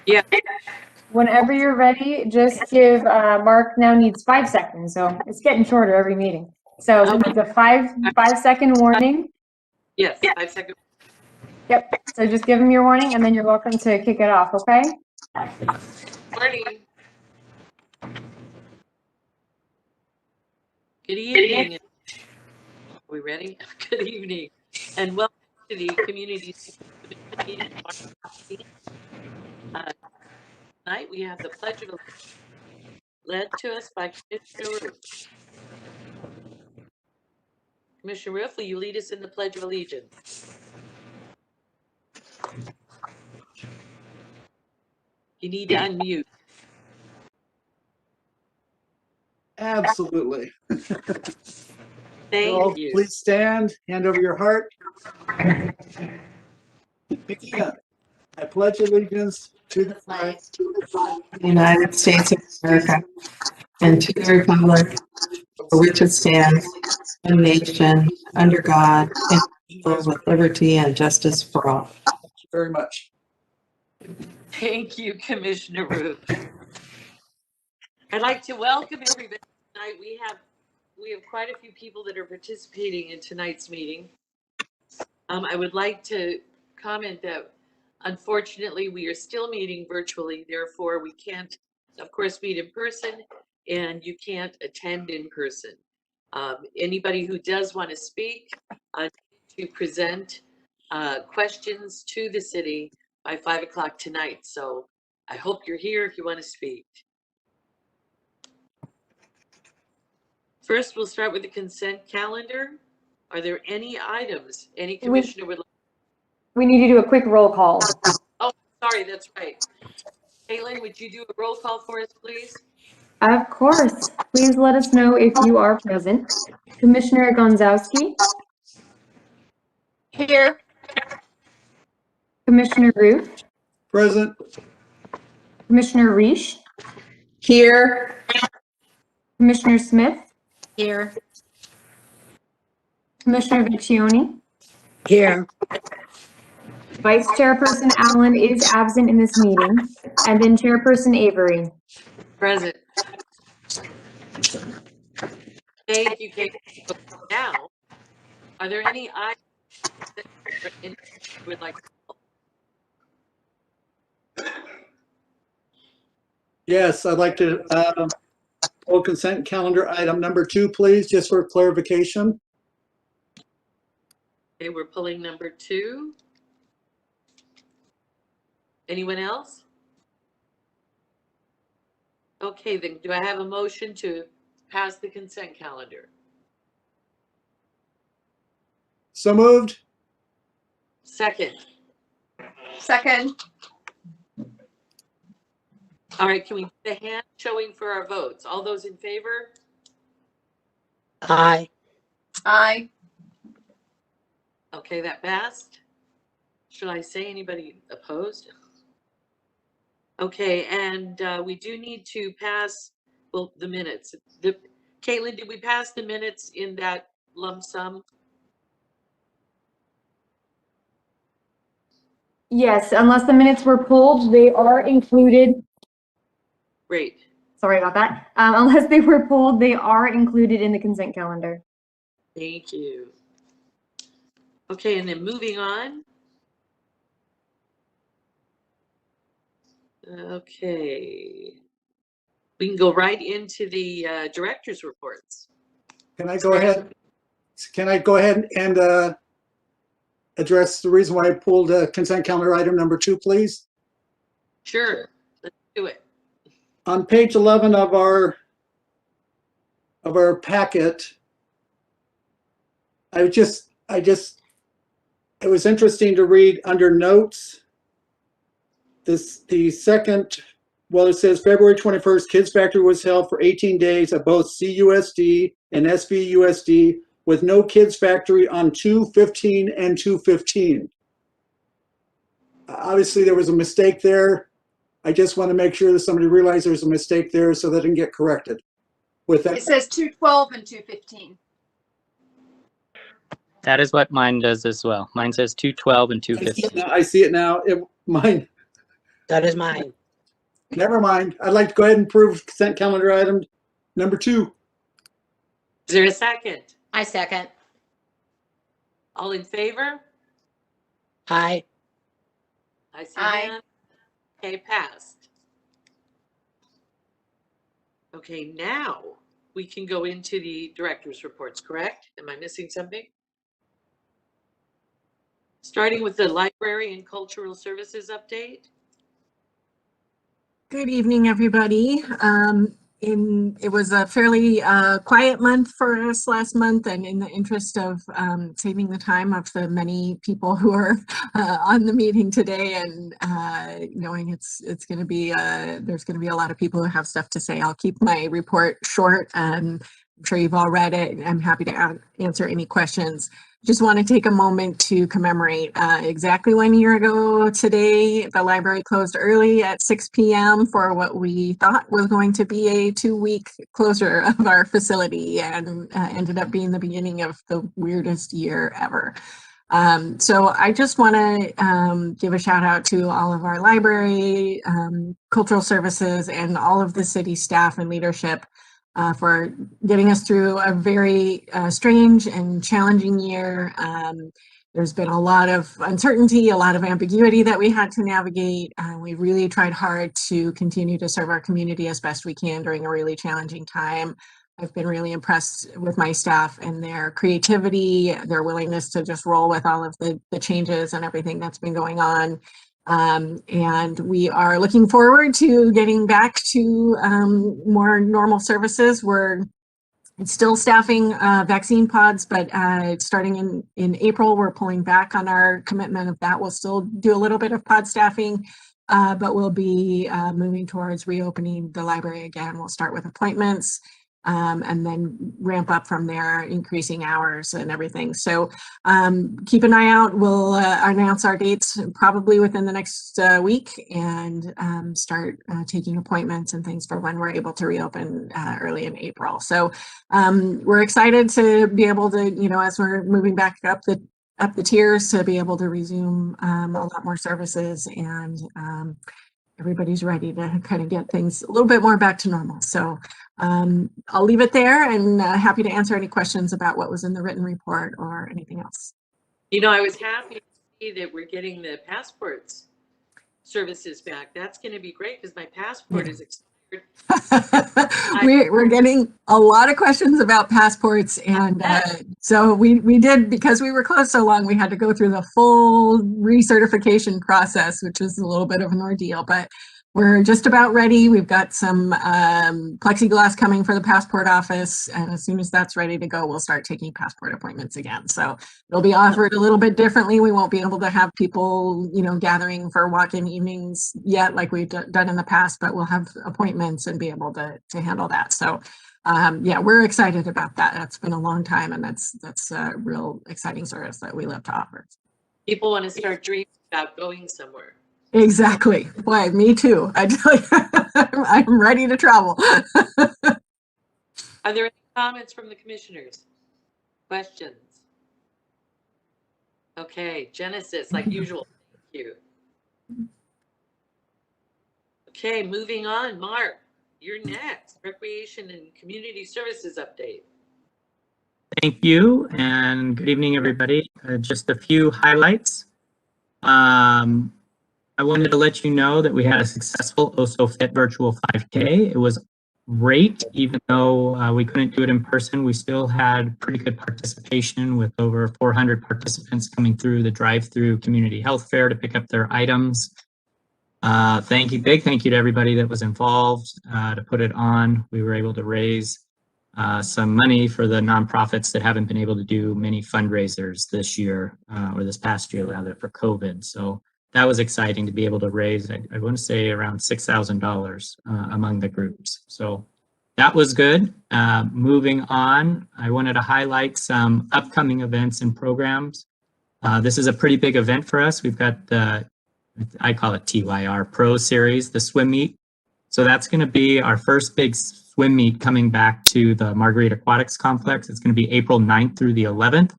Yeah. Whenever you're ready, just give, Mark now needs 5 seconds, so it's getting shorter every meeting. So it's a 5-second warning. Yes, 5 seconds. Yep, so just give him your warning and then you're welcome to kick it off, okay? Morning. Good evening. Are we ready? Good evening, and welcome to the Community Meeting. Tonight we have the Pledge of Allegiance led to us by Commissioner Roof. Commissioner Roof, will you lead us in the Pledge of Allegiance? You need to unmute. Absolutely. Thank you. Please stand, hand over your heart. I pledge allegiance to the flag of the United States of America and to the republic for which it stands, one nation, under God, indivisible, with liberty and justice for all. Thank you very much. Thank you, Commissioner Roof. I'd like to welcome everybody tonight. We have quite a few people that are participating in tonight's meeting. I would like to comment that unfortunately we are still meeting virtually, therefore we can't, of course, meet in person, and you can't attend in person. Anybody who does want to speak, to present questions to the city by 5 o'clock tonight. So I hope you're here if you want to speak. First, we'll start with the consent calendar. Are there any items any commissioner would like? We need to do a quick roll call. Oh, sorry, that's right. Caitlin, would you do a roll call for us, please? Of course. Please let us know if you are present. Commissioner Gonzowski. Here. Commissioner Roof. Present. Commissioner Reish. Here. Commissioner Smith. Here. Commissioner Vecchione. Here. Vice Chairperson Allen is absent in this meeting. And then Chairperson Avery. Present. Thank you, Kate. Now, are there any items that you would like to call? Yes, I'd like to pull consent calendar item number 2, please, just for clarification. Okay, we're pulling number 2. Anyone else? Okay, then do I have a motion to pass the consent calendar? So moved. Second. Second. All right, can we get a hand showing for our votes? All those in favor? Aye. Aye. Okay, that passed. Should I say anybody opposed? Okay, and we do need to pass, well, the minutes. Caitlin, did we pass the minutes in that lump sum? Yes, unless the minutes were pulled, they are included. Great. Sorry about that. Unless they were pulled, they are included in the consent calendar. Thank you. Okay, and then moving on. Okay. We can go right into the director's reports. Can I go ahead? Can I go ahead and address the reason why I pulled consent calendar item number 2, please? Sure, let's do it. On page 11 of our packet, it was interesting to read under notes. The second, well, it says February 21st, Kids Factory was held for 18 days at both CUSD and SVUSD with no Kids Factory on 2/15 and 2/15. Obviously, there was a mistake there. I just want to make sure that somebody realized there's a mistake there so that it can get corrected. With that, It says 2/12 and 2/15. That is what mine does as well. Mine says 2/12 and 2/15. I see it now. That is mine. Never mind. I'd like to go ahead and approve consent calendar item number 2. Is there a second? I second. All in favor? Aye. I see Aye. hand. Okay, passed. Okay, now we can go into the director's reports, correct? Am I missing something? Starting with the library and cultural services update. Good evening, everybody. It was a fairly quiet month for us last month, and in the interest of saving the time of the many people who are on the meeting today, and knowing it's going to be there's going to be a lot of people who have stuff to say, I'll keep my report short. I'm sure you've all read it. I'm happy to answer any questions. Just want to take a moment to commemorate exactly 1 year ago today, the library closed early at 6 p.m. for what we thought was going to be a 2-week closure of our facility, and ended up being the beginning of the weirdest year ever. So I just want to give a shout out to all of our library, cultural services, and all of the city staff and leadership for getting us through a very strange and challenging year. There's been a lot of uncertainty, a lot of ambiguity that we had to navigate. We really tried hard to continue to serve our community as best we can during a really challenging time. I've been really impressed with my staff and their creativity, their willingness to just roll with all of the changes and everything that's been going on. And we are looking forward to getting back to more normal services. We're still staffing vaccine pods, but starting in April, we're pulling back on our commitment of that. We'll still do a little bit of pod staffing, but we'll be moving towards reopening the library again. We'll start with appointments. And then ramp up from there, increasing hours and everything. So keep an eye out. We'll announce our dates probably within the next week, and start taking appointments and things for when we're able to reopen early in April. So we're excited to be able to, as we're moving back up the tiers, to be able to resume a lot more services, and everybody's ready to kind of get things a little bit more back to normal. So I'll leave it there, and happy to answer any questions about what was in the written report or anything else. I was happy to see that we're getting the passports services back. That's going to be great because my passport is expired. We're getting a lot of questions about passports, and so we did, because we were closed so long, we had to go through the full recertification process, which is a little bit of an ordeal, but we're just about ready. We've got some plexiglass coming for the passport office, and as soon as that's ready to go, we'll start taking passport appointments again. So it'll be offered a little bit differently. We won't be able to have people, gathering for walk-in evenings yet like we've done in the past, but we'll have appointments and be able to handle that. So yeah, we're excited about that. That's been a long time, and that's a real exciting service that we love to offer. People want to start dreaming about going somewhere. Exactly. Boy, me too. I tell you, I'm ready to travel. Are there any comments from the commissioners? Questions? Okay, Genesis, like usual. Thank you. Okay, moving on. Mark, you're next. Recreation and Community Services update. Thank you, and good evening, everybody. Just a few highlights. I wanted to let you know that we had a successful Oh Fit virtual 5K. It was great, even though we couldn't do it in person. We still had pretty good participation, with over 400 participants coming through the drive-through community health fair to pick up their items. Big thank you to everybody that was involved to put it on. We were able to raise some money for the nonprofits that haven't been able to do many fundraisers this year, or this past year rather, for COVID. So that was exciting to be able to raise, I want to say, around $6,000 among the groups. So that was good. Moving on, I wanted to highlight some upcoming events and programs. This is a pretty big event for us. We've got the, I call it TYR Pro Series, the swim meet. So that's going to be our first big swim meet coming back to the Marguerite Aquatics Complex. It's going to be April 9th through the 11th.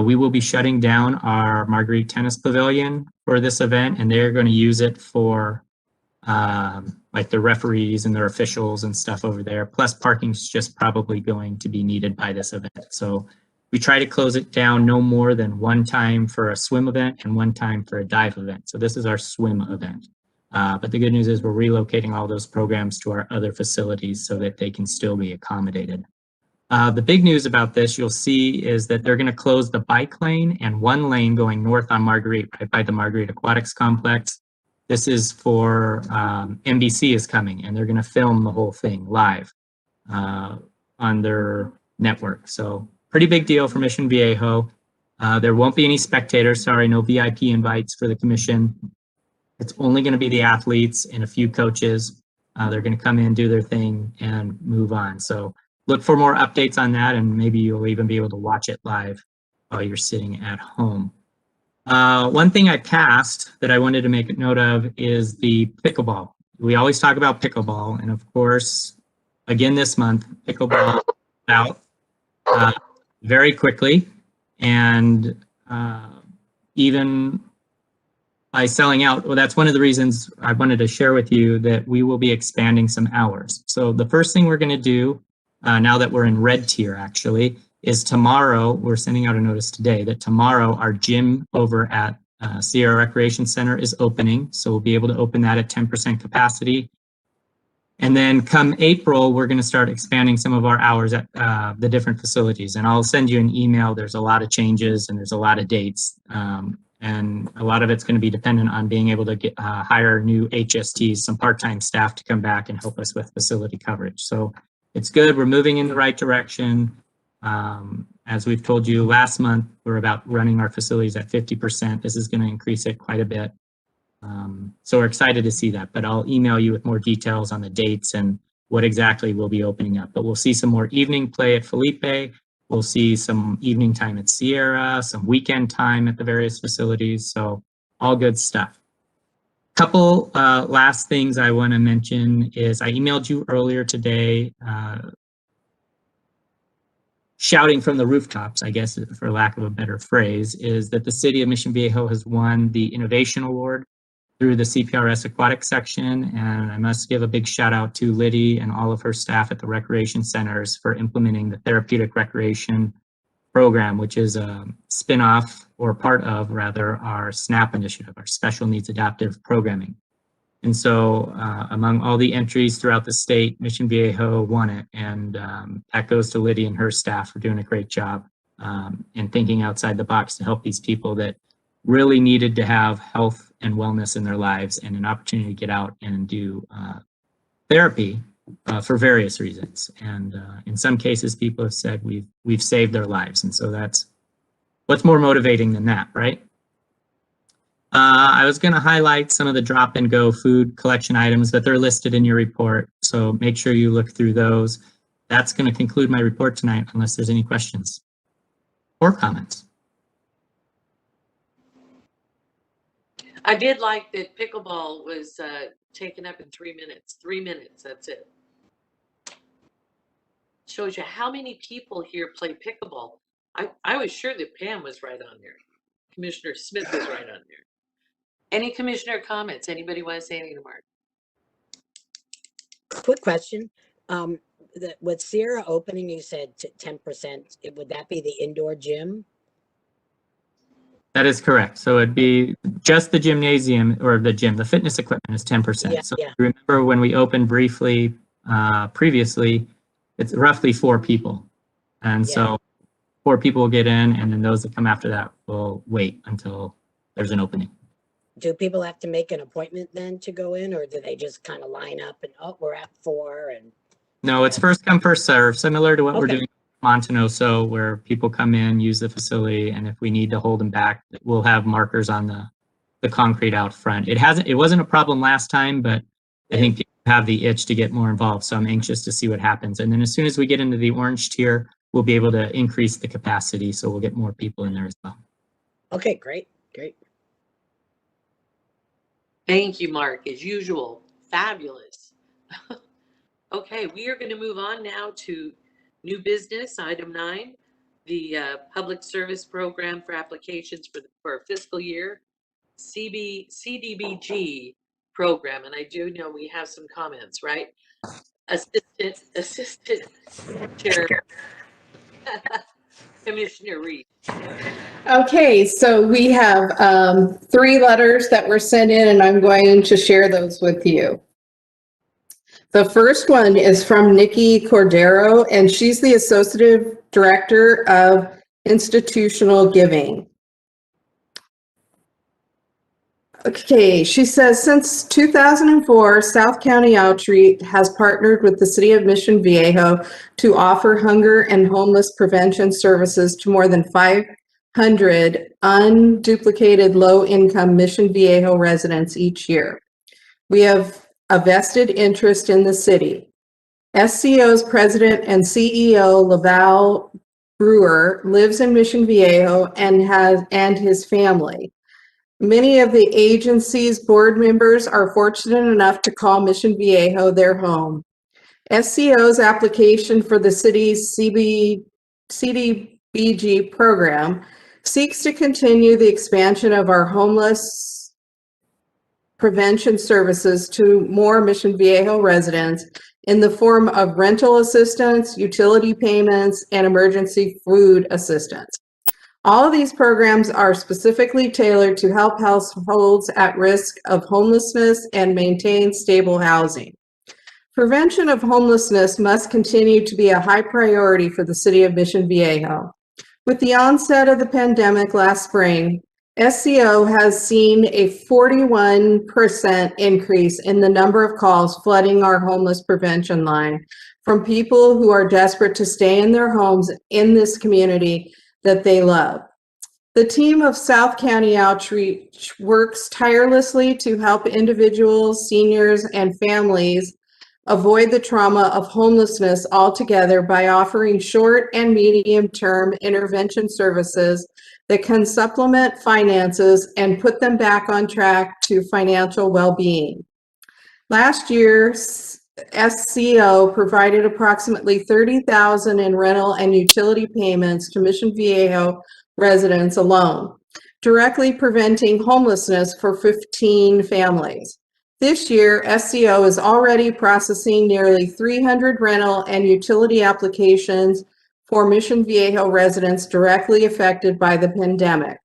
We will be shutting down our Marguerite Tennis Pavilion for this event, and they're going to use it for like the referees and their officials and stuff over there. Plus, parking's just probably going to be needed by this event. So we try to close it down no more than one time for a swim event and one time for a dive event. So this is our swim event. But the good news is we're relocating all those programs to our other facilities so that they can still be accommodated. The big news about this, you'll see, is that they're going to close the bike lane and one lane going north on Marguerite, right by the Marguerite Aquatics Complex. This is for NBC is coming, and they're going to film the whole thing live on their network. So pretty big deal for Mission Viejo. There won't be any spectators. Sorry, no VIP invites for the commission. It's only going to be the athletes and a few coaches. They're going to come in, do their thing, and move on. So look for more updates on that, and maybe you'll even be able to watch it live while you're sitting at home. One thing I passed that I wanted to make a note of is the pickleball. We always talk about pickleball, and of course, again this month, pickleball out very quickly, and even by selling out, well, that's one of the reasons I wanted to share with you that we will be expanding some hours. So the first thing we're going to do, now that we're in red tier actually, is tomorrow, we're sending out a notice today that tomorrow our gym over at Sierra Recreation Center is opening. So we'll be able to open that at 10% capacity. And then come April, we're going to start expanding some of our hours at the different facilities. And I'll send you an email. There's a lot of changes and there's a lot of dates. And a lot of it's going to be dependent on being able to get, hire new HSTs, some part-time staff to come back and help us with facility coverage. So it's good. We're moving in the right direction. As we've told you last month, we're about running our facilities at 50%. This is going to increase it quite a bit. So we're excited to see that, but I'll email you with more details on the dates and what exactly we'll be opening up. But we'll see some more evening play at Felipe. We'll see some evening time at Sierra, some weekend time at the various facilities. So all good stuff. Couple last things I want to mention is I emailed you earlier today shouting from the rooftops, I guess, for lack of a better phrase, is that the city of Mission Viejo has won the Innovation Award through the CPRS Aquatic section. And I must give a big shout out to Liddy and all of her staff at the recreation centers for implementing the therapeutic recreation program, which is a spin-off or part of, rather, our SNAP initiative, our Special Needs Adaptive Programming. And so among all the entries throughout the state, Mission Viejo won it. And that goes to Lydia and her staff for doing a great job and thinking outside the box to help these people that really needed to have health and wellness in their lives and an opportunity to get out and do therapy for various reasons. And in some cases, people have said we've saved their lives. And so that's what's more motivating than that, right? I was going to highlight some of the drop and go food collection items, but they're listed in your report. So make sure you look through those. That's going to conclude my report tonight, unless there's any questions or comments. I did like that pickleball was taken up in 3 minutes. 3 minutes, that's it. Shows you how many people here play pickleball. I was sure that Pam was right on there. Commissioner Smith was right on there. Any commissioner comments? Anybody want to say anything to Mark? Quick question. With Sierra opening, you said 10%. Would that be the indoor gym? That is correct. So it'd be just the gymnasium or the gym. The fitness equipment is 10%. Yeah, so yeah. Remember when we opened briefly previously, it's roughly 4 people. And so 4 people will get in, and then those that come after that will wait until there's an opening. Do people have to make an appointment then to go in, or do they just kind of line up and, oh, we're at 4 and? No, it's first come, first serve, similar to what we're Okay. doing in Montenoso, where people come in, use the facility, and if we need to hold them back, we'll have markers on the concrete out front. It wasn't a problem last time, but I think people have the itch to get more involved, so I'm anxious to see what happens. And then as soon as we get into the orange tier, we'll be able to increase the capacity, so we'll get more people in there as well. Okay, great. Thank you, Mark, as usual. Fabulous. Okay, we are going to move on now to new business, item 9. the public service program for applications for fiscal year, Cdbg program, and I do know we have some comments, right? Assistant Chair Commissioner Reed. Okay, so we have 3 letters that were sent in, and I'm going to share those with you. The first one is from Nikki Cordero, and she's the Associate Director of Institutional Giving. Okay, she says, since 2004, South County Outreach has partnered with the City of Mission Viejo to offer hunger and homeless prevention services to more than 500 unduplicated low-income Mission Viejo residents each year. We have a vested interest in the city. SCO's president and CEO, Laval Brewer, lives in Mission Viejo and his family. Many of the agency's board members are fortunate enough to call Mission Viejo their home. SCO's application for the city's Cdbg program seeks to continue the expansion of our homeless prevention services to more Mission Viejo residents in the form of rental assistance, utility payments, and emergency food assistance. All of these programs are specifically tailored to help households at risk of homelessness and maintain stable housing. Prevention of homelessness must continue to be a high priority for the City of Mission Viejo. With the onset of the pandemic last spring, SCO has seen a 41% increase in the number of calls flooding our homeless prevention line from people who are desperate to stay in their homes in this community that they love. The team of South County Outreach works tirelessly to help individuals, seniors, and families avoid the trauma of homelessness altogether by offering short and medium-term intervention services that can supplement finances and put them back on track to financial well-being. Last year, SCO provided approximately $30,000 in rental and utility payments to Mission Viejo residents alone, directly preventing homelessness for 15 families. This year, SCO is already processing nearly 300 rental and utility applications for Mission Viejo residents directly affected by the pandemic.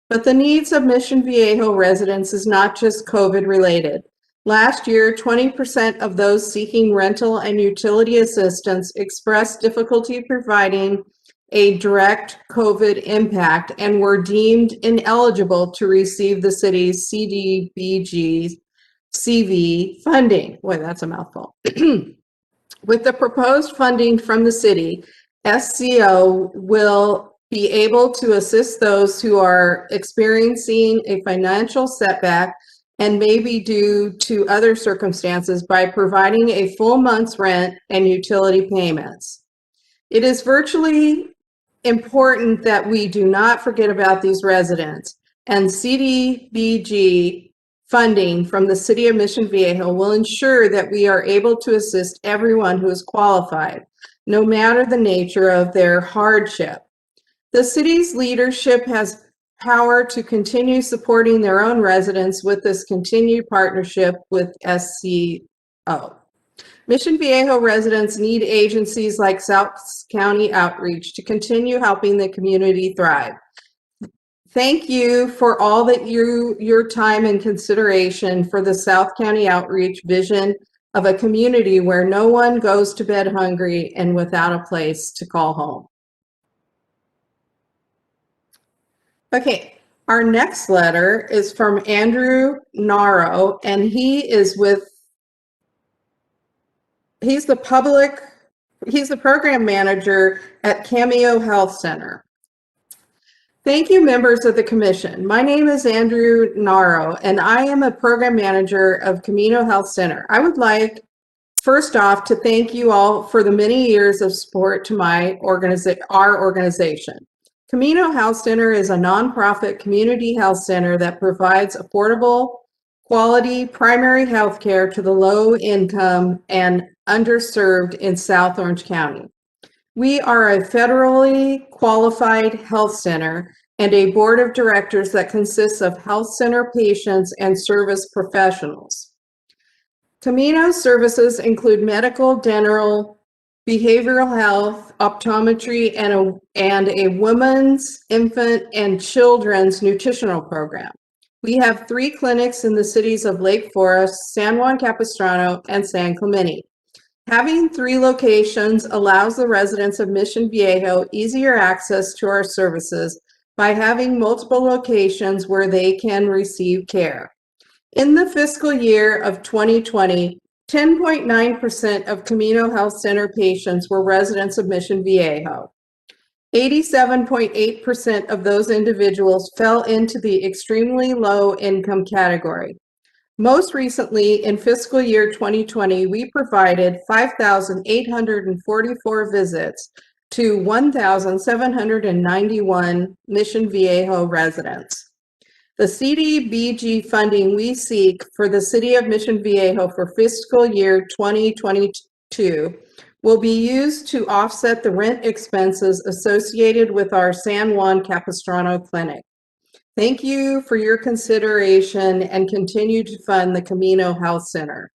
But the needs of Mission Viejo residents is not just COVID related. Last year, 20% of those seeking rental and utility assistance expressed difficulty providing a direct COVID impact and were deemed ineligible to receive the city's Cdbg CV funding. Boy, that's a mouthful. With the proposed funding from the city, SCO will be able to assist those who are experiencing a financial setback and may be due to other circumstances by providing a full month's rent and utility payments. It is virtually important that we do not forget about these residents, and Cdbg funding from the City of Mission Viejo will ensure that we are able to assist everyone who is qualified, no matter the nature of their hardship. The city's leadership has power to continue supporting their own residents with this continued partnership with SCO. Mission Viejo residents need agencies like South County Outreach to continue helping the community thrive. Thank you for all that your time and consideration for the South County Outreach vision of a community where no one goes to bed hungry and without a place to call home. Okay, our next letter is from Andrew Naro, and he's the program manager at Camino Health Center. Thank you, members of the commission. My name is Andrew Naro, and I am a program manager of Camino Health Center. I would like, first off, to thank you all for the many years of support to our organization. Camino Health Center is a nonprofit community health center that provides affordable, quality primary health care to the low income and underserved in South Orange County. We are a federally qualified health center and a board of directors that consists of health center patients and service professionals. Camino Services include medical, dental, behavioral health, optometry, and a women's, infant, and children's nutritional program. We have 3 clinics in the cities of Lake Forest, San Juan Capistrano, and San Clemente. Having 3 locations allows the residents of Mission Viejo easier access to our services by having multiple locations where they can receive care. In the fiscal year of 2020, 10.9% of Camino Health Center patients were residents of Mission Viejo. 87.8% of those individuals fell into the extremely low income category. Most recently, in fiscal year 2020, we provided 5,844 visits to 1,791 Mission Viejo residents. The Cdbg funding we seek for the City of Mission Viejo for fiscal year 2022 will be used to offset the rent expenses associated with our San Juan Capistrano clinic. Thank you for your consideration and continue to fund the Camino Health Center.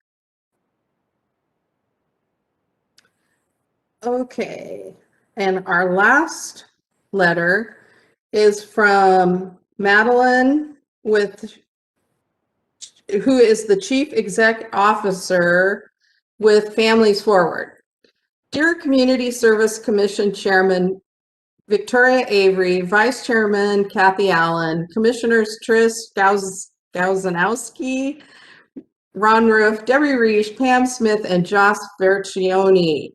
Okay, and our last letter is from Madeline, who is the Chief Exec Officer with Families Forward. Dear Community Service Commission Chairman Victoria Avery, Vice Chairman Kathy Allen, Commissioners Trish Gauzanowski, Ron Roof, Debbie Reich, Pam Smith, and Joss Vercioni.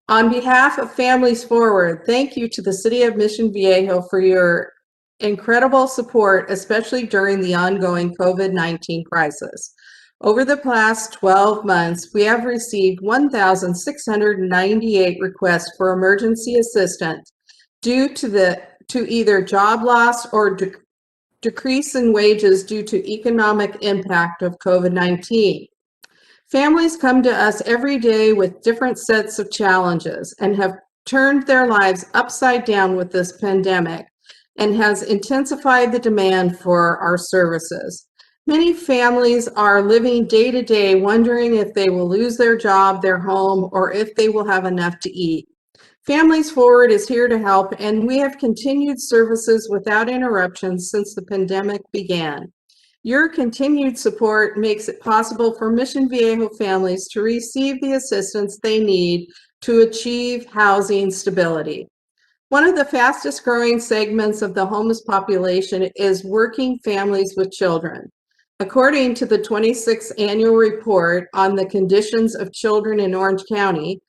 On behalf of Families Forward, thank you to the City of Mission Viejo for your incredible support, especially during the ongoing COVID-19 crisis. Over the past 12 months, we have received 1,698 requests for emergency assistance due to either job loss or decrease in wages due to economic impact of COVID-19. Families come to us every day with different sets of challenges and have turned their lives upside down with this pandemic and has intensified the demand for our services. Many families are living day to day wondering if they will lose their job, their home, or if they will have enough to eat. Families Forward is here to help, and we have continued services without interruption since the pandemic began. Your continued support makes it possible for Mission Viejo families to receive the assistance they need to achieve housing stability. One of the fastest growing segments of the homeless population is working families with children. According to the 26th annual report on the conditions of children in Orange County,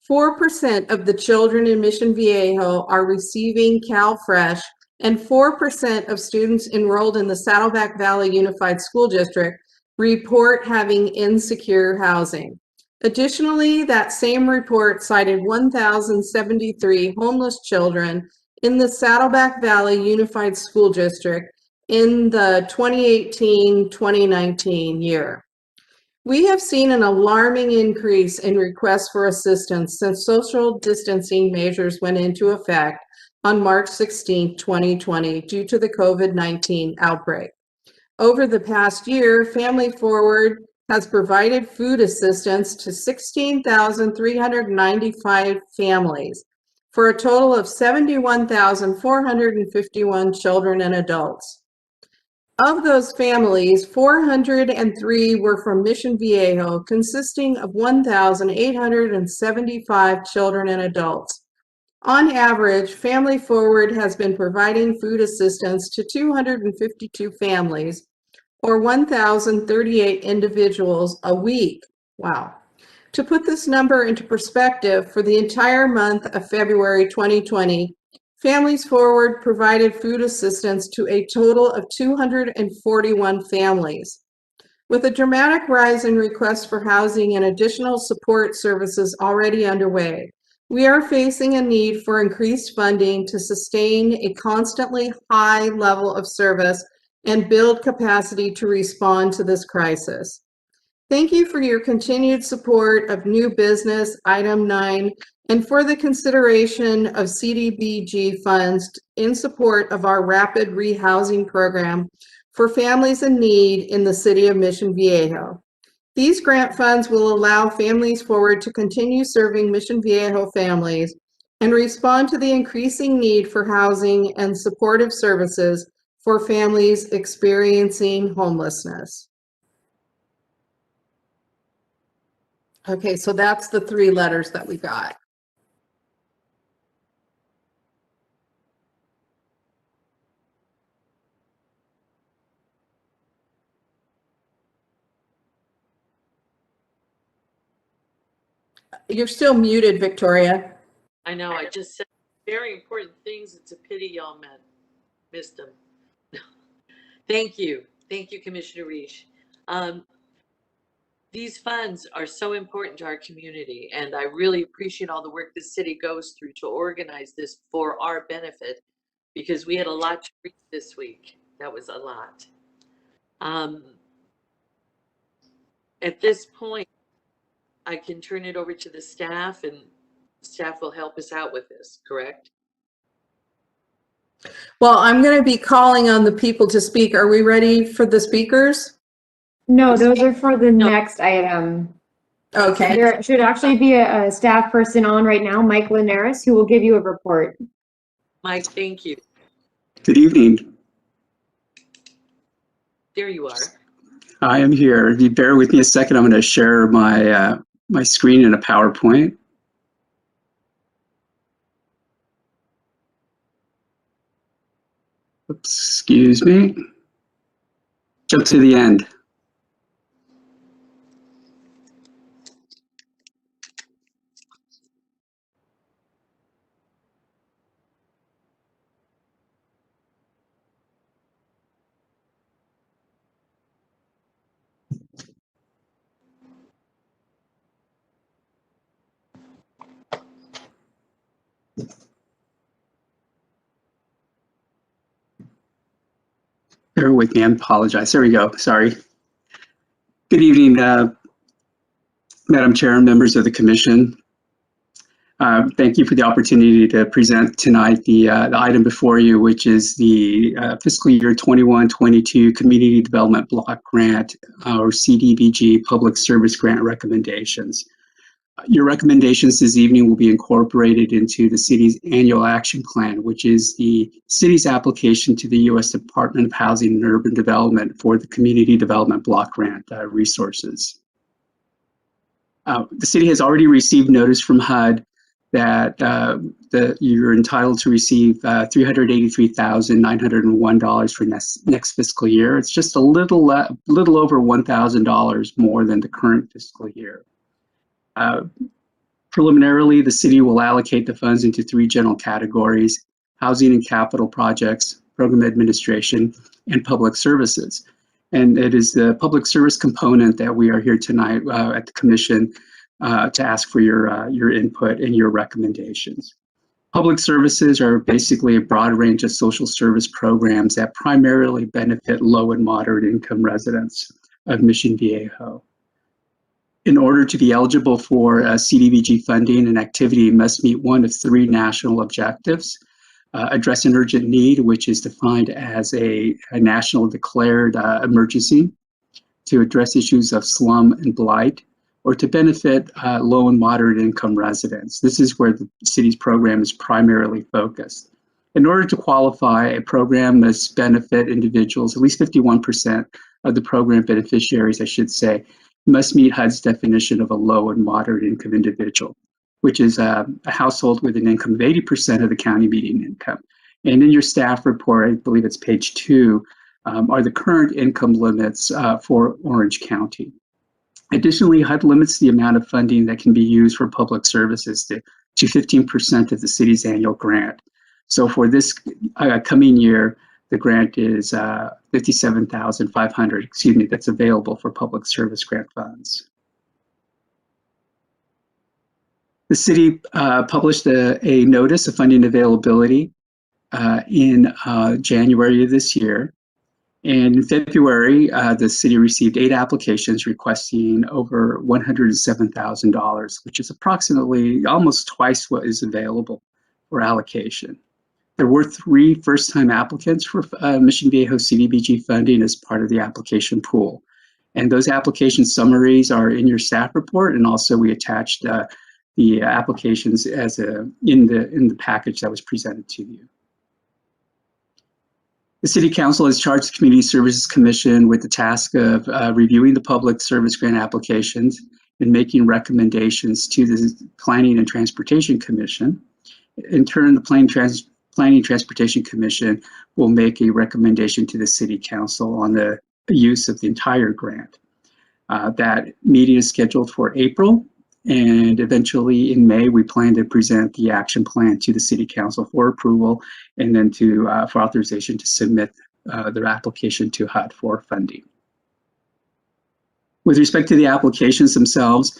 4% of the children in Mission Viejo are receiving CalFresh, and 4% of students enrolled in the Saddleback Valley Unified School District report having insecure housing. Additionally, that same report cited 1,073 homeless children in the Saddleback Valley Unified School District in the 2018-2019 year. We have seen an alarming increase in requests for assistance since social distancing measures went into effect on March 16, 2020, due to the COVID-19 outbreak. Over the past year, Family Forward has provided food assistance to 16,395 families for a total of 71,451 children and adults. Of those families, 403 were from Mission Viejo, consisting of 1,875 children and adults. On average, Family Forward has been providing food assistance to 252 families, or 1,038 individuals a week. Wow. To put this number into perspective, for the entire month of February 2020, Families Forward provided food assistance to a total of 241 families. With a dramatic rise in requests for housing and additional support services already underway, we are facing a need for increased funding to sustain a constantly high level of service and build capacity to respond to this crisis. Thank you for your continued support of new business, item 9, and for the consideration of CDBG funds in support of our rapid rehousing program for families in need in the city of Mission Viejo. These grant funds will allow Families Forward to continue serving Mission Viejo families and respond to the increasing need for housing and supportive services for families experiencing homelessness. Okay, so that's the 3 letters that we got. You're still muted, Victoria. I know, I just said very important things. It's a pity y'all missed them. Thank you. Thank you, Commissioner Reish. These funds are so important to our community, and I really appreciate all the work the city goes through to organize this for our benefit, because we had a lot to read this week. That was a lot. At this point, I can turn it over to the staff, and staff will help us out with this, correct? Well, I'm going to be calling on the people to speak. Are we ready for the speakers? No, those are for the next item. Okay. There should actually be a staff person on right now, Mike Linares, who will give you a report. Mike, thank you. Good evening. There you are. I am here. If you bear with me a second, I'm going to share my my screen in a PowerPoint. Oops, excuse me. Jump to the end. Bear with me, I apologize. There we go, sorry. Good evening, Madam Chair and members of the Commission. Thank you for the opportunity to present tonight the item before you, which is the fiscal year 21-22 Community Development Block Grant, or CDBG Public Service Grant recommendations. Your recommendations this evening will be incorporated into the city's annual action plan, which is the city's application to the U.S. Department of Housing and Urban Development for the Community Development Block Grant resources. The city has already received notice from HUD that you're entitled to receive $383,901 for next fiscal year. It's just a little over $1,000 more than the current fiscal year. Preliminarily, the city will allocate the funds into 3 general categories: housing and capital projects, program administration, and public services. And it is the public service component that we are here tonight at the Commission to ask for your input and your recommendations. Public services are basically a broad range of social service programs that primarily benefit low and moderate income residents of Mission Viejo. In order to be eligible for CDBG funding, an activity must meet one of 3 national objectives: address an urgent need, which is defined as a national declared emergency, to address issues of slum and blight, or to benefit low and moderate income residents. This is where the city's program is primarily focused. In order to qualify, a program must benefit individuals, at least 51% of the program beneficiaries, I should say, must meet HUD's definition of a low and moderate income individual, which is a household with an income of 80% of the county median income. And in your staff report, I believe it's page 2, are the current income limits for Orange County. Additionally, HUD limits the amount of funding that can be used for public services to 15% of the city's annual grant. So for this coming year, the grant is $57,500, that's available for public service grant funds. The city published a notice of funding availability in January of this year. And in February, the city received 8 applications requesting over $107,000, which is approximately almost twice what is available for allocation. There were 3 first-time applicants for Mission Viejo Cdbg funding as part of the application pool. And those application summaries are in your staff report, and also we attached the applications as in the package that was presented to you. The City Council has charged the Community Services Commission with the task of reviewing the public service grant applications and making recommendations to the Planning and Transportation Commission. In turn, the Planning and Transportation Commission will make a recommendation to the City Council on the use of the entire grant. That meeting is scheduled for April, and eventually in May, we plan to present the action plan to the City Council for approval and then for authorization to submit their application to HUD for funding. With respect to the applications themselves,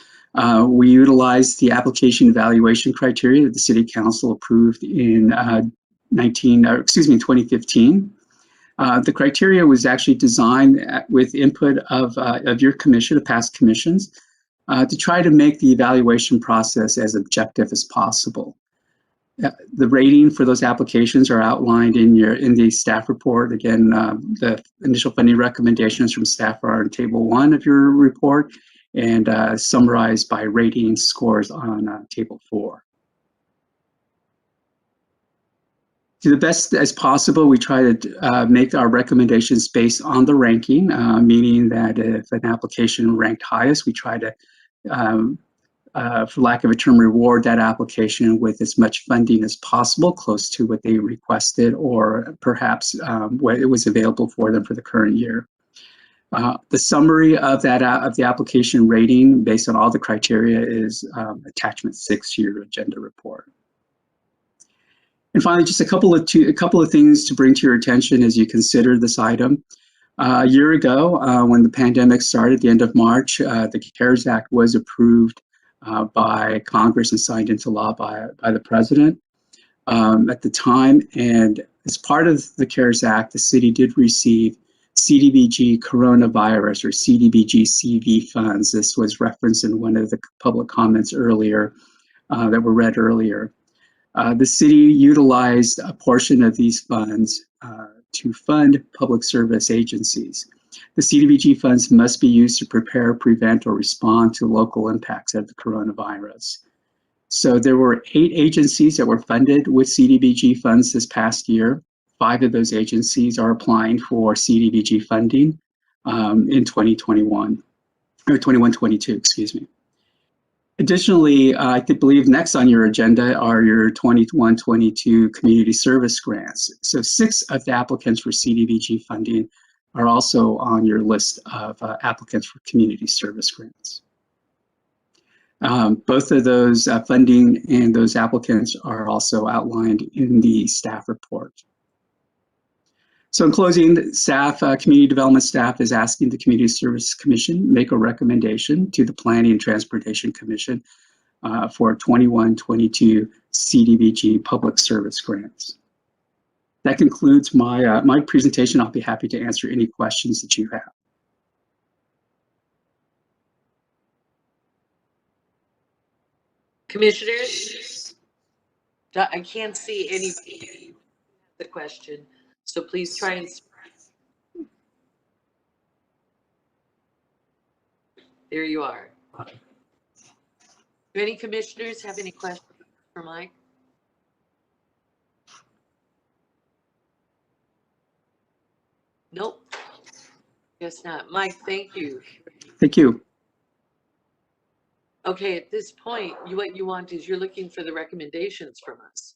we utilized the application evaluation criteria that the City Council approved in 2015. The criteria was actually designed with input of your commission, of past commissions, to try to make the evaluation process as objective as possible. The rating for those applications are outlined in the staff report. Again, the initial funding recommendations from staff are on table 1 of your report and summarized by rating scores on table 4. To the best as possible, we try to make our recommendations based on the ranking, meaning that if an application ranked highest, we try to, for lack of a term, reward that application with as much funding as possible, close to what they requested or perhaps what it was available for them for the current year. The summary of the application rating based on all the criteria is attachment 6 to your agenda report. And finally, just a couple of things to bring to your attention as you consider this item. A year ago, when the pandemic started at the end of March, the CARES Act was approved by Congress and signed into law by the President at the time. And as part of the CARES Act, the city did receive Cdbg coronavirus or Cdbg CV funds. This was referenced in one of the public comments earlier that were read earlier. The city utilized a portion of these funds to fund public service agencies. The Cdbg funds must be used to prepare, prevent, or respond to local impacts of the coronavirus. So there were 8 agencies that were funded with Cdbg funds this past year. 5 of those agencies are applying for Cdbg funding in 2021, or 21-22, excuse me. Additionally, I believe next on your agenda are your 21-22 community service grants. So 6 of the applicants for Cdbg funding are also on your list of applicants for community service grants. Both of those funding and those applicants are also outlined in the staff report. So in closing, community development staff is asking the Community Services Commission make a recommendation to the Planning and Transportation Commission for 21-22 Cdbg public service grants. That concludes my presentation. I'll be happy to answer any questions that you have. Commissioners, I can't see any the question, so please try and. There you are. Do any commissioners have any questions for Mike? Nope. Guess not. Mike, thank you. Thank you. Okay, at this point, what you want is you're looking for the recommendations from us.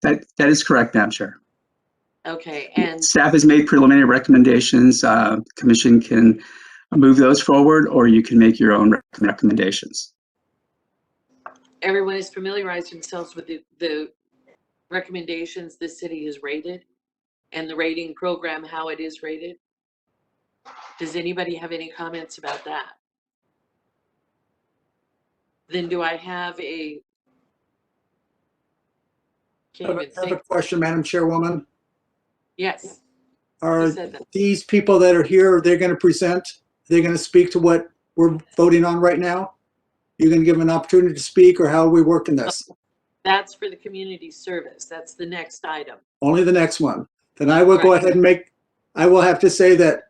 That is correct, Madam Chair. Okay, and staff has made preliminary recommendations. Commission can move those forward, or you can make your own recommendations. Everyone has familiarized themselves with the recommendations the city has rated and the rating program, how it is rated. Does anybody have any comments about that? Then do I have a? I have a question, Madam Chairwoman. Yes. Are Who said that? these people that are here, they're going to present? They're going to speak to what we're voting on right now? You're going to give them an opportunity to speak, or how are we working this? That's for the community service. That's the next item. Only the next one. Then I will go Right. ahead and I will have to say that,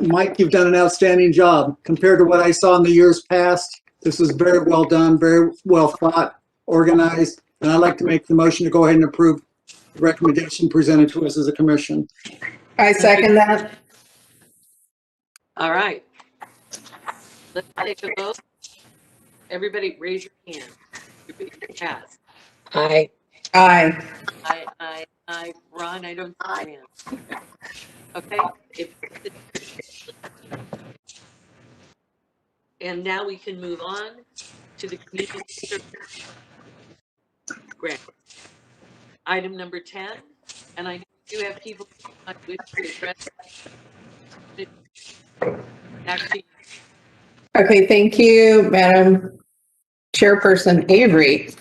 Mike, you've done an outstanding job compared to what I saw in the years past. This was very well done, very well thought, organized, and I'd like to make the motion to go ahead and approve the recommendation presented to us as a commission. I second that. All right. Let's take a vote. Everybody raise your hand. Yes. Aye. Aye. Ron, I don't see your hand. Okay. And now we can move on to the community service grant. Item number 10, and I do have people who might wish to address. Back to you. Okay, thank you, Madam Chairperson Avery.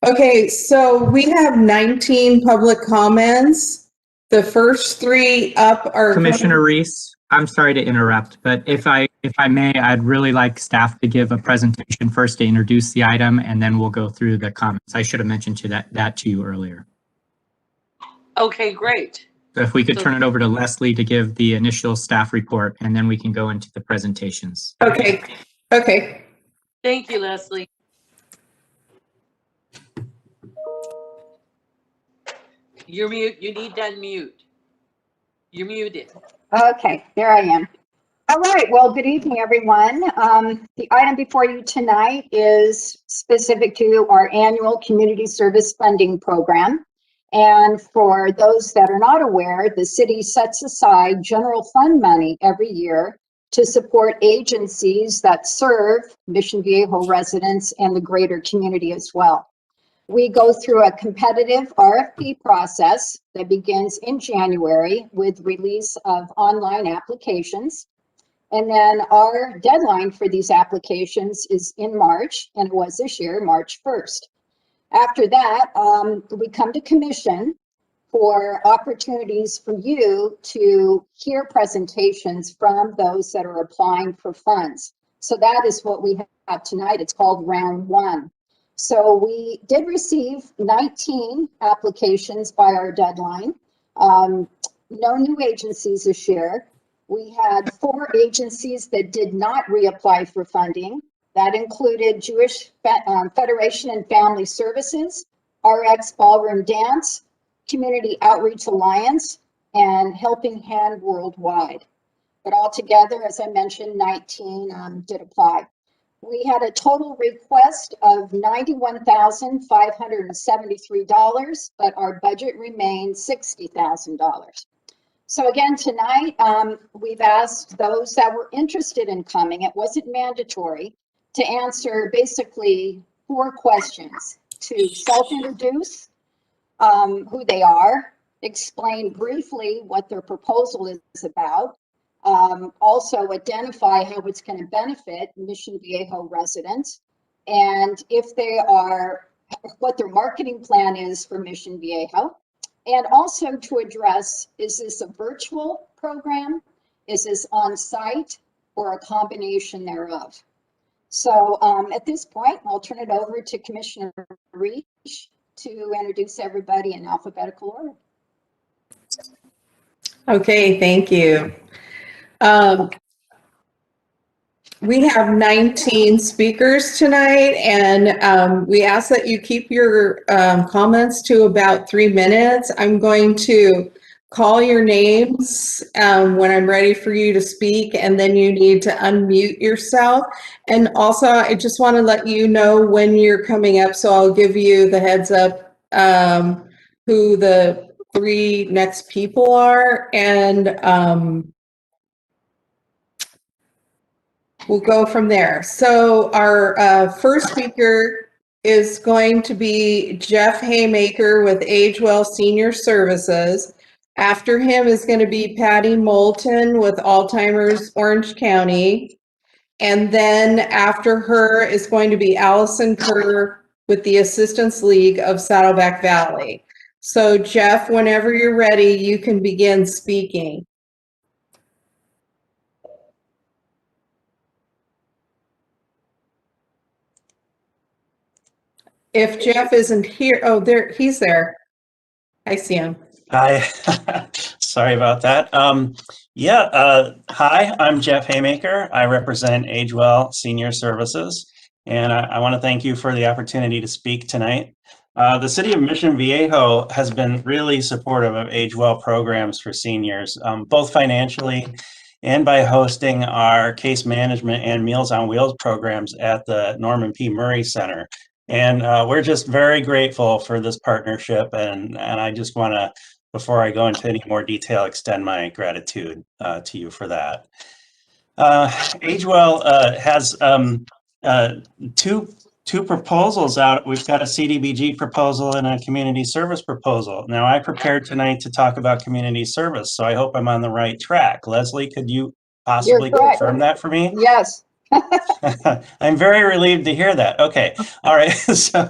Okay, so we have 19 public comments. The first three up are Commissioner Reese, I'm sorry to interrupt, but if I may, I'd really like staff to give a presentation first to introduce the item, and then we'll go through the comments. I should have mentioned that to you earlier. Okay, great. So if we could turn it over to Leslie to give the initial staff report, and then we can go into the presentations. Okay. Okay. Thank you, Leslie. You're mute. You need to unmute. You're muted. Okay, there I am. All right, well, good evening, everyone. The item before you tonight is specific to our annual community service funding program. And for those that are not aware, the city sets aside general fund money every year to support agencies that serve Mission Viejo residents and the greater community as well. We go through a competitive RFP process that begins in January with release of online applications. And then our deadline for these applications is in March, and it was this year, March 1st. After that, we come to commission for opportunities for you to hear presentations from those that are applying for funds. So that is what we have tonight. It's called round one. So we did receive 19 applications by our deadline. No new agencies this year. We had 4 agencies that did not reapply for funding. That included Jewish Federation and Family Services, RX Ballroom Dance, Community Outreach Alliance, and Helping Hand Worldwide. But altogether, as I mentioned, 19 did apply. We had a total request of $91,573, but our budget remained $60,000. So again, tonight, we've asked those that were interested in coming, it wasn't mandatory, to answer basically 4 questions: to self-introduce who they are, explain briefly what their proposal is about, also identify how it's going to benefit Mission Viejo residents, and if they are, what their marketing plan is for Mission Viejo, and also to address, is this a virtual program? Is this on-site, or a combination thereof? So at this point, I'll turn it over to Commissioner Reach to introduce everybody in alphabetical order. Okay, thank you. We have 19 speakers tonight, and we ask that you keep your comments to about 3 minutes. I'm going to call your names when I'm ready for you to speak, and then you need to unmute yourself. And also, I just want to let you know when you're coming up, so I'll give you the heads up who the 3 next people are, and we'll go from there. So our first speaker is going to be Jeff Haymaker with AgeWell Senior Services. After him is going to be Patty Moulton with Alzheimer's Orange County. And then after her is going to be Allison Kerr with the Assistance League of Saddleback Valley. So Jeff, whenever you're ready, you can begin speaking. If Jeff isn't here, oh, he's there. I see him. Hi, sorry about that. Hi, I'm Jeff Haymaker. I represent AgeWell Senior Services, and I want to thank you for the opportunity to speak tonight. The City of Mission Viejo has been really supportive of AgeWell programs for seniors, both financially and by hosting our case management and Meals on Wheels programs at the Norman P. Murray Center. And we're just very grateful for this partnership, and I just want to, before I go into any more detail, extend my gratitude to you for that. AgeWell has two proposals out. We've got a CDBG proposal and a community service proposal. Now, I prepared tonight to talk about community service, so I hope I'm on the right track. Leslie, could you possibly confirm that for me? Yes. I'm very relieved to hear that. Okay. All right. So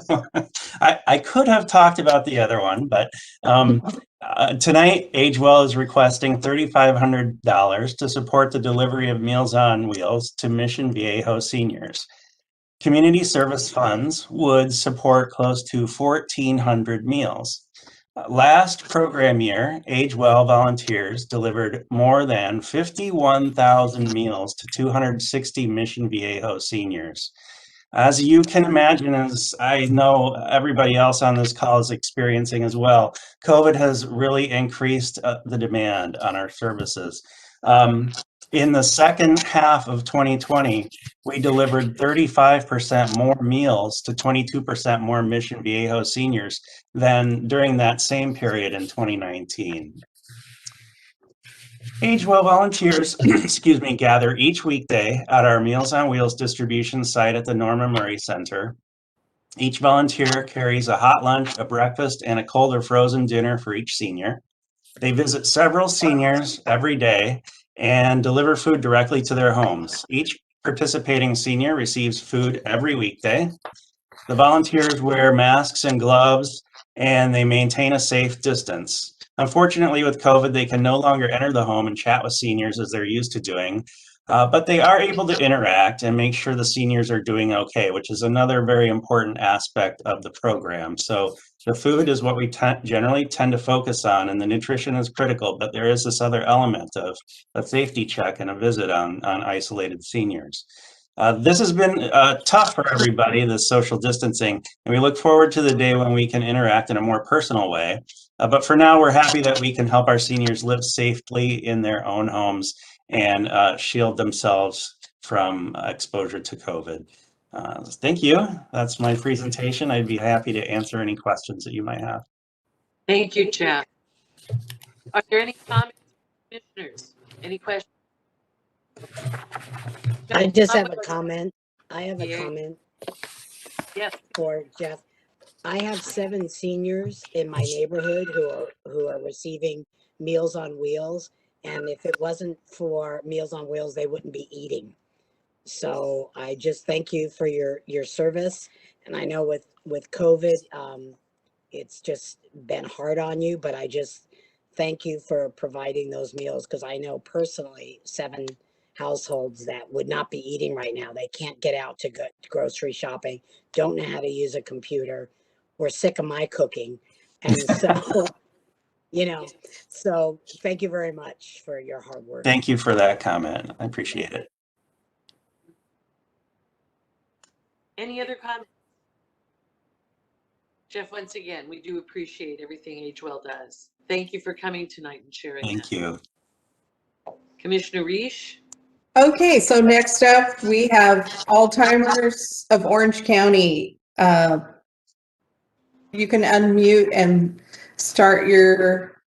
I could have talked about the other one, but tonight, AgeWell is requesting $3,500 to support the delivery of Meals on Wheels to Mission Viejo seniors. Community service funds would support close to 1,400 meals. Last program year, AgeWell volunteers delivered more than 51,000 meals to 260 Mission Viejo seniors. As you can imagine, as I know everybody else on this call is experiencing as well, COVID has really increased the demand on our services. In the second half of 2020, we delivered 35% more meals to 22% more Mission Viejo seniors than during that same period in 2019. AgeWell volunteers, gather each weekday at our Meals on Wheels distribution site at the Norman Murray Center. Each volunteer carries a hot lunch, a breakfast, and a cold or frozen dinner for each senior. They visit several seniors every day and deliver food directly to their homes. Each participating senior receives food every weekday. The volunteers wear masks and gloves, and they maintain a safe distance. Unfortunately, with COVID, they can no longer enter the home and chat with seniors as they're used to doing, but they are able to interact and make sure the seniors are doing okay, which is another very important aspect of the program. So the food is what we generally tend to focus on, and the nutrition is critical, but there is this other element of a safety check and a visit on isolated seniors. This has been tough for everybody, this social distancing, and we look forward to the day when we can interact in a more personal way. But for now, we're happy that we can help our seniors live safely in their own homes and shield themselves from exposure to COVID. Thank you. That's my presentation. I'd be happy to answer any questions that you might have. Thank you, Jeff. Are there any comments, commissioners? Any questions? I just have a comment. I have a comment. Yes. For Jeff. I have 7 seniors in my neighborhood who are receiving Meals on Wheels, and if it wasn't for Meals on Wheels, they wouldn't be eating. So I just thank you for your service, and I know with COVID, it's just been hard on you, but I just thank you for providing those meals, because I know personally 7 households that would not be eating right now. They can't get out to go grocery shopping, don't know how to use a computer. We're sick of my cooking. And so, so thank you very much for your hard work. Thank you for that comment. I appreciate it. Any other comments? Jeff, once again, we do appreciate everything AgeWell does. Thank you for coming tonight and sharing. Thank you. Commissioner Reish. Okay, so next up we have Alzheimer's of Orange County. You can unmute and start your.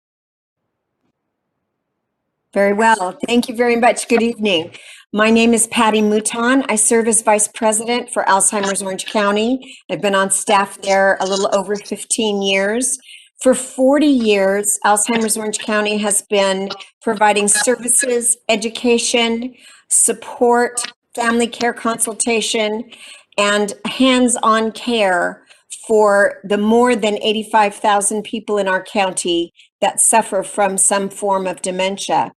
Very well. Thank you very much. Good evening. My name is Patty Mouton. I serve as Vice President for Alzheimer's Orange County. I've been on staff there a little over 15 years. For 40 years, Alzheimer's Orange County has been providing services, education, support, family care consultation, and hands-on care for the more than 85,000 people in our county that suffer from some form of dementia.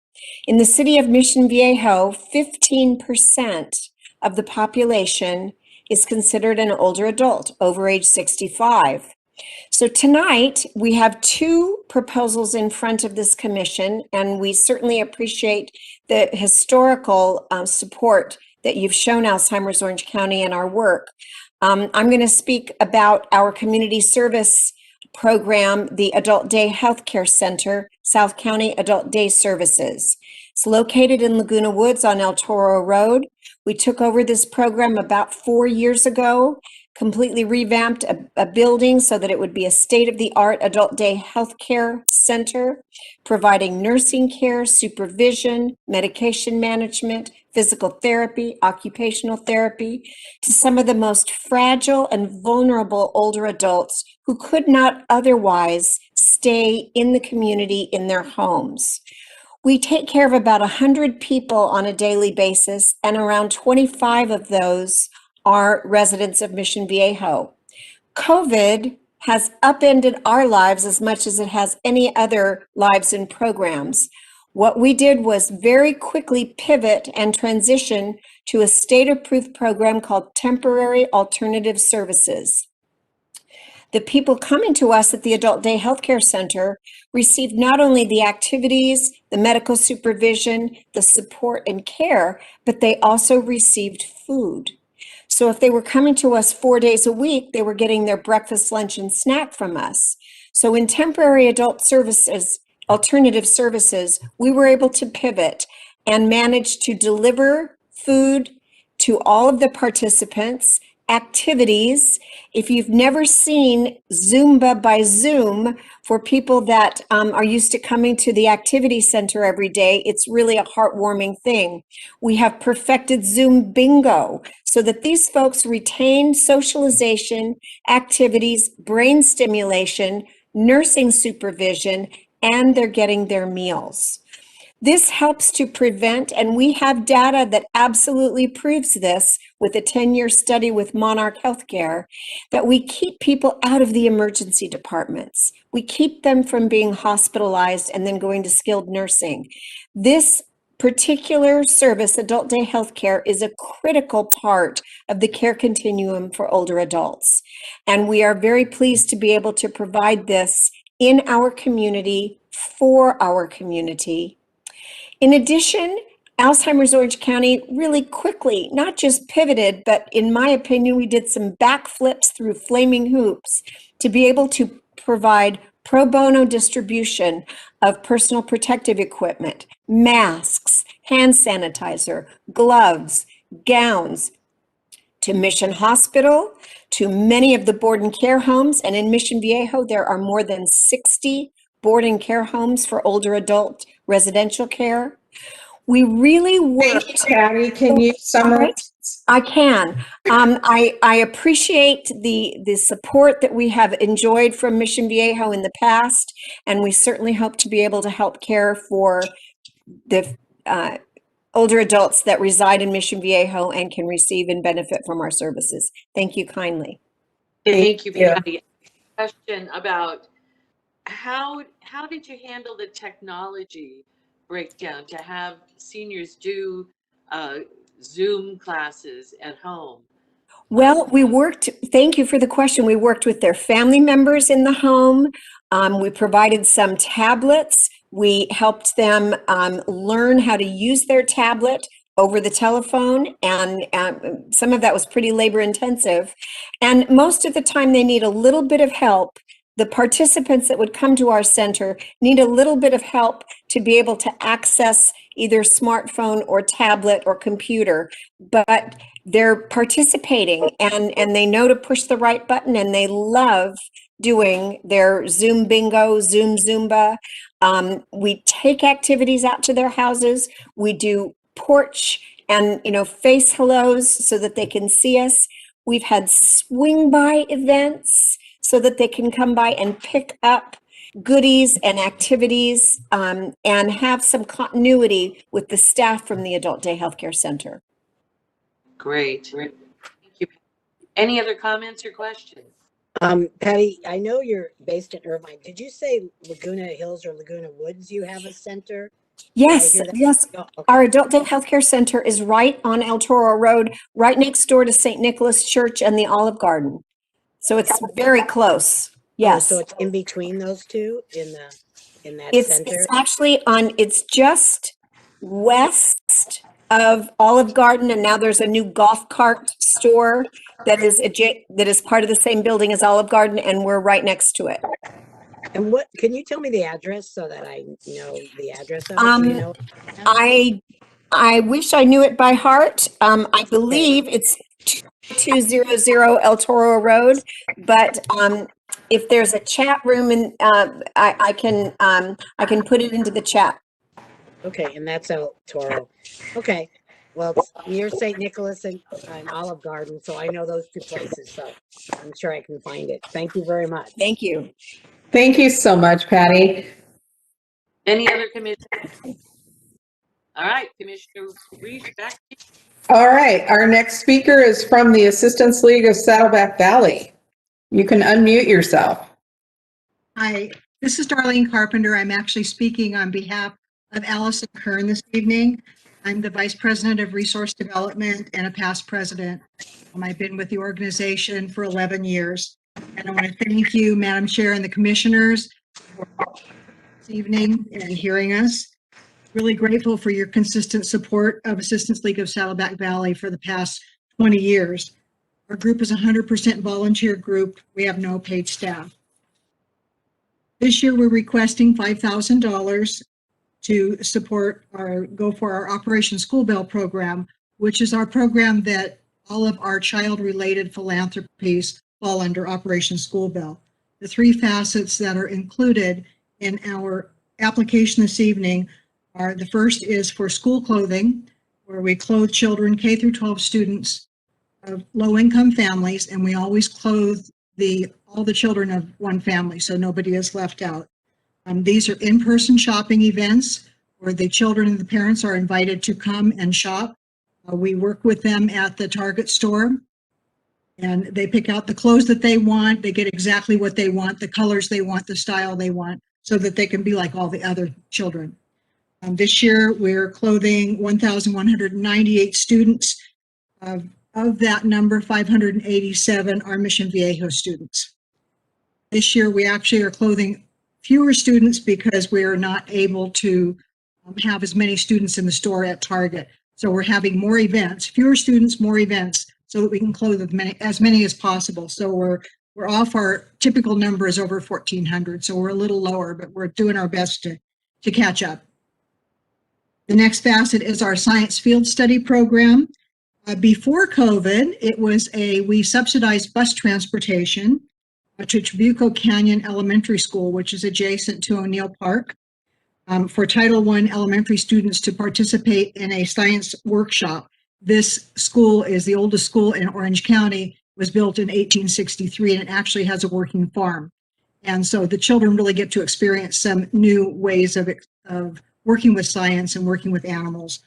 In the city of Mission Viejo, 15% of the population is considered an older adult over age 65. So tonight, we have two proposals in front of this commission, and we certainly appreciate the historical support that you've shown Alzheimer's Orange County in our work. I'm going to speak about our community service program, the Adult Day Healthcare Center, South County Adult Day Services. It's located in Laguna Woods on El Toro Road. We took over this program about 4 years ago, completely revamped a building so that it would be a state-of-the-art adult day healthcare center, providing nursing care, supervision, medication management, physical therapy, occupational therapy to some of the most fragile and vulnerable older adults who could not otherwise stay in the community in their homes. We take care of about 100 people on a daily basis, and around 25 of those are residents of Mission Viejo. COVID has upended our lives as much as it has any other lives and programs. What we did was very quickly pivot and transition to a state-approved program called Temporary Alternative Services. The people coming to us at the Adult Day Healthcare Center received not only the activities, the medical supervision, the support and care, but they also received food. So if they were coming to us 4 days a week, they were getting their breakfast, lunch, and snack from us. So in temporary adult services, alternative services, we were able to pivot and manage to deliver food to all of the participants, activities. If you've never seen Zumba by Zoom, for people that are used to coming to the activity center every day, it's really a heartwarming thing. We have perfected Zoom bingo so that these folks retain socialization, activities, brain stimulation, nursing supervision, and they're getting their meals. This helps to prevent, and we have data that absolutely proves this with a 10-year study with Monarch Healthcare, that we keep people out of the emergency departments. We keep them from being hospitalized and then going to skilled nursing. This particular service, Adult Day Healthcare, is a critical part of the care continuum for older adults. And we are very pleased to be able to provide this in our community, for our community. In addition, Alzheimer's Orange County really quickly, not just pivoted, but in my opinion, we did some backflips through flaming hoops to be able to provide pro bono distribution of personal protective equipment, masks, hand sanitizer, gloves, gowns, to Mission Hospital, to many of the board and care homes. And in Mission Viejo, there are more than 60 board and care homes for older adult residential care. We really worked. Patty, can you summarize? I can. I appreciate the support that we have enjoyed from Mission Viejo in the past, and we certainly hope to be able to help care for the older adults that reside in Mission Viejo and can receive and benefit from our services. Thank you kindly. Thank you, Patty. Question about how did you handle the technology breakdown to have seniors do Zoom classes at home? Well, thank you for the question. We worked with their family members in the home. We provided some tablets. We helped them learn how to use their tablet over the telephone, and some of that was pretty labor intensive. And most of the time they need a little bit of help. The participants that would come to our center need a little bit of help to be able to access either smartphone or tablet or computer, but they're participating and they know to push the right button, and they love doing their Zoom bingo, Zoom Zumba. We take activities out to their houses. We do porch and face hellos so that they can see us. We've had swing by events so that they can come by and pick up goodies and activities and have some continuity with the staff from the Adult Day Healthcare Center. Great. Thank you. Any other comments or questions? Patty, I know you're based in Irvine. Did you say Laguna Hills or Laguna Woods? You have a center? Did I Yes, hear that? yes. Oh, okay. Our Adult Day Healthcare Center is right on El Toro Road, right next door to St. Nicholas Church and the Olive Garden. So it's very close. Oh, Yes. so it's in between those two in that It's center? actually it's just west of Olive Garden, and now there's a new golf cart store that is part of the same building as Olive Garden, and we're right next to it. And what, can you tell me the address so that I know the address of it? Do you know? I wish I knew it by heart. I believe it's 2200 El Toro Road, but if there's a chat room and I can put it into the chat. Okay, and that's El Toro. Okay, well, it's near St. Nicholas and Olive Garden, so I know those two places, so I'm sure I can find it. Thank you very much. Thank you. Thank you so much, Patty. Any other commissioners? All right, Commissioner Reese, back to you. All right, our next speaker is from the Assistance League of Saddleback Valley. You can unmute yourself. Hi, this is Darlene Carpenter. I'm actually speaking on behalf of Allison Kern this evening. I'm the Vice President of Resource Development and a past president. I've been with the organization for 11 years. And I want to thank you, Madam Chair, and the commissioners for this evening and hearing us. Really grateful for your consistent support of Assistance League of Saddleback Valley for the past 20 years. Our group is a 100% volunteer group. We have no paid staff. This year, we're requesting $5,000 to support go for our Operation School Bell program, which is our program that all of our child-related philanthropies fall under Operation School Bell. The three facets that are included in our application this evening are: the first is for school clothing, where we clothe children, K through 12 students of low-income families, and we always clothe all the children of one family, so nobody is left out. These are in-person shopping events where the children and the parents are invited to come and shop. We work with them at the Target store, and they pick out the clothes that they want. They get exactly what they want, the colors they want, the style they want, so that they can be like all the other children. This year, we're clothing 1,198 students. Of that number, 587 are Mission Viejo students. This year, we actually are clothing fewer students because we are not able to have as many students in the store at Target. So we're having more events, fewer students, more events, so that we can clothe as many as possible. So we're off our typical number is over 1,400, so we're a little lower, but we're doing our best to catch up. The next facet is our science field study program. Before COVID, we subsidized bus transportation to Viejo Canyon Elementary School, which is adjacent to O'Neill Park, for Title I elementary students to participate in a science workshop. This school is the oldest school in Orange County, was built in 1863, and it actually has a working farm. And so the children really get to experience some new ways of working with science and working with animals,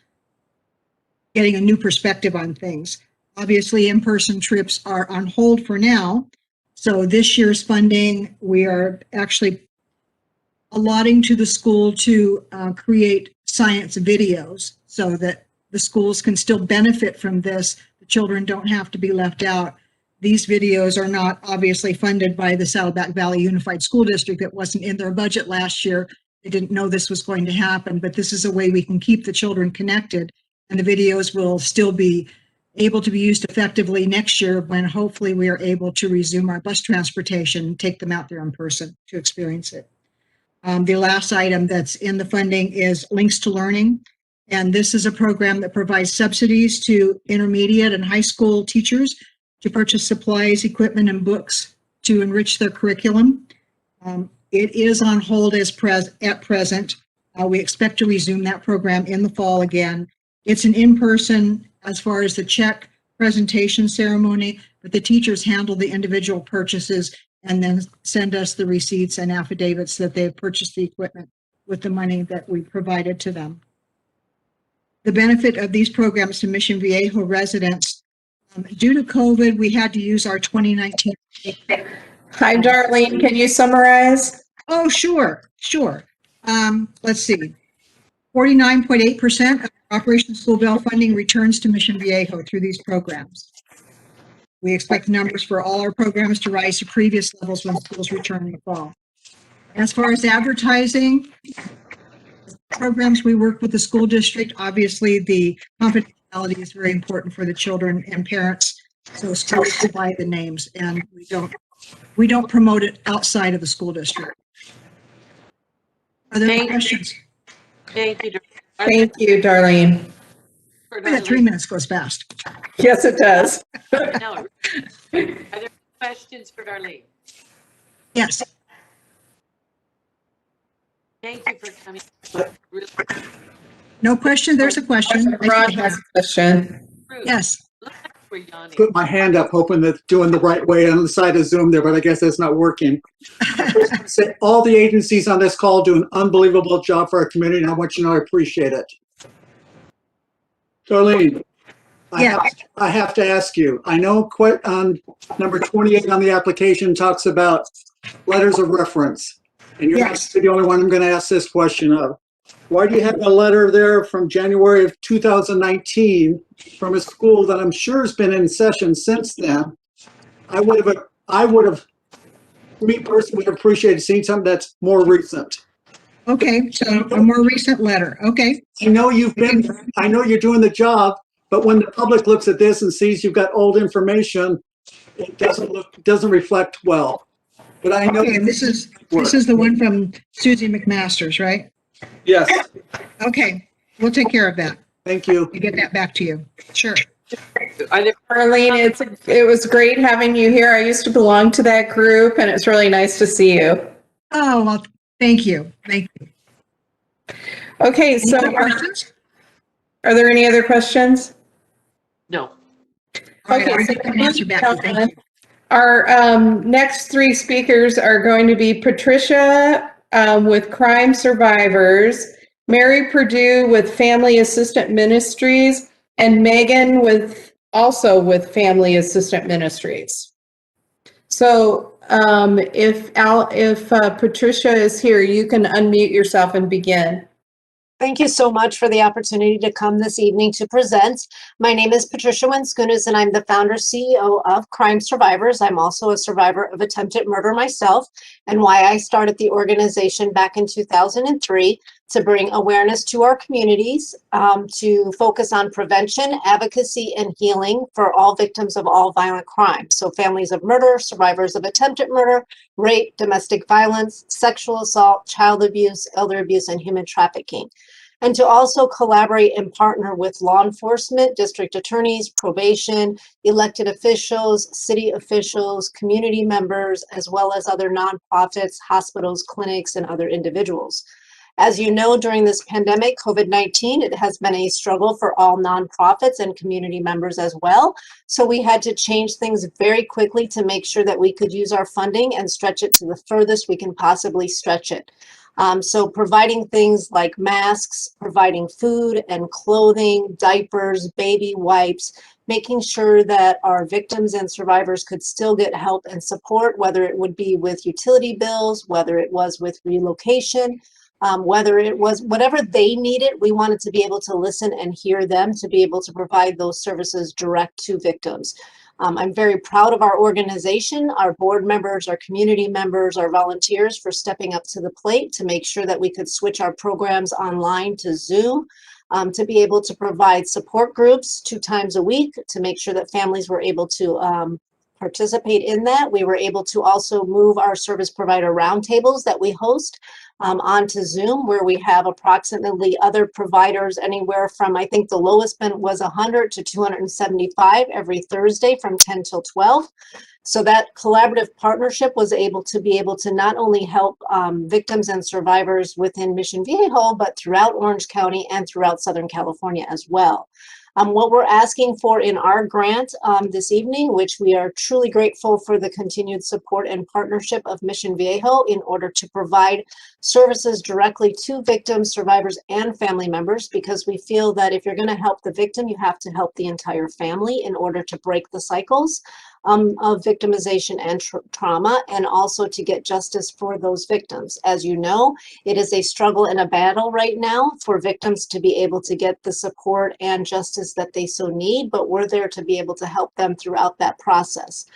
getting a new perspective on things. Obviously, in-person trips are on hold for now. So this year's funding, we are actually allotting to the school to create science videos so that the schools can still benefit from this. The children don't have to be left out. These videos are not obviously funded by the Saddleback Valley Unified School District. That wasn't in their budget last year. They didn't know this was going to happen, but this is a way we can keep the children connected, and the videos will still be able to be used effectively next year when hopefully we are able to resume our bus transportation and take them out there in person to experience it. The last item that's in the funding is Links to Learning. And this is a program that provides subsidies to intermediate and high school teachers to purchase supplies, equipment, and books to enrich their curriculum. It is on hold at present. We expect to resume that program in the fall again. It's an in-person as far as the check presentation ceremony, but the teachers handle the individual purchases and then send us the receipts and affidavits that they've purchased the equipment with the money that we provided to them. The benefit of these programs to Mission Viejo residents, due to COVID, we had to use our 2019 Hi, Darlene. Can you summarize? Oh, sure. Let's see. 49.8% of Operation School Bell funding returns to Mission Viejo through these programs. We expect numbers for all our programs to rise to previous levels when schools return in the fall. As far as advertising, programs we work with the school district, obviously the confidentiality is very important for the children and parents. So schools provide the names and we don't promote it outside of the school district. Are there any questions? Thank you. Thank you, Darlene. That 3 minutes goes fast. Yes, it does. No. Are there questions for Darlene? Yes. Thank you for coming. Really. No question. There's a question. Ron has a question. Yes. We're yawning. Put my hand up, hoping that doing the right way on the side of Zoom there, but I guess that's not working. Say all the agencies on this call do an unbelievable job for our community, and I want you to know I appreciate it. Darlene, I have to ask you. I know quite on number 28 on the application talks about letters of reference, and you're not the only one I'm going to ask this question of. Why do you have a letter there from January of 2019 from a school that I'm sure has been in session since then? I would have, me personally, would appreciate seeing something that's more recent. Okay, so a more recent letter. Okay. I know you're doing the job, but when the public looks at this and sees you've got old information, it doesn't reflect well. But I know this is the one from Susie McMasters, right? Yes. Okay, we'll take care of that. Thank you. We'll get that back to you. Sure. Darlene, it was great having you here. I used to belong to that group, and it's really nice to see you. Oh, well, thank you. Thank you. Okay, so are there any other questions? No. Okay, so answer back. Thank you. Our next three speakers are going to be Patricia with Crime Survivors, Mary Purdue with Family Assistant Ministries, and Megan with Family Assistant Ministries. So if Patricia is here, you can unmute yourself and begin. Thank you so much for the opportunity to come this evening to present. My name is Patricia Wenskunas, and I'm the founder CEO of Crime Survivors. I'm also a survivor of attempted murder myself, and why I started the organization back in 2003 to bring awareness to our communities, to focus on prevention, advocacy, and healing for all victims of all violent crime. So families of murder, survivors of attempted murder, rape, domestic violence, sexual assault, child abuse, elder abuse, and human trafficking. And to also collaborate and partner with law enforcement, district attorneys, probation, elected officials, city officials, community members, as well as other nonprofits, hospitals, clinics, and other individuals. As you know, during this pandemic, COVID-19, it has been a struggle for all nonprofits and community members as well. So we had to change things very quickly to make sure that we could use our funding and stretch it to the furthest we can possibly stretch it. So providing things like masks, providing food and clothing, diapers, baby wipes, making sure that our victims and survivors could still get help and support, whether it would be with utility bills, whether it was with relocation, whether it was whatever they needed. We wanted to be able to listen and hear them to be able to provide those services direct to victims. I'm very proud of our organization, our board members, our community members, our volunteers for stepping up to the plate to make sure that we could switch our programs online to Zoom, to be able to provide support groups 2 times a week to make sure that families were able to participate in that. We were able to also move our service provider roundtables that we host onto Zoom, where we have approximately other providers anywhere from, I think the lowest was 100 to 275 every Thursday from 10 till 12. So that collaborative partnership was able to not only help victims and survivors within Mission Viejo, but throughout Orange County and throughout Southern California as well. What we're asking for in our grant this evening, which we are truly grateful for the continued support and partnership of Mission Viejo in order to provide services directly to victims, survivors, and family members, because we feel that if you're going to help the victim, you have to help the entire family in order to break the cycles. of victimization and trauma, and also to get justice for those victims. As you know, it is a struggle and a battle right now for victims to be able to get the support and justice that they so need, but we're there to be able to help them throughout that process.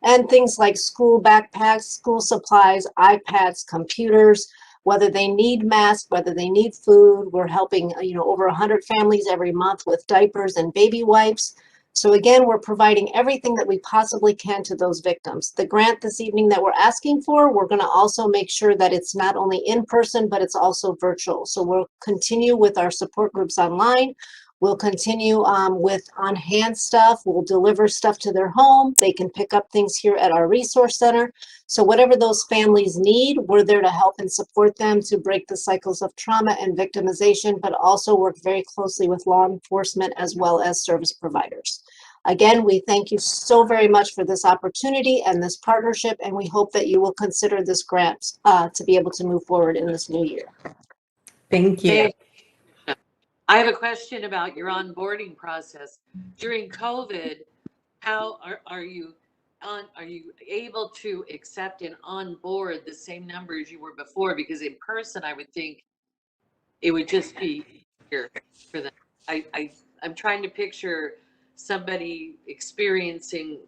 And things like school backpacks, school supplies, iPads, computers, whether they need masks, whether they need food. We're helping, over 100 families every month with diapers and baby wipes. So again, we're providing everything that we possibly can to those victims. The grant this evening that we're asking for, we're going to also make sure that it's not only in person, but it's also virtual. So we'll continue with our support groups online. We'll continue with on-hand stuff. We'll deliver stuff to their home. They can pick up things here at our resource center. So whatever those families need, we're there to help and support them to break the cycles of trauma and victimization, but also work very closely with law enforcement as well as service providers. Again, we thank you so very much for this opportunity and this partnership, and we hope that you will consider this grant to be able to move forward in this new year. Thank you. I have a question about your onboarding process. During COVID, how are you able to accept and onboard the same numbers you were before? Because in person, I would think it would just be easier for them. I'm trying to picture somebody experiencing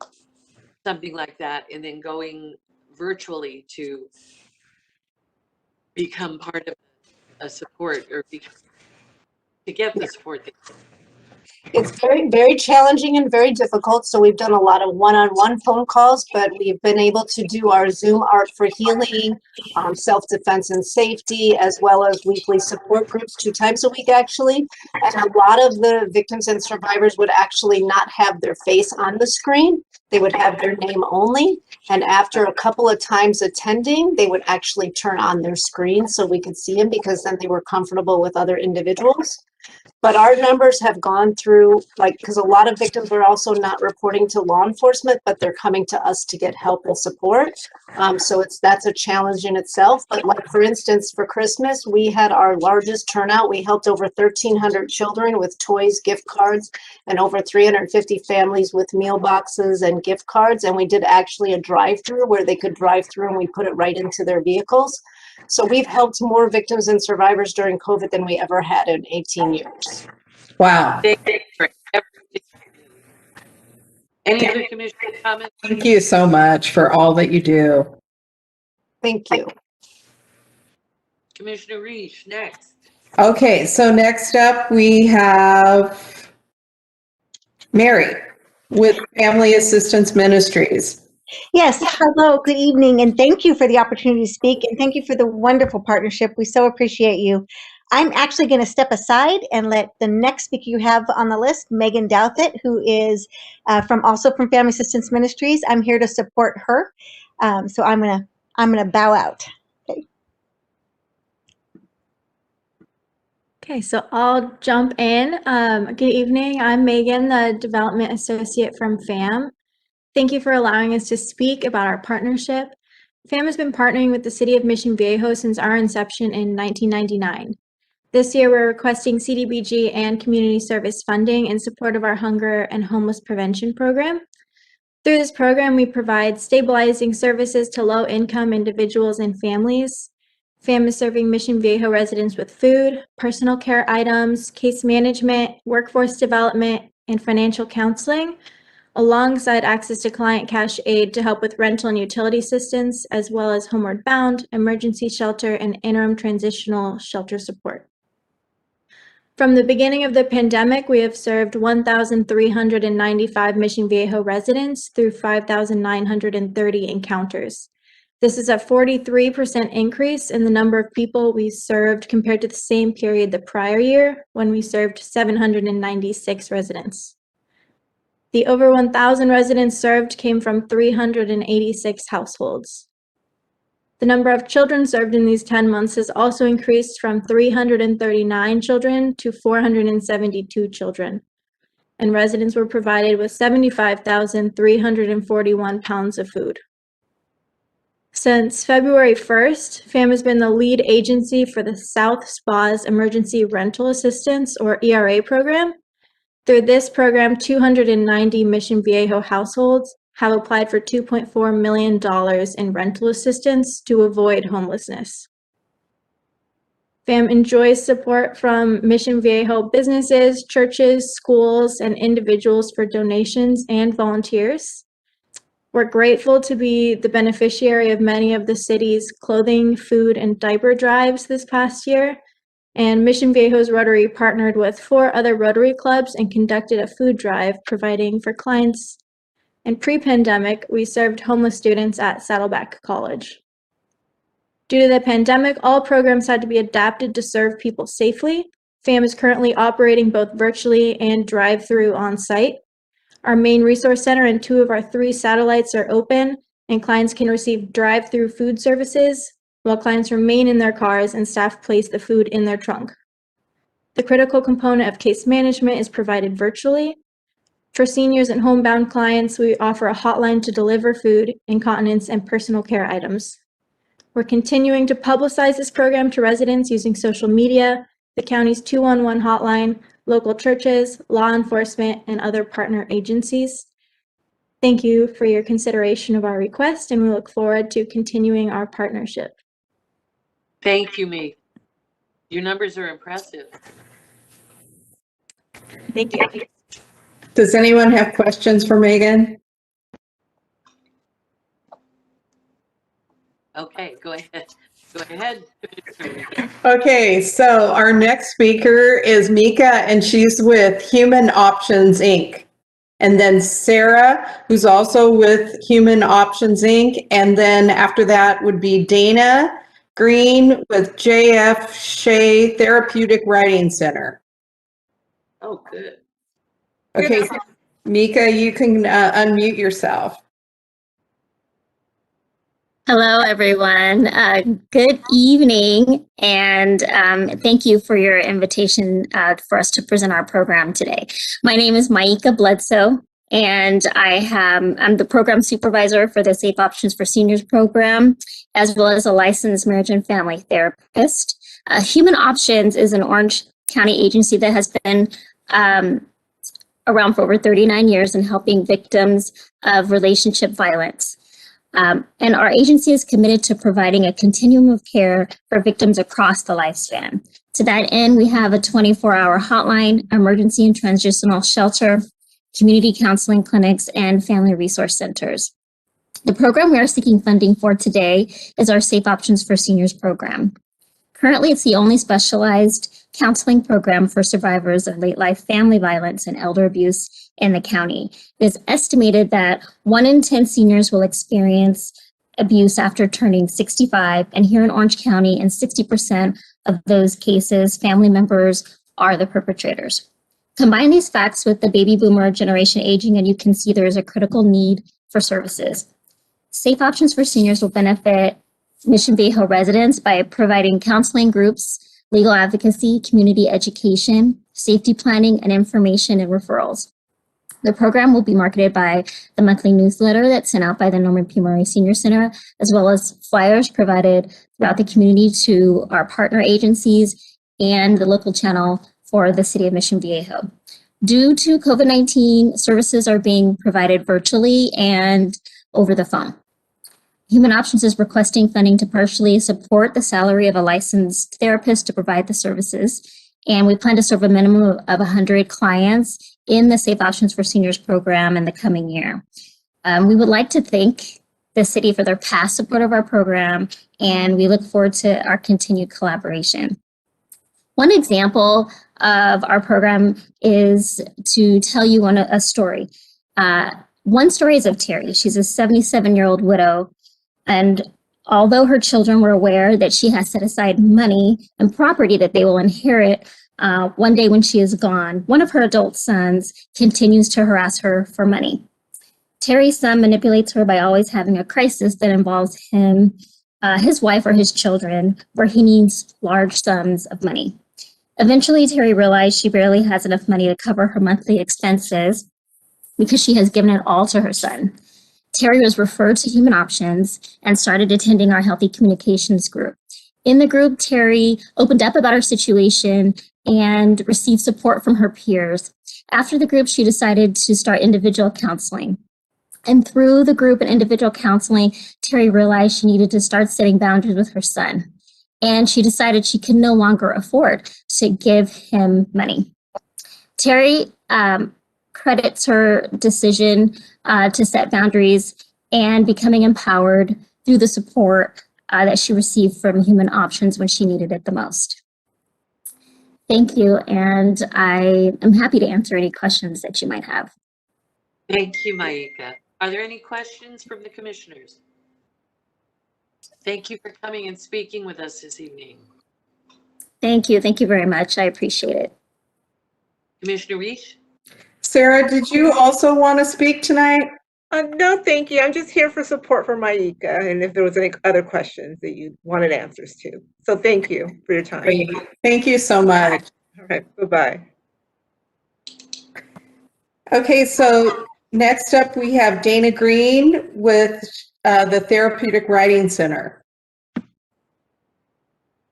something like that and then going virtually to become part of a support or to get the support. It's very, very challenging and very difficult. So we've done a lot of one-on-one phone calls, but we've been able to do our Zoom Art for Healing, self-defense and safety, as well as weekly support groups 2 times a week, actually. And a lot of the victims and survivors would actually not have their face on the screen. They would have their name only. And after a couple of times attending, they would actually turn on their screen so we could see them, because then they were comfortable with other individuals. But our numbers have gone through, because a lot of victims are also not reporting to law enforcement, but they're coming to us to get help and support. So that's a challenge in itself. But for instance, for Christmas, we had our largest turnout. We helped over 1,300 children with toys, gift cards, and over 350 families with meal boxes and gift cards. And we did actually a drive-through where they could drive through, and we put it right into their vehicles. So we've helped more victims and survivors during COVID than we ever had in 18 years. Wow. Any other commissioner comments? Thank you so much for all that you do. Thank you. Commissioner Reich, next. Okay, so next up we have Mary with Family Assistance Ministries. Yes, hello, good evening, and thank you for the opportunity to speak, and thank you for the wonderful partnership. We so appreciate you. I'm actually going to step aside and let the next speaker you have on the list, Megan Douthit, who is also from Family Assistance Ministries. I'm here to support her, so I'm gonna bow out. Okay, so I'll jump in. Good evening. I'm Megan, the Development Associate from FAM. Thank you for allowing us to speak about our partnership. FAM has been partnering with the City of Mission Viejo since our inception in 1999. This year, we're requesting Cdbg and community service funding in support of our hunger and homeless prevention program. Through this program, we provide stabilizing services to low-income individuals and families. FAM is serving Mission Viejo residents with food, personal care items, case management, workforce development, and financial counseling, alongside access to client cash aid to help with rental and utility assistance, as well as homeward bound, emergency shelter, and interim transitional shelter support. From the beginning of the pandemic, we have served 1,395 Mission Viejo residents through 5,930 encounters. This is a 43% increase in the number of people we served compared to the same period the prior year, when we served 796 residents. The over 1,000 residents served came from 386 households. The number of children served in these 10 months has also increased from 339 children to 472 children. And residents were provided with 75,341 pounds of food. Since February 1st, FAM has been the lead agency for the South SPA's Emergency Rental Assistance, or ERA program. Through this program, 290 Mission Viejo households have applied for $2.4 million in rental assistance to avoid homelessness. FAM enjoys support from Mission Viejo businesses, churches, schools, and individuals for donations and volunteers. We're grateful to be the beneficiary of many of the city's clothing, food, and diaper drives this past year. And Mission Viejo's Rotary partnered with 4 other Rotary clubs and conducted a food drive providing for clients. And pre-pandemic, we served homeless students at Saddleback College. Due to the pandemic, all programs had to be adapted to serve people safely. FAM is currently operating both virtually and drive-through on-site. Our main resource center and 2 of our 3 satellites are open, and clients can receive drive-through food services, while clients remain in their cars and staff place the food in their trunk. The critical component of case management is provided virtually. For seniors and homebound clients, we offer a hotline to deliver food, incontinence, and personal care items. We're continuing to publicize this program to residents using social media, the county's 211 hotline, local churches, law enforcement, and other partner agencies. Thank you for your consideration of our request, and we look forward to continuing our partnership. Thank you, Megan. Your numbers are impressive. Thank you. Does anyone have questions for Megan? Okay, go ahead. Go ahead. Okay, so our next speaker is Mika, and she's with Human Options, Inc. And then Sarah, who's also with Human Options, Inc. And then after that would be Dana Green with J.F. Shea Therapeutic Writing Center. Oh, good. Okay, so Mika, you can unmute yourself. Hello, everyone. Good evening, and thank you for your invitation for us to present our program today. My name is Maika Bledsoe, and I'm the program supervisor for the Safe Options for Seniors program, as well as a licensed marriage and family therapist. Human Options is an Orange County agency that has been around for over 39 years in helping victims of relationship violence. And our agency is committed to providing a continuum of care for victims across the lifespan. To that end, we have a 24-hour hotline, emergency and transitional shelter, community counseling clinics, and family resource centers. The program we are seeking funding for today is our Safe Options for Seniors program. Currently, it's the only specialized counseling program for survivors of late life family violence and elder abuse in the county. It is estimated that 1 in 10 seniors will experience abuse after turning 65, and here in Orange County, in 60% of those cases, family members are the perpetrators. Combine these facts with the baby boomer generation aging, and you can see there is a critical need for services. Safe Options for Seniors will benefit Mission Viejo residents by providing counseling groups, legal advocacy, community education, safety planning, and information and referrals. The program will be marketed by the monthly newsletter that's sent out by the Norman P. Murray Senior Center, as well as flyers provided throughout the community to our partner agencies and the local channel for the City of Mission Viejo. Due to COVID-19, services are being provided virtually and over the phone. Human Options is requesting funding to partially support the salary of a licensed therapist to provide the services. And we plan to serve a minimum of 100 clients in the Safe Options for Seniors program in the coming year. We would like to thank the city for their past support of our program, and we look forward to our continued collaboration. One example of our program is to tell you a story. One story is of Terry. She's a 77-year-old widow, and although her children were aware that she has set aside money and property that they will inherit one day when she is gone, one of her adult sons continues to harass her for money. Terry's son manipulates her by always having a crisis that involves him, his wife, or his children, where he needs large sums of money. Eventually, Terry realized she barely has enough money to cover her monthly expenses because she has given it all to her son. Terry was referred to Human Options and started attending our Healthy Communications group. In the group, Terry opened up about her situation and received support from her peers. After the group, she decided to start individual counseling. And through the group and individual counseling, Terry realized she needed to start setting boundaries with her son. And she decided she could no longer afford to give him money. Terry credits her decision to set boundaries and becoming empowered through the support that she received from Human Options when she needed it the most. Thank you, and I am happy to answer any questions that you might have. Thank you, Maika. Are there any questions from the commissioners? Thank you for coming and speaking with us this evening. Thank you very much. I appreciate it. Commissioner Reich? Sarah, did you also want to speak tonight? No, thank you. I'm just here for support for Maika and if there was any other questions that you wanted answers to. So thank you for your time. Great. Thank you so much. All right, bye-bye. Okay, so next up we have Dana Green with the Therapeutic Writing Center.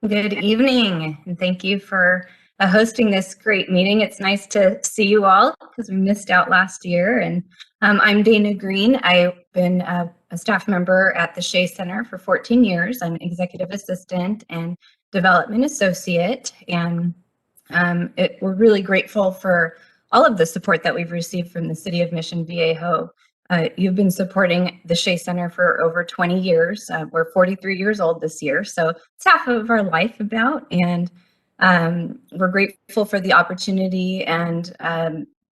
Good evening, and thank you for hosting this great meeting. It's nice to see you all because we missed out last year. And I'm Dana Green. I've been a staff member at the Shea Center for 14 years. I'm executive assistant and development associate. And we're really grateful for all of the support that we've received from the City of Mission Viejo. You've been supporting the Shea Center for over 20 years. We're 43 years old this year, so it's half of our life about. And we're grateful for the opportunity and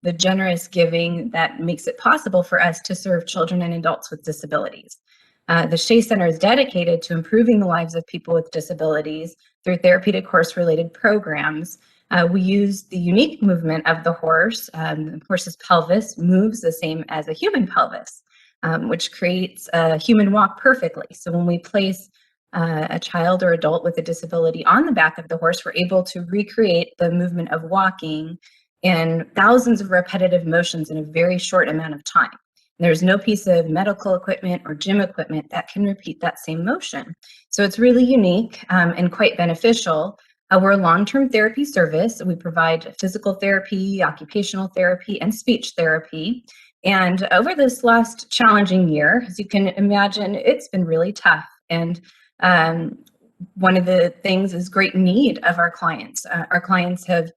the generous giving that makes it possible for us to serve children and adults with disabilities. The Shea Center is dedicated to improving the lives of people with disabilities through therapeutic horse-related programs. We use the unique movement of the horse. The horse's pelvis moves the same as a human pelvis, which creates a human walk perfectly. So when we place a child or adult with a disability on the back of the horse, we're able to recreate the movement of walking in thousands of repetitive motions in a very short amount of time. There's no piece of medical equipment or gym equipment that can repeat that same motion. So it's really unique and quite beneficial. We're a long-term therapy service. We provide physical therapy, occupational therapy, and speech therapy. And over this last challenging year, as you can imagine, it's been really tough. And one of the things is great need of our clients. Our clients have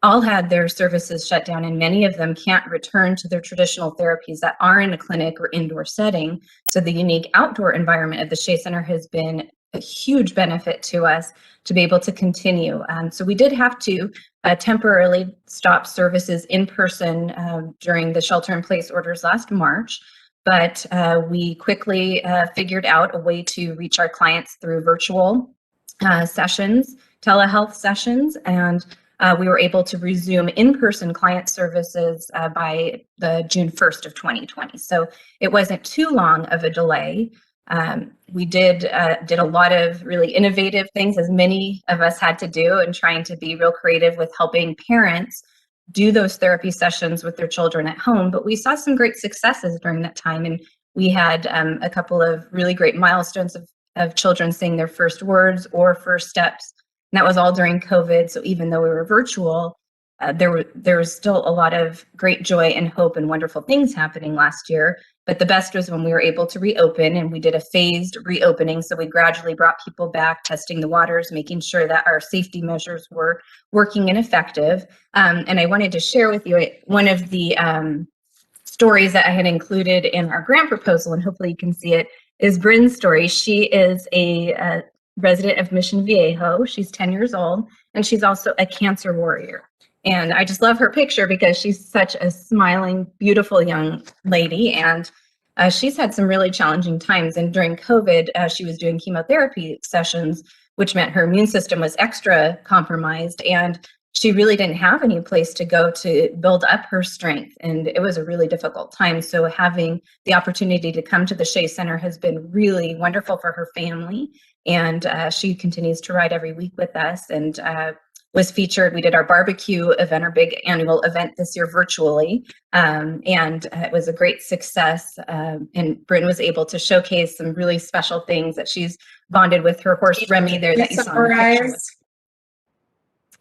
all had their services shut down, and many of them can't return to their traditional therapies that are in a clinic or indoor setting. So the unique outdoor environment of the Shea Center has been a huge benefit to us to be able to continue. So we did have to temporarily stop services in person during the shelter-in-place orders last March, but we quickly figured out a way to reach our clients through virtual sessions, telehealth sessions, and we were able to resume in-person client services by the June 1st of 2020. So it wasn't too long of a delay. We did a lot of really innovative things, as many of us had to do, and trying to be real creative with helping parents do those therapy sessions with their children at home. But we saw some great successes during that time, and we had a couple of really great milestones of children saying their first words or first steps. And that was all during COVID. So even though we were virtual, there was still a lot of great joy and hope and wonderful things happening last year. But the best was when we were able to reopen, and we did a phased reopening. So we gradually brought people back, testing the waters, making sure that our safety measures were working and effective. And I wanted to share with you one of the stories that I had included in our grant proposal, and hopefully you can see it, is Bryn's story. She is a resident of Mission Viejo. She's 10 years old, and she's also a cancer warrior. And I just love her picture because she's such a smiling, beautiful young lady. And she's had some really challenging times. And during COVID, she was doing chemotherapy sessions, which meant her immune system was extra compromised. And she really didn't have any place to go to build up her strength. And it was a really difficult time. So having the opportunity to come to the Shea Center has been really wonderful for her family. And she continues to ride every week with us, and was featured. We did our barbecue event, our big annual event this year virtually, and it was a great success. And Bryn was able to showcase some really special things that she's bonded with her horse Remy there that you saw in the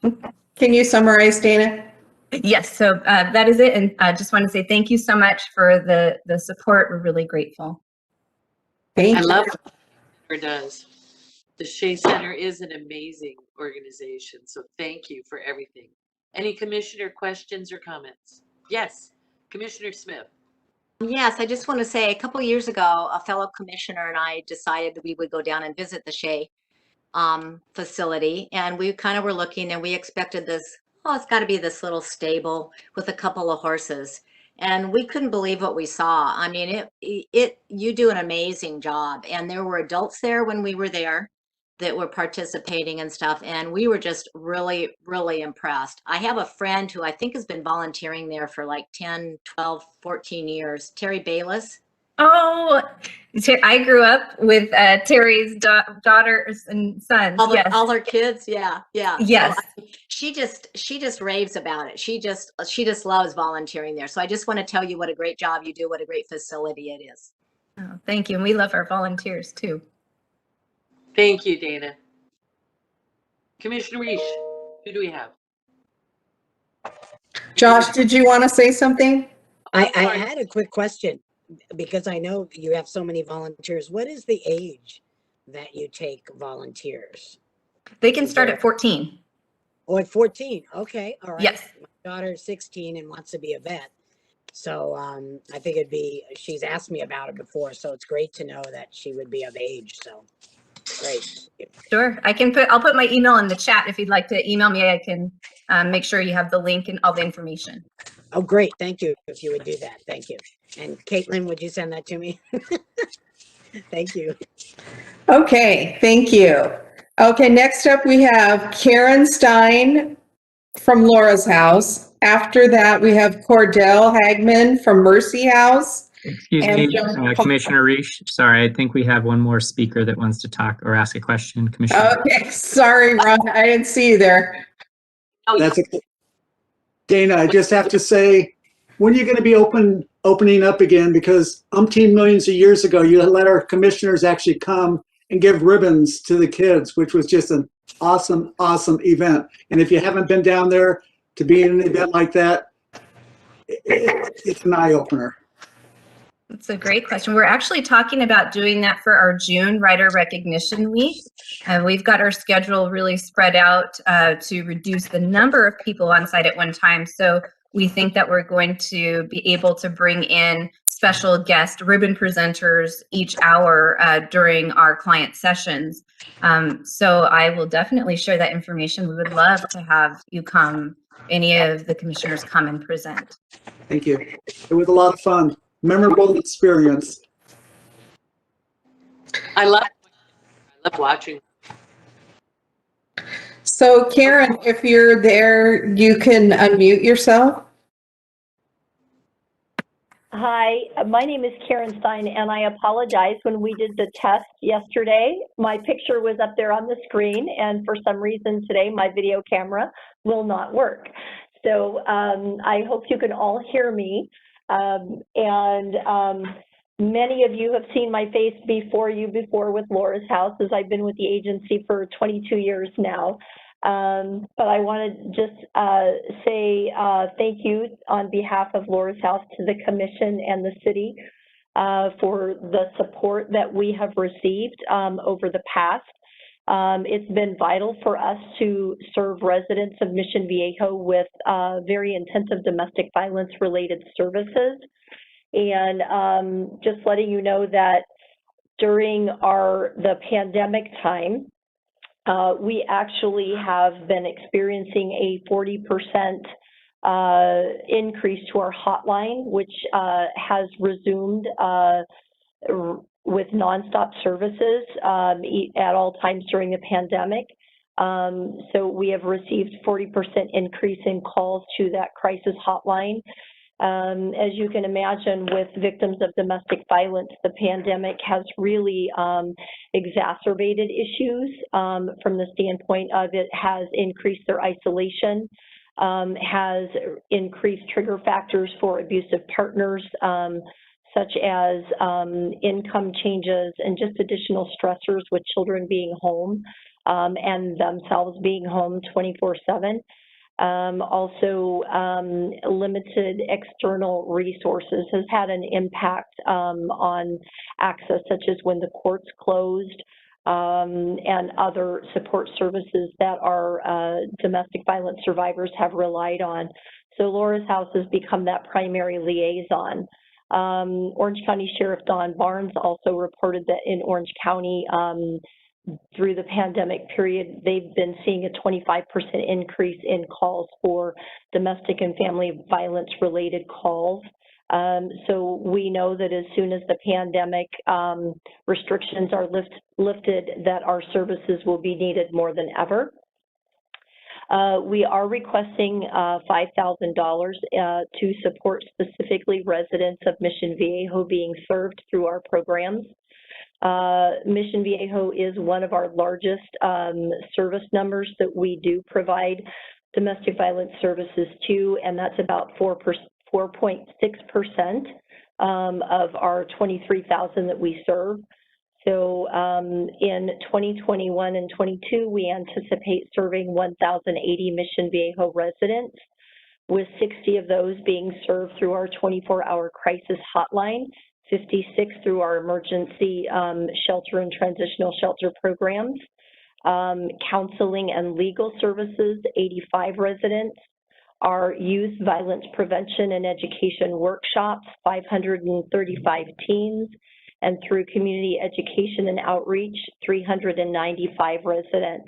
picture. Can you summarize, Dana? Yes, so that is it. And I just want to say thank you so much for the support. We're really grateful. Thank I you. love what it does. The Shea Center is an amazing organization, so thank you for everything. Any commissioner questions or comments? Yes, Commissioner Smith. Yes, I just want to say a couple years ago, a fellow commissioner and I decided that we would go down and visit the Shea facility. And we kind of were looking and we expected this, oh, it's got to be this little stable with a couple of horses. And we couldn't believe what we saw. I mean, you do an amazing job. And there were adults there when we were there that were participating and stuff. And we were just really, really impressed. I have a friend who I think has been volunteering there for like 10, 12, 14 years, Terry Bayless. Oh, I grew up with Terry's daughters and sons. Yes. All her kids. Yeah. Yes. So, she just raves about it. She just loves volunteering there. So I just want to tell you what a great job you do, what a great facility it is. Oh, thank you. And we love our volunteers too. Thank you, Dana. Commissioner Reish, who do we have? Josh, did you want to say something? I had a quick question because I know you have so many volunteers. What is the age that you take volunteers? They can start at 14. Oh, at 14. Okay. All right. Yes. My daughter is 16 and wants to be a vet. So I think she's asked me about it before. So it's great to know that she would be of age. So great. Sure. I'll put my email in the chat. If you'd like to email me, I can make sure you have the link and all the information. Oh, great. Thank you. If you would do that. Thank you. And Caitlin, would you send that to me? Thank you. Okay, thank you. Okay, next up we have Karen Stein from Laura's House. After that, we have Cordell Hagman from Mercy House. Excuse me, Commissioner Reish. Sorry, I think we have one more speaker that wants to talk or ask a question. Commissioner. Okay, sorry, Ron, I didn't see you there. That's okay. Dana, I just have to say, when are you going to be opening up again? Because umpteen millions of years ago, you let our commissioners actually come and give ribbons to the kids, which was just an awesome, awesome event. And if you haven't been down there to be in an event like that, it's an eye-opener. That's a great question. We're actually talking about doing that for our June Writer Recognition Week. We've got our schedule really spread out to reduce the number of people on site at one time. So we think that we're going to be able to bring in special guest ribbon presenters each hour during our client sessions. So I will definitely share that information. We would love to have you come, any of the commissioners come and present. Thank you. It was a lot of fun. Memorable experience. I love watching. So Karen, if you're there, you can unmute yourself. Hi, my name is Karen Stein, and I apologize. When we did the test yesterday, my picture was up there on the screen, and for some reason today, my video camera will not work. So I hope you can all hear me. Many of you have seen my face before with Laura's House, as I've been with the agency for 22 years now. But I want to just say thank you on behalf of Laura's House to the commission and the city for the support that we have received over the past. It's been vital for us to serve residents of Mission Viejo with very intensive domestic violence related services. And just letting you know that during the pandemic time, we actually have been experiencing a 40% increase to our hotline, which has resumed with nonstop services at all times during the pandemic. So we have received 40% increase in calls to that crisis hotline. As you can imagine, with victims of domestic violence, the pandemic has really exacerbated issues from the standpoint of it has increased their isolation, has increased trigger factors for abusive partners, such as income changes and just additional stressors with children being home and themselves being home 24/7. Also, limited external resources has had an impact on access, such as when the courts closed, and other support services that our domestic violence survivors have relied on. So Laura's House has become that primary liaison. Orange County Sheriff Don Barnes also reported that in Orange County, through the pandemic period, they've been seeing a 25% increase in calls for domestic and family violence related calls. So we know that as soon as the pandemic restrictions are lifted, that our services will be needed more than ever. We are requesting $5,000 to support specifically residents of Mission Viejo being served through our programs. Mission Viejo is one of our largest service numbers that we do provide domestic violence services to, and that's about 4.6% of our 23,000 that we serve. So in 2021 and 22, we anticipate serving 1,080 Mission Viejo residents, with 60 of those being served through our 24-hour crisis hotline, 56 through our emergency shelter and transitional shelter programs, counseling and legal services, 85 residents, our youth violence prevention and education workshops, 535 teens, and through community education and outreach, 395 residents.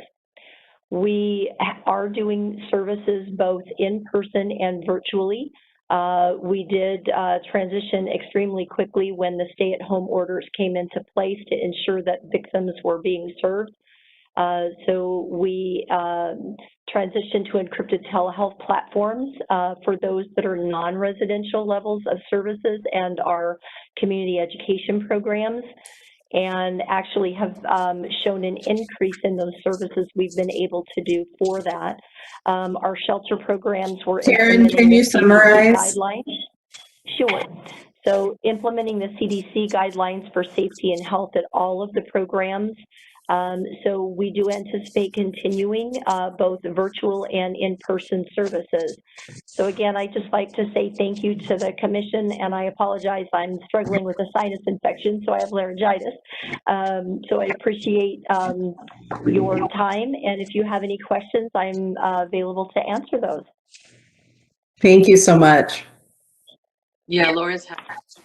We are doing services both in person and virtually. We did transition extremely quickly when the stay-at-home orders came into place to ensure that victims were being served. So we transitioned to encrypted telehealth platforms for those that are non-residential levels of services and our community education programs, and actually have shown an increase in those services we've been able to do for that. Our shelter programs were Karen, can you summarize? Guidelines. Sure. So implementing the CDC guidelines for safety and health at all of the programs. So we do anticipate continuing both virtual and in-person services. So again, I'd just like to say thank you to the commission, and I apologize, I'm struggling with a sinus infection, so I have laryngitis. So I appreciate your time, and if you have any questions, I'm available to answer those. Thank you so much. Yeah, Laura's house.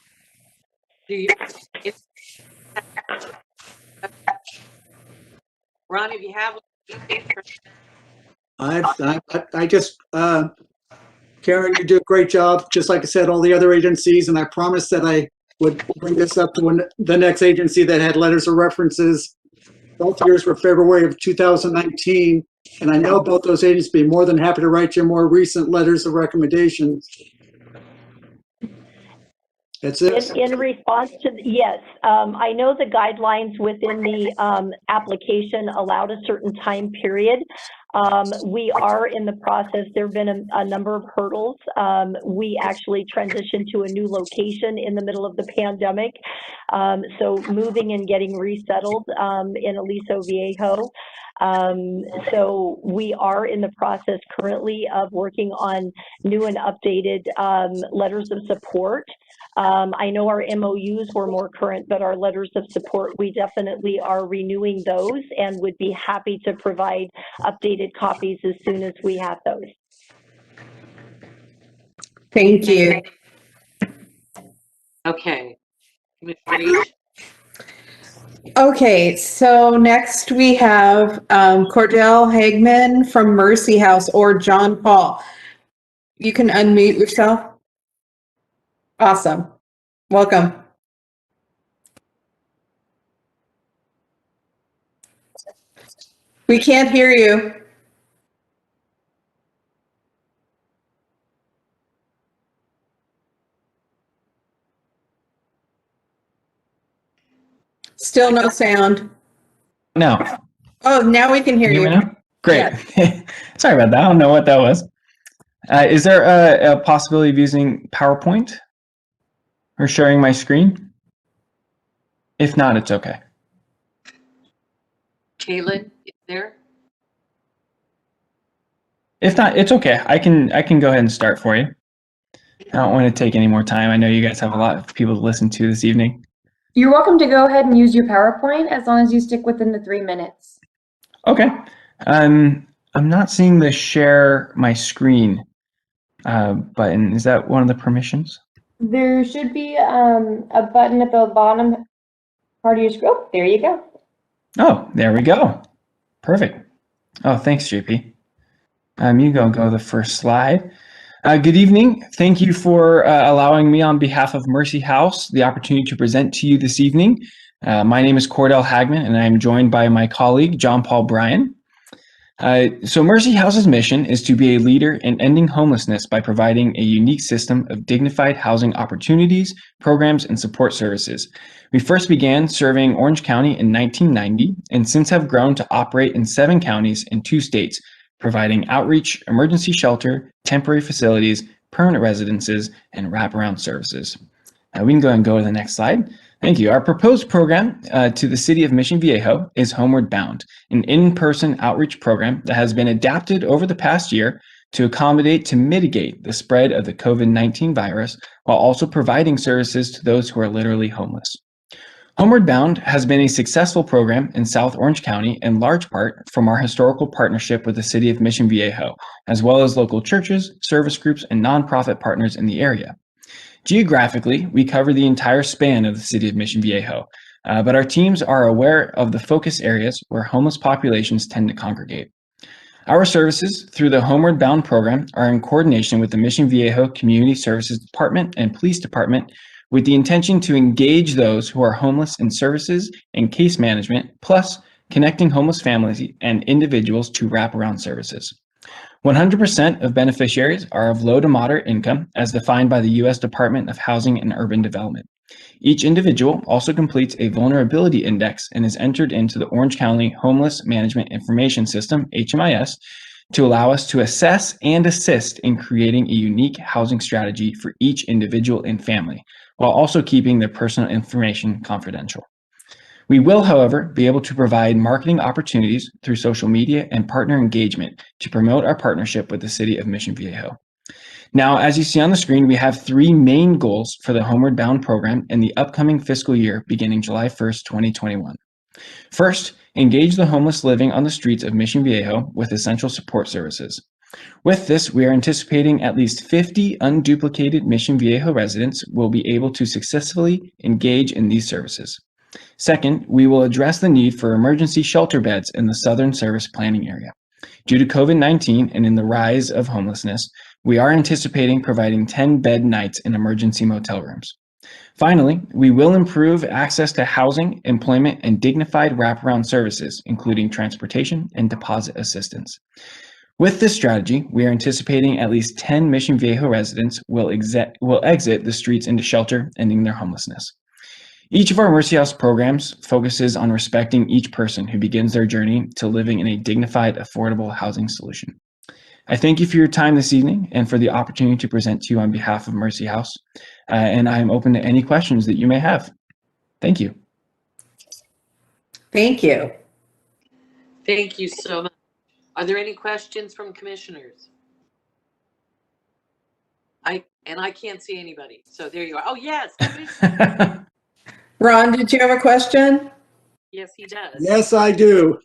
Do you, Ron, if you have, I just, Karen, you do a great job, just like I said, all the other agencies, and I promised that I would bring this up to the next agency that had letters of references. Both years were February of 2019, and I know both those agencies would be more than happy to write you more recent letters of recommendations. That's it. In response to, yes, I know the guidelines within the application allowed a certain time period. We are in the process. There have been a number of hurdles. We actually transitioned to a new location in the middle of the pandemic. So moving and getting resettled in Aliso Viejo. So we are in the process currently of working on new and updated letters of support. I know our MOUs were more current, but our letters of support, we definitely are renewing those and would be happy to provide updated copies as soon as we have those. Thank you. okay. Okay, so next we have Cordell Hagman from Mercy House, or John Paul. You can unmute yourself. Awesome. Welcome. We can't hear you. Still no sound. No. Oh, now we can hear you. Now? Great. Yes. Sorry about that. I don't know what that was. Is there a possibility of using PowerPoint or sharing my screen? If not, it's okay. Caitlin, is there? If not, it's okay. I can go ahead and start for you. I don't want to take any more time. I know you guys have a lot of people to listen to this evening. You're welcome to go ahead and use your PowerPoint as long as you stick within the 3 minutes. Okay. I'm not seeing the share my screen button. Is that one of the permissions? There should be a button at the bottom part of your screen. Oh, there you go. Oh, there we go. Perfect. Oh, thanks, JP. You go the first slide. Good evening. Thank you for allowing me on behalf of Mercy House the opportunity to present to you this evening. My name is Cordell Hagman, and I'm joined by my colleague, John Paul Bryan. So Mercy House's mission is to be a leader in ending homelessness by providing a unique system of dignified housing opportunities, programs, and support services. We first began serving Orange County in 1990 and since have grown to operate in 7 counties in 2 states, providing outreach, emergency shelter, temporary facilities, permanent residences, and wraparound services. We can go ahead and go to the next slide. Thank you. Our proposed program to the city of Mission Viejo is Homeward Bound, an in-person outreach program that has been adapted over the past year to accommodate to mitigate the spread of the COVID-19 virus while also providing services to those who are literally homeless. Homeward Bound has been a successful program in South Orange County in large part from our historical partnership with the city of Mission Viejo, as well as local churches, service groups, and nonprofit partners in the area. Geographically, we cover the entire span of the city of Mission Viejo, but our teams are aware of the focus areas where homeless populations tend to congregate. Our services through the Homeward Bound program are in coordination with the Mission Viejo Community Services Department and Police Department with the intention to engage those who are homeless in services and case management, plus connecting homeless families and individuals to wraparound services. 100% of beneficiaries are of low to moderate income as defined by the U.S. Department of Housing and Urban Development. Each individual also completes a vulnerability index and is entered into the Orange County Homeless Management Information System, HMIS, to allow us to assess and assist in creating a unique housing strategy for each individual and family, while also keeping their personal information confidential. We will, however, be able to provide marketing opportunities through social media and partner engagement to promote our partnership with the city of Mission Viejo. Now, as you see on the screen, we have 3 main goals for the Homeward Bound program in the upcoming fiscal year beginning July 1st, 2021. First, engage the homeless living on the streets of Mission Viejo with essential support services. With this, we are anticipating at least 50 unduplicated Mission Viejo residents will be able to successfully engage in these services. Second, we will address the need for emergency shelter beds in the Southern Service Planning area. Due to COVID-19 and in the rise of homelessness, we are anticipating providing 10-bed nights in emergency motel rooms. Finally, we will improve access to housing, employment, and dignified wraparound services, including transportation and deposit assistance. With this strategy, we are anticipating at least 10 Mission Viejo residents will exit the streets into shelter, ending their homelessness. Each of our Mercy House programs focuses on respecting each person who begins their journey to living in a dignified, affordable housing solution. I thank you for your time this evening and for the opportunity to present to you on behalf of Mercy House, and I am open to any questions that you may have. Thank you. Thank you. Thank you so much. Are there any questions from commissioners? I can't see anybody, so there you are. Oh, yes. Ron, did you have a question? Yes, he does. Yes, I do.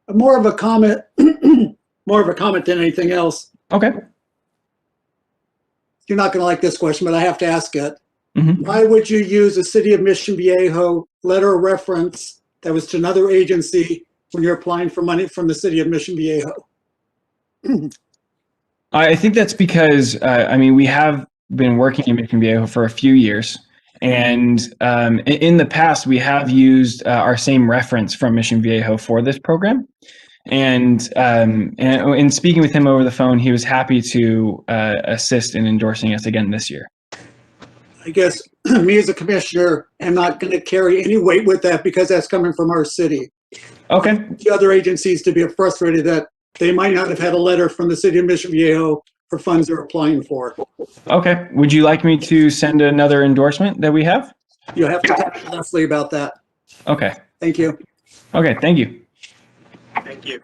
More of a comment, more of a comment than anything else. Okay. You're not going to like this question, but I have to ask it. Mm-hmm. Why would you use a City of Mission Viejo letter of reference that was to another agency when you're applying for money from the City of Mission Viejo? I think that's because, we have been working in Mission Viejo for a few years. And in the past, we have used our same reference from Mission Viejo for this program. And in speaking with him over the phone, he was happy to assist in endorsing us again this year. I guess me as a commissioner am not going to carry any weight with that because that's coming from our city. Okay. The other agencies to be frustrated that they might not have had a letter from the City of Mission Viejo for funds they're applying for. Okay. Would you like me to send another endorsement that we have? You'll have to talk to Leslie about that. Okay. Thank you. Okay. Thank you. Thank you.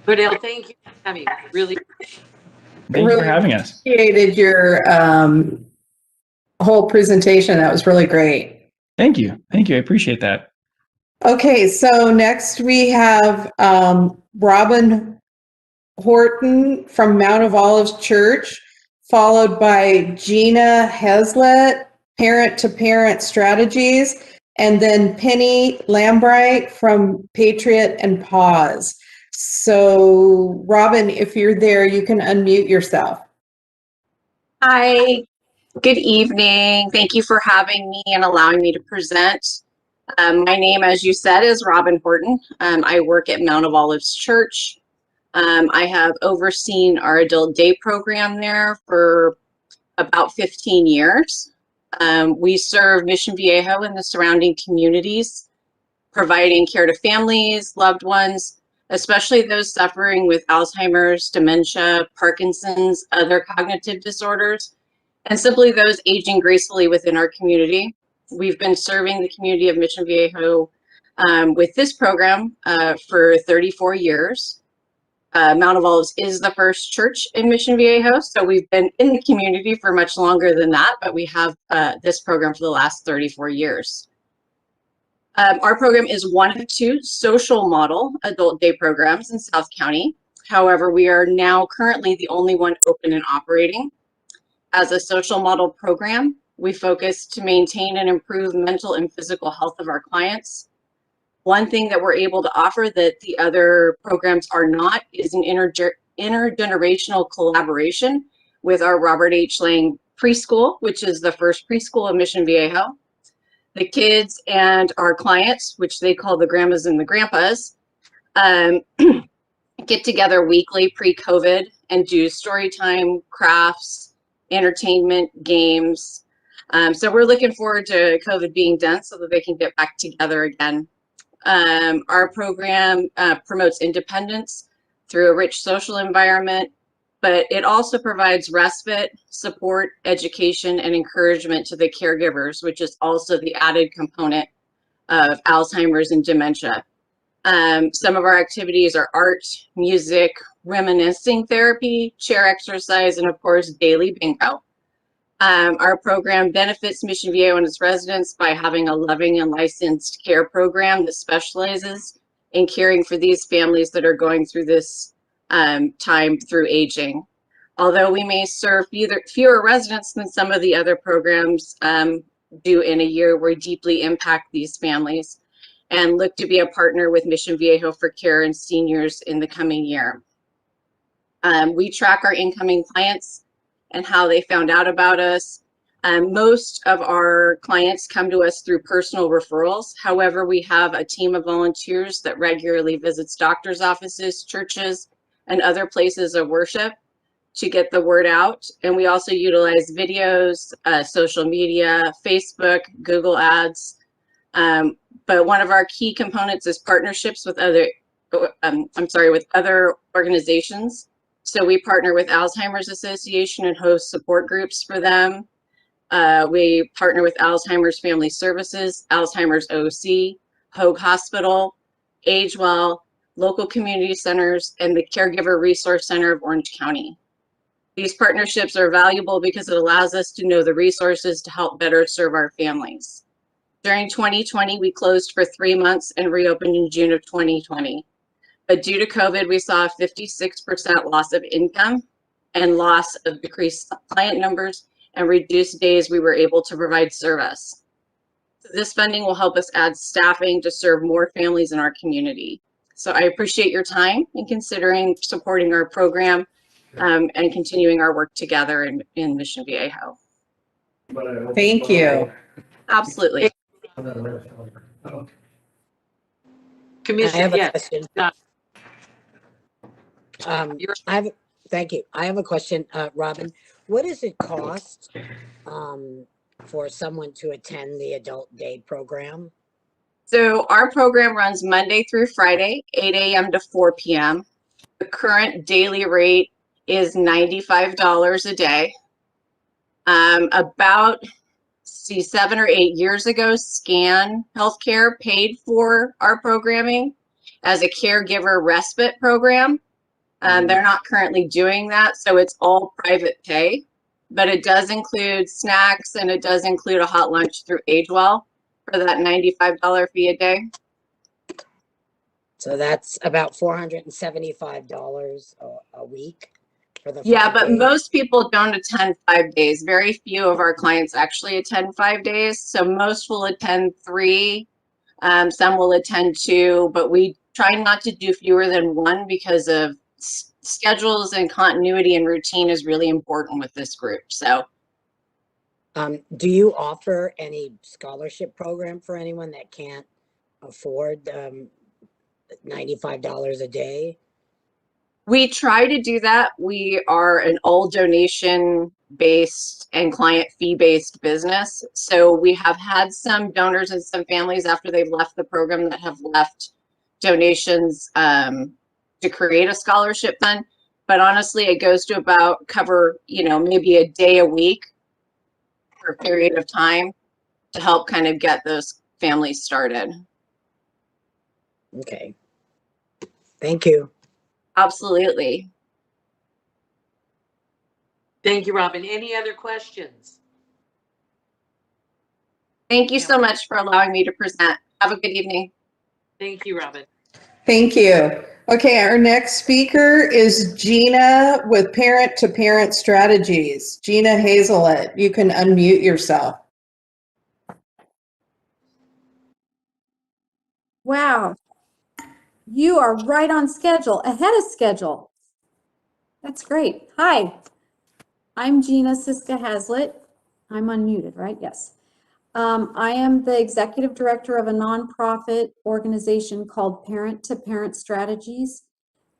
Cordell, thank you for coming. Really. Thank you for having us. Appreciated your whole presentation. That was really great. Thank you. Thank you. I appreciate that. Okay, so next we have Robin Horton from Mount of Olives Church, followed by Gina Heslett, Parent to Parent Strategies, and then Penny Lambright from Patriot and Pause. So Robin, if you're there, you can unmute yourself. Hi, good evening. Thank you for having me and allowing me to present. My name, as you said, is Robin Horton. I work at Mount of Olives Church. I have overseen our adult day program there for about 15 years. We serve Mission Viejo and the surrounding communities, providing care to families, loved ones, especially those suffering with Alzheimer's, dementia, Parkinson's, other cognitive disorders, and simply those aging gracefully within our community. We've been serving the community of Mission Viejo with this program for 34 years. Mount of Olives is the first church in Mission Viejo, so we've been in the community for much longer than that, but we have this program for the last 34 years. Our program is one of two social model adult day programs in South County. However, we are now currently the only one open and operating. As a social model program, we focus to maintain and improve mental and physical health of our clients. One thing that we're able to offer that the other programs are not is an intergenerational collaboration with our Robert H. Lang preschool, which is the first preschool of Mission Viejo. The kids and our clients, which they call the grandmas and the grandpas, get together weekly pre-COVID and do story time, crafts, entertainment, games. So we're looking forward to COVID being done so that they can get back together again. Our program promotes independence through a rich social environment, but it also provides respite, support, education, and encouragement to the caregivers, which is also the added component of Alzheimer's and dementia. Some of our activities are art, music, reminiscing therapy, chair exercise, and of course, daily bingo. Our program benefits Mission Viejo and its residents by having a loving and licensed care program that specializes in caring for these families that are going through this time through aging. Although we may serve fewer residents than some of the other programs do in a year, we deeply impact these families and look to be a partner with Mission Viejo for care and seniors in the coming year. We track our incoming clients and how they found out about us. Most of our clients come to us through personal referrals. However, we have a team of volunteers that regularly visits doctors' offices, churches, and other places of worship to get the word out. And we also utilize videos, social media, Facebook, Google Ads. But one of our key components is partnerships with other organizations. So we partner with Alzheimer's Association and host support groups for them. We partner with Alzheimer's Family Services, Alzheimer's OC, Hoag Hospital, AgeWell, local community centers, and the Caregiver Resource Center of Orange County. These partnerships are valuable because it allows us to know the resources to help better serve our families. During 2020, we closed for 3 months and reopened in June of 2020. But due to COVID, we saw a 56% loss of income and loss of decreased client numbers and reduced days we were able to provide service. This funding will help us add staffing to serve more families in our community. So I appreciate your time in considering supporting our program and continuing our work together in Mission Viejo. Thank you. Absolutely. Commissioner, I have a yes. question. Thank you. I have a question, Robin. What does it cost for someone to attend the adult day program? So our program runs Monday through Friday, 8 a.m. to 4 p.m. The current daily rate is $95 a day. About 7 or 8 years ago, Scan Healthcare paid for our programming as a caregiver respite program. They're not currently doing that, so it's all private pay, but it does include snacks and it does include a hot lunch through AgeWell for that $95 fee a day. So that's about $475 a week for the Yeah, 5 but days. most people don't attend 5 days. Very few of our clients actually attend 5 days. So most will attend 3. Some will attend 2, but we try not to do fewer than 1 because of schedules, and continuity and routine is really important with this group. So do you offer any scholarship program for anyone that can't afford $95 a day? we try to do that. We are an all donation based and client fee based business. So we have had some donors and some families after they've left the program that have left donations to create a scholarship fund. But honestly, it goes to about cover, maybe a day a week for a period of time to help kind of get those families started. Okay. Thank you. Absolutely. Thank you, Robin. Any other questions? Thank you so much for allowing me to present. Have a good evening. Thank you, Robin. Thank you. Okay, our next speaker is Gina with Parent to Parent Strategies. Gina Hazelet, you can unmute yourself. Wow. You are right on schedule, ahead of schedule. That's great. Hi, I'm Gina Siska Hazlitt. I'm unmuted, right? Yes. I am the executive director of a nonprofit organization called Parent to Parent Strategies.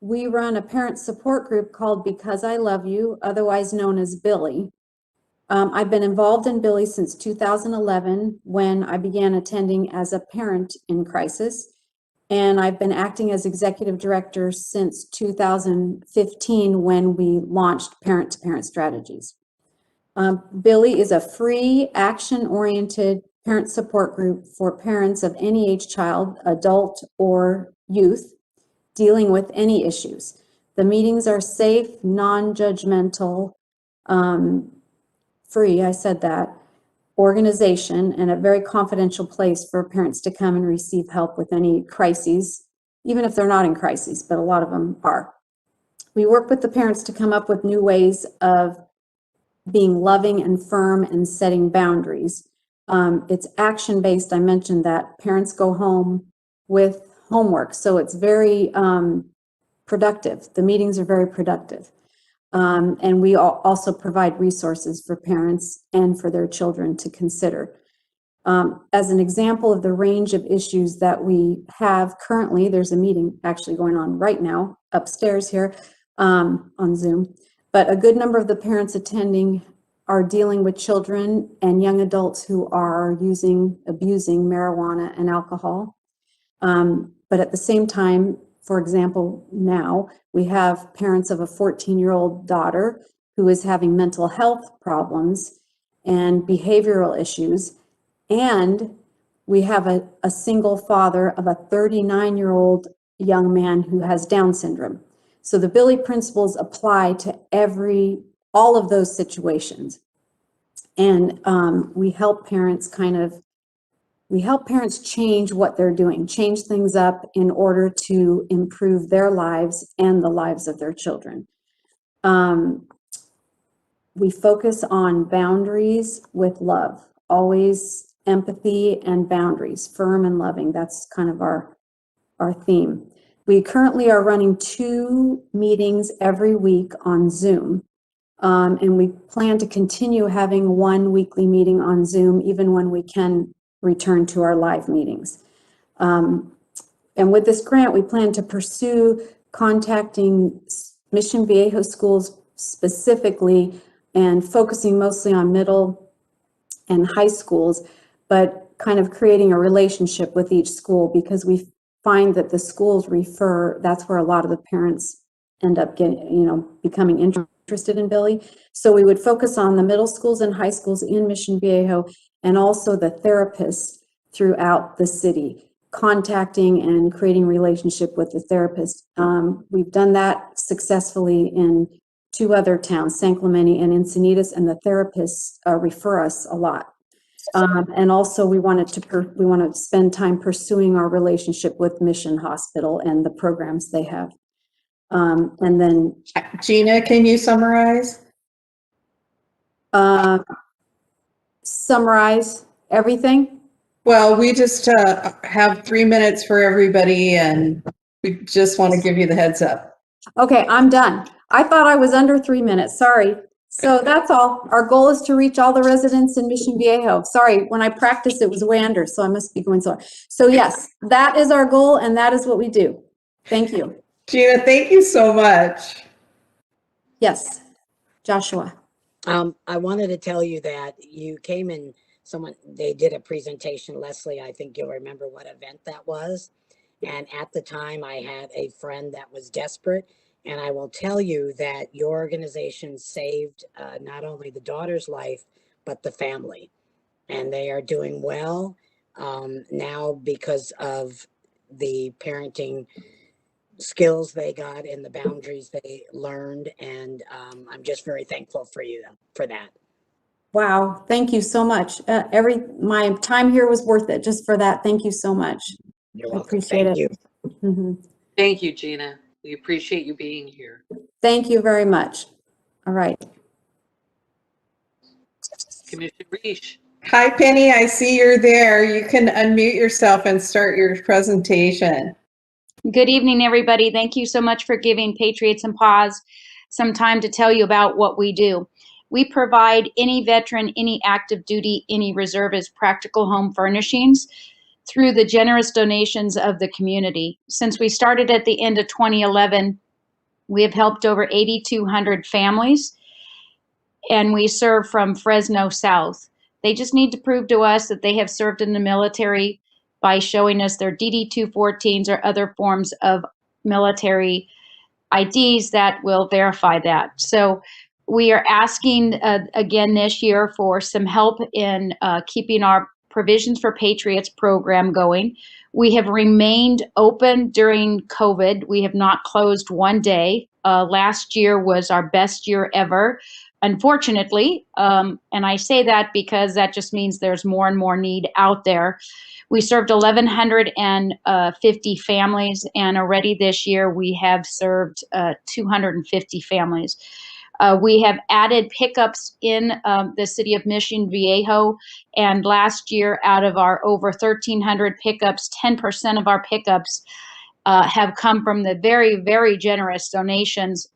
We run a parent support group called Because I Love You, otherwise known as Billy. I've been involved in Billy since 2011 when I began attending as a parent in crisis. And I've been acting as executive director since 2015 when we launched Parent to Parent Strategies. Billy is a free, action-oriented parent support group for parents of any age child, adult, or youth dealing with any issues. The meetings are safe, non-judgmental, free, I said that, organization, and a very confidential place for parents to come and receive help with any crises, even if they're not in crises, but a lot of them are. We work with the parents to come up with new ways of being loving and firm and setting boundaries. It's action-based. I mentioned that parents go home with homework, so it's very productive. The meetings are very productive. And we also provide resources for parents and for their children to consider. As an example of the range of issues that we have currently, there's a meeting actually going on right now upstairs here on Zoom, but a good number of the parents attending are dealing with children and young adults who are abusing marijuana and alcohol. But at the same time, for example, now we have parents of a 14-year-old daughter who is having mental health problems and behavioral issues. And we have a single father of a 39-year-old young man who has Down syndrome. So the Billy principles apply to all of those situations. And we help parents change what they're doing, change things up in order to improve their lives and the lives of their children. We focus on boundaries with love, always empathy and boundaries, firm and loving. That's kind of our theme. We currently are running 2 meetings every week on Zoom. And we plan to continue having 1 weekly meeting on Zoom, even when we can return to our live meetings. And with this grant, we plan to pursue contacting Mission Viejo schools specifically and focusing mostly on middle and high schools, but kind of creating a relationship with each school, because we find that the schools that's where a lot of the parents end up becoming interested in Billy. So we would focus on the middle schools and high schools in Mission Viejo, and also the therapists throughout the city. contacting and creating relationship with the therapist. We've done that successfully in 2 other towns, San Clemente and Encinitas, and the therapists refer us a lot. And also we want to spend time pursuing our relationship with Mission Hospital and the programs they have. And then Gina, can you summarize? Summarize everything? Well, we just have 3 minutes for everybody, and we just want to give you the heads up. Okay, I'm done. I thought I was under 3 minutes, sorry. So that's all. Our goal is to reach all the residents in Mission Viejo. Sorry, when I practiced, it was way under, so I must be going slow. So yes, that is our goal, and that is what we do. Thank you. Gina, thank you so much. Yes, Joshua. I wanted to tell you that you came in, they did a presentation, Leslie, I think you'll remember what event that was. And at the time I had a friend that was desperate. And I will tell you that your organization saved not only the daughter's life, but the family. And they are doing well now because of the parenting skills they got and the boundaries they learned. And I'm just very thankful for you for that. Wow, thank you so much. My time here was worth it just for that. Thank you so much. You're I welcome. appreciate Thank it. you. Thank you, Gina. We appreciate you being here. Thank you very much. All right. Commissioner Reish. Hi, Penny. I see you're there. You can unmute yourself and start your presentation. Good evening, everybody. Thank you so much for giving Patriots and Paws some time to tell you about what we do. We provide any veteran, any active duty, any reservist practical home furnishings through the generous donations of the community. Since we started at the end of 2011, we have helped over 8,200 families, and we serve from Fresno south. They just need to prove to us that they have served in the military by showing us their DD-214s or other forms of military IDs that will verify that. So we are asking again this year for some help in keeping our Provisions for Patriots program going. We have remained open during COVID. We have not closed one day. Last year was our best year ever, unfortunately. And I say that because that just means there's more and more need out there. We served 1,150 families, and already this year we have served 250 families. We have added pickups in the city of Mission Viejo, and last year out of our over 1,300 pickups, 10% of our pickups have come from the very, very generous donations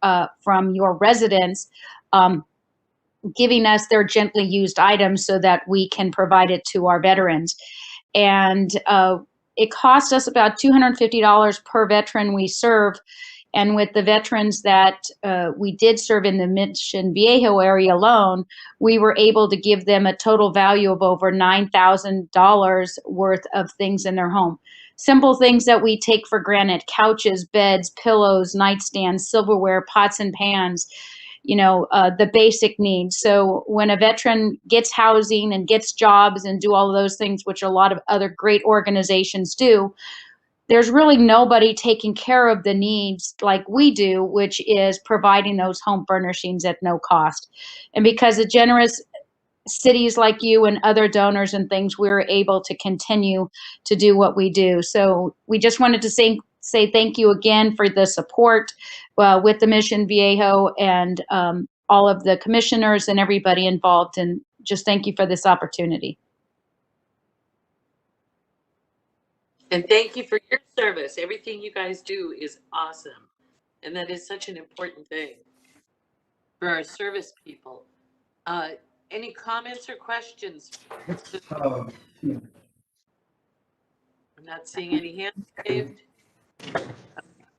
from your residents, giving us their gently used items so that we can provide it to our veterans. And it cost us about $250 per veteran we serve. And with the veterans that we did serve in the Mission Viejo area alone, we were able to give them a total value of over $9,000 worth of things in their home. Simple things that we take for granted: couches, beds, pillows, nightstands, silverware, pots and pans, the basic needs. So when a veteran gets housing and gets jobs and do all of those things, which a lot of other great organizations do, there's really nobody taking care of the needs like we do, which is providing those home furnishings at no cost. And because of generous cities like you and other donors and things, we're able to continue to do what we do. So we just wanted to say thank you again for the support with the Mission Viejo and all of the commissioners and everybody involved. And just thank you for this opportunity. And thank you for your service. Everything you guys do is awesome. And that is such an important thing for our service people. Any comments or questions? I'm not seeing any hands waved.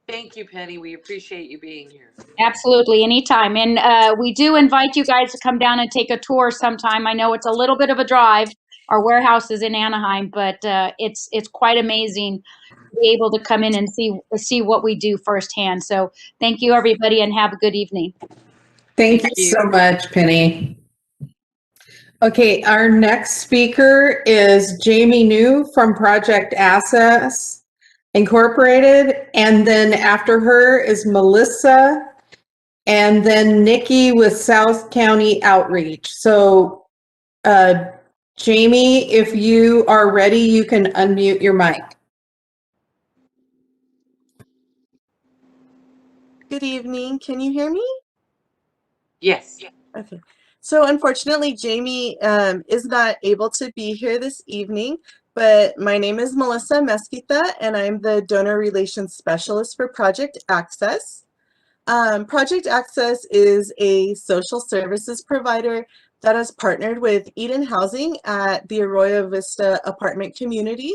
Thank you, Penny. We appreciate you being here. Absolutely, anytime. And we do invite you guys to come down and take a tour sometime. I know it's a little bit of a drive. Our warehouse is in Anaheim, but it's quite amazing to be able to come in and see what we do firsthand. So thank you, everybody, and have a good evening. Thank you so much, Penny. Okay, our next speaker is Jamie New from Project Access Incorporated, and then after her is Melissa, and then Nikki with South County Outreach. So, Jamie, if you are ready, you can unmute your mic. Good evening. Can you hear me? Yes. Okay. So unfortunately, Jamie is not able to be here this evening, but my name is Melissa Mesquita, and I'm the Donor Relations Specialist for Project Access. Project Access is a social services provider that has partnered with Eden Housing at the Arroyo Vista apartment community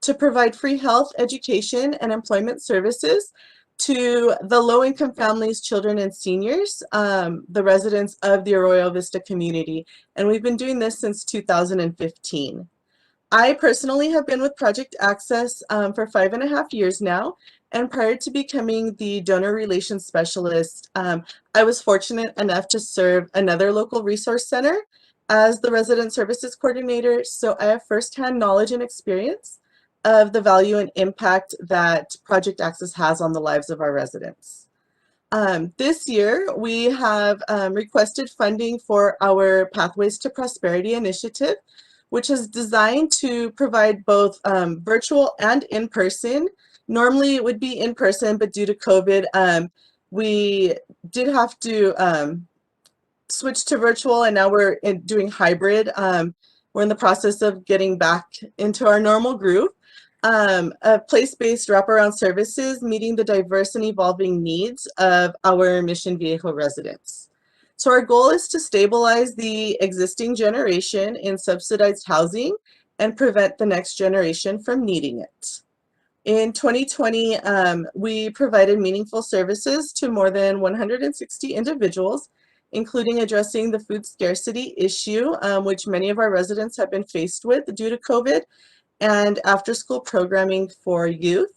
to provide free health, education, and employment services to the low-income families, children, and seniors, the residents of the Arroyo Vista community. And we've been doing this since 2015. I personally have been with Project Access for 5.5 years now. And prior to becoming the donor relations specialist, I was fortunate enough to serve another local resource center as the resident services coordinator. So I have firsthand knowledge and experience of the value and impact that Project Access has on the lives of our residents. This year, we have requested funding for our Pathways to Prosperity initiative, which is designed to provide both virtual and in-person. Normally it would be in person, but due to COVID, we did have to switch to virtual, and now we're doing hybrid. We're in the process of getting back into our normal groove. A place-based wraparound services meeting the diverse and evolving needs of our Mission Viejo residents. So our goal is to stabilize the existing generation in subsidized housing and prevent the next generation from needing it. In 2020, we provided meaningful services to more than 160 individuals, including addressing the food scarcity issue, which many of our residents have been faced with due to COVID, and after-school programming for youth.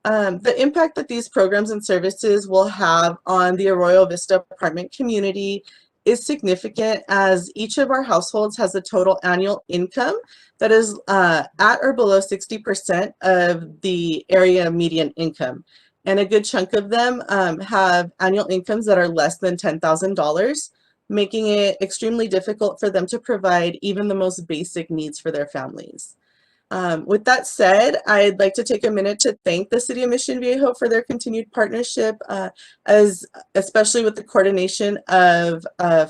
The impact that these programs and services will have on the Arroyo Vista apartment community is significant, as each of our households has a total annual income that is at or below 60% of the area median income. And a good chunk of them have annual incomes that are less than $10,000, making it extremely difficult for them to provide even the most basic needs for their families. With that said, I'd like to take a minute to thank the City of Mission Viejo for their continued partnership, especially with the coordination of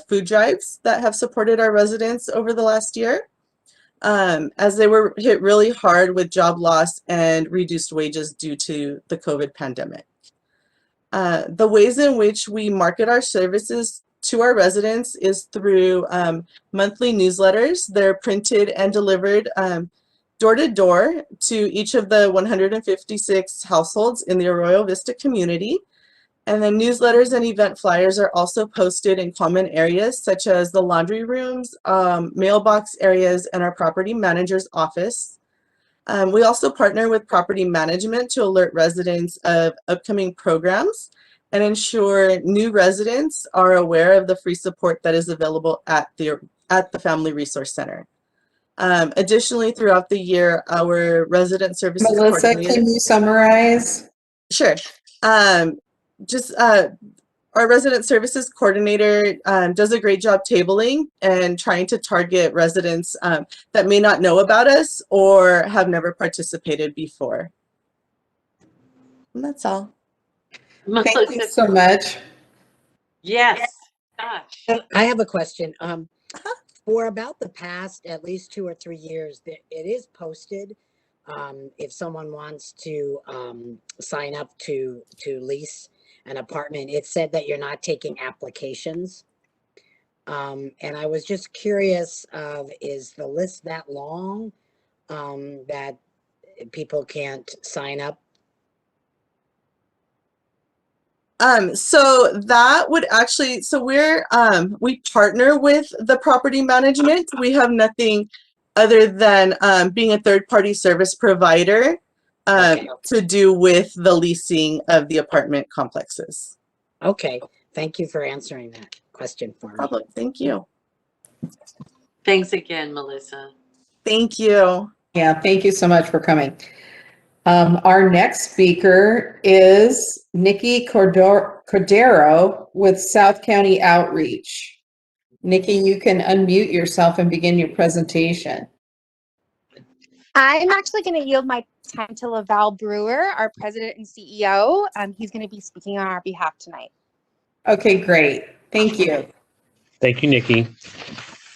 food drives that have supported our residents over the last year, as they were hit really hard with job loss and reduced wages due to the COVID pandemic. The ways in which we market our services to our residents is through monthly newsletters. They're printed and delivered door to door to each of the 156 households in the Arroyo Vista community. And then newsletters and event flyers are also posted in common areas such as the laundry rooms, mailbox areas, and our property manager's office. We also partner with property management to alert residents of upcoming programs and ensure new residents are aware of the free support that is available at the Family Resource Center. Additionally, throughout the year, our resident services Melissa, can you summarize? Sure. Our resident services coordinator does a great job tabling and trying to target residents that may not know about us or have never participated before. And that's all. Thank you so much. Yes. Gosh. I have a question. For about the past at least 2 or 3 years, it is posted if someone wants to sign up to lease an apartment. It said that you're not taking applications. And I was just curious is the list that long that people can't sign up? So that would actually, so we partner with the property management. We have nothing other than being a third-party service provider to do with the leasing of the apartment complexes. Okay, thank you for answering that question for me. No problem. Thank you. Thanks again, Melissa. Thank you. Yeah, thank you so much for coming. Our next speaker is Nikki Cordero with South County Outreach. Nikki, you can unmute yourself and begin your presentation. I'm actually going to yield my time to Laval Brewer, our president and CEO. He's going to be speaking on our behalf tonight. Okay, great. Thank you. Thank you, Nikki.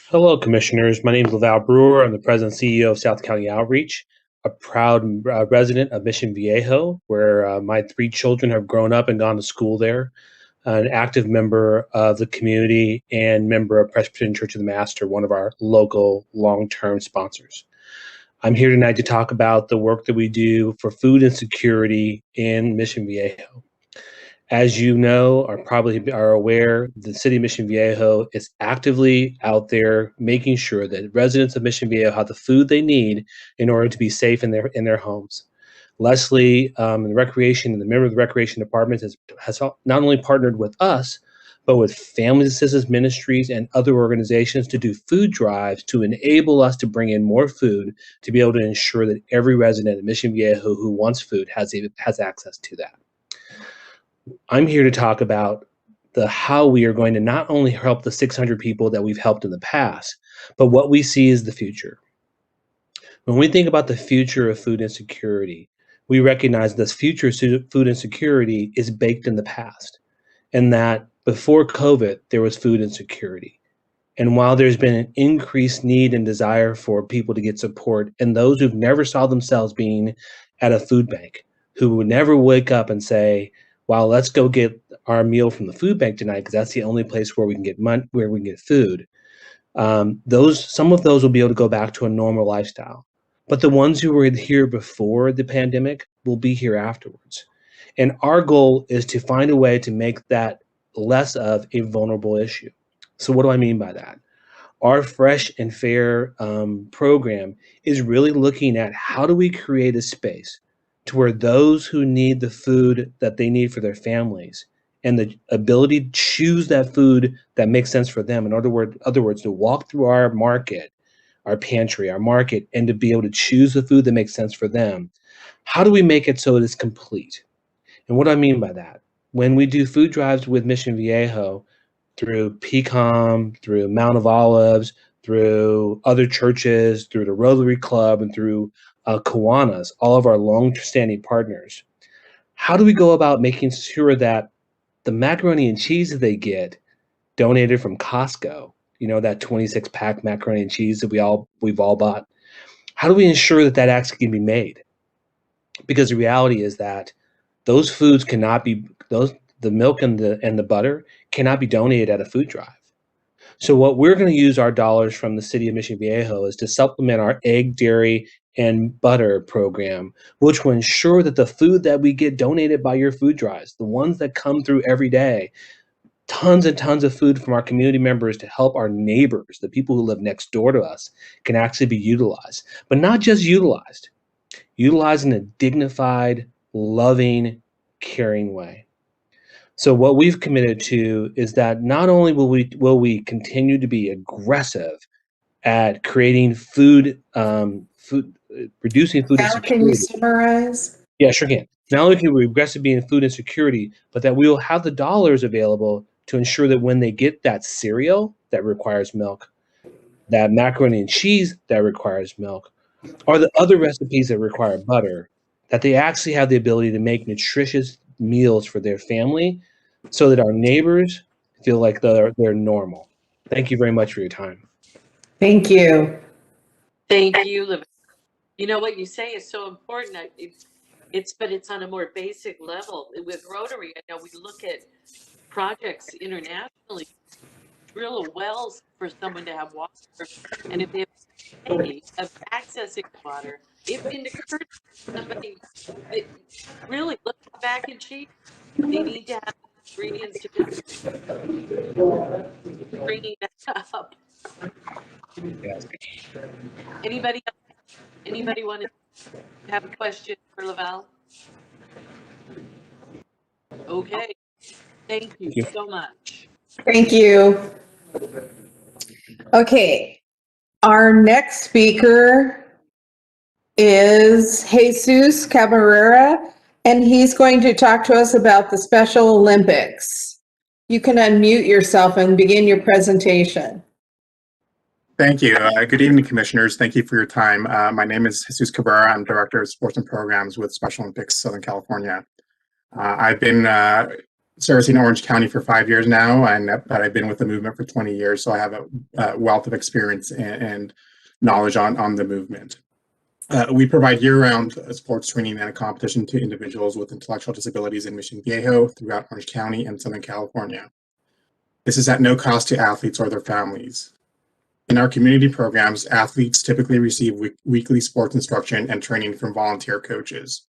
Hello, commissioners. My name is Laval Brewer. I'm the president and CEO of South County Outreach, a proud resident of Mission Viejo, where my 3 children have grown up and gone to school there, an active member of the community and member of Presbyterian Church of the Master, one of our local long-term sponsors. I'm here tonight to talk about the work that we do for food insecurity in Mission Viejo. As you know, or probably are aware, the city of Mission Viejo is actively out there making sure that residents of Mission Viejo have the food they need in order to be safe in their homes. Leslie, and the member of the recreation department, has not only partnered with us, but with Family Assistance Ministries and other organizations to do food drives to enable us to bring in more food to be able to ensure that every resident of Mission Viejo who wants food has access to that. I'm here to talk about how we are going to not only help the 600 people that we've helped in the past, but what we see as the future. When we think about the future of food insecurity, we recognize this future of food insecurity is baked in the past, and that before COVID, there was food insecurity. And while there's been an increased need and desire for people to get support, and those who've never saw themselves being at a food bank, who would never wake up and say, "Wow, let's go get our meal from the food bank tonight because that's the only place where we can get food." Some of those will be able to go back to a normal lifestyle, but the ones who were here before the pandemic will be here afterwards. And our goal is to find a way to make that less of a vulnerable issue. So what do I mean by that? Our Fresh and Fair program is really looking at how do we create a space to where those who need the food that they need for their families and the ability to choose that food that makes sense for them. In other words, to walk through our market, our pantry, our market, and to be able to choose the food that makes sense for them. How do we make it so it is complete? And what do I mean by that? When we do food drives with Mission Viejo, through PCOM, through Mount of Olives, through other churches, through the Rotary Club, and through Kiwanis, all of our long-standing partners, how do we go about making sure that the macaroni and cheese that they get donated from Costco, that 26-pack macaroni and cheese that we've all bought, how do we ensure that actually can be made? Because the reality is that those foods cannot be, the milk and the butter cannot be donated at a food drive. So what we're going to use our dollars from the city of Mission Viejo is to supplement our egg, dairy, and butter program, which will ensure that the food that we get donated by your food drives, the ones that come through every day, tons and tons of food from our community members to help our neighbors, the people who live next door to us, can actually be utilized. But not just utilized in a dignified, loving, caring way. So what we've committed to is that not only will we continue to be aggressive at creating reducing food insecurity. Can you summarize? Yeah, sure can. Not only can we aggressive be in food insecurity, but that we will have the dollars available to ensure that when they get that cereal that requires milk, that macaroni and cheese that requires milk, or the other recipes that require butter, that they actually have the ability to make nutritious meals for their family so that our neighbors feel like they're normal. Thank you very much for your time. Thank you. Thank you, Liv. You know what you say is so important. But it's on a more basic level. With Rotary, I know we look at projects internationally, drill wells for someone to have water, and if they have a way of accessing water, if it occurs to somebody that really look at mac and cheese, they need to have ingredients to bringing that up. Yes. Anybody want to have a question for Laval? Okay. Thank you so much. Thank you. Okay. Our next speaker is Jesus Cabrera, and he's going to talk to us about the Special Olympics. You can unmute yourself and begin your presentation. Thank you. Good evening, Commissioners. Thank you for your time. My name is Jesus Cabrera. I'm Director of Sports and Programs with Special Olympics Southern California. I've been servicing Orange County for 5 years now, but I've been with the movement for 20 years, so I have a wealth of experience and knowledge on the movement. We provide year-round sports training and competition to individuals with intellectual disabilities in Mission Viejo, throughout Orange County and Southern California. This is at no cost to athletes or their families. In our community programs, athletes typically receive weekly sports instruction and training from volunteer coaches.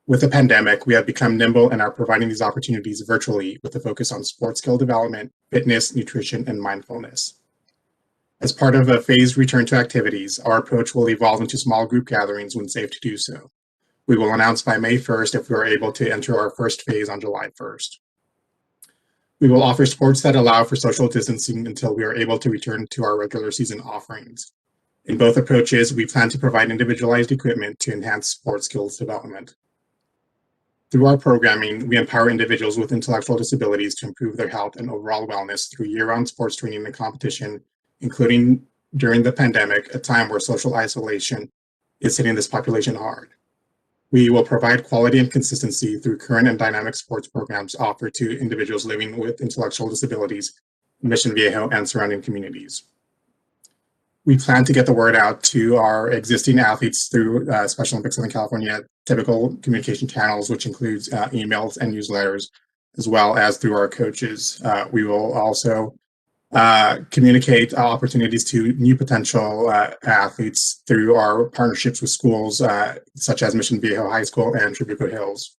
With the pandemic, we have become nimble and are providing these opportunities virtually with a focus on sports skill development, fitness, nutrition, and mindfulness. As part of a phased return to activities, our approach will evolve into small group gatherings when safe to do so. We will announce by May 1st if we are able to enter our first phase on July 1st. We will offer sports that allow for social distancing until we are able to return to our regular season offerings. In both approaches, we plan to provide individualized equipment to enhance sports skills development. Through our programming, we empower individuals with intellectual disabilities to improve their health and overall wellness through year-round sports training and competition, including during the pandemic, a time where social isolation is hitting this population hard. We will provide quality and consistency through current and dynamic sports programs offered to individuals living with intellectual disabilities in Mission Viejo and surrounding communities. We plan to get the word out to our existing athletes through Special Olympics Southern California typical communication channels, which includes emails and newsletters, as well as through our coaches. We will also communicate opportunities to new potential athletes through our partnerships with schools such as Mission Viejo High School and Tribuco Hills.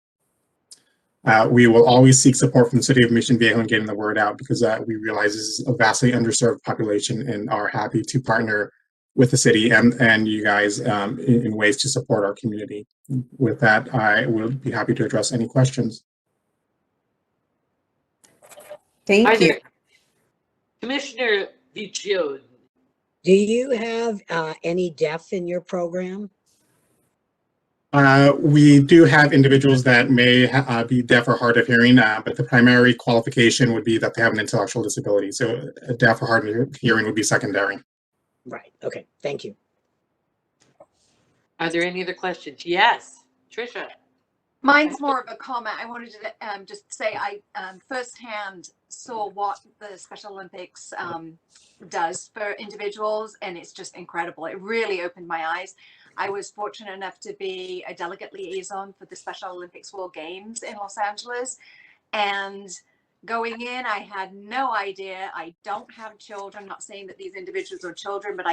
We will always seek support from the City of Mission Viejo in getting the word out because we realize this is a vastly underserved population and are happy to partner with the city and you guys in ways to support our community. With that, I will be happy to address any questions. Thank you. Commissioner Viejo, Do you have any deaf in your program? We do have individuals that may be deaf or hard of hearing, but the primary qualification would be that they have an intellectual disability. So a deaf or hard of hearing would be secondary. Right. Okay. Thank you. are there any other questions? Yes, Tricia. Mine's more of a comment. I wanted to just say I firsthand saw what the Special Olympics does for individuals, and it's just incredible. It really opened my eyes. I was fortunate enough to be a delegate liaison for the Special Olympics World Games in Los Angeles, and going in, I had no idea. I don't have children. I'm not saying that these individuals are children, but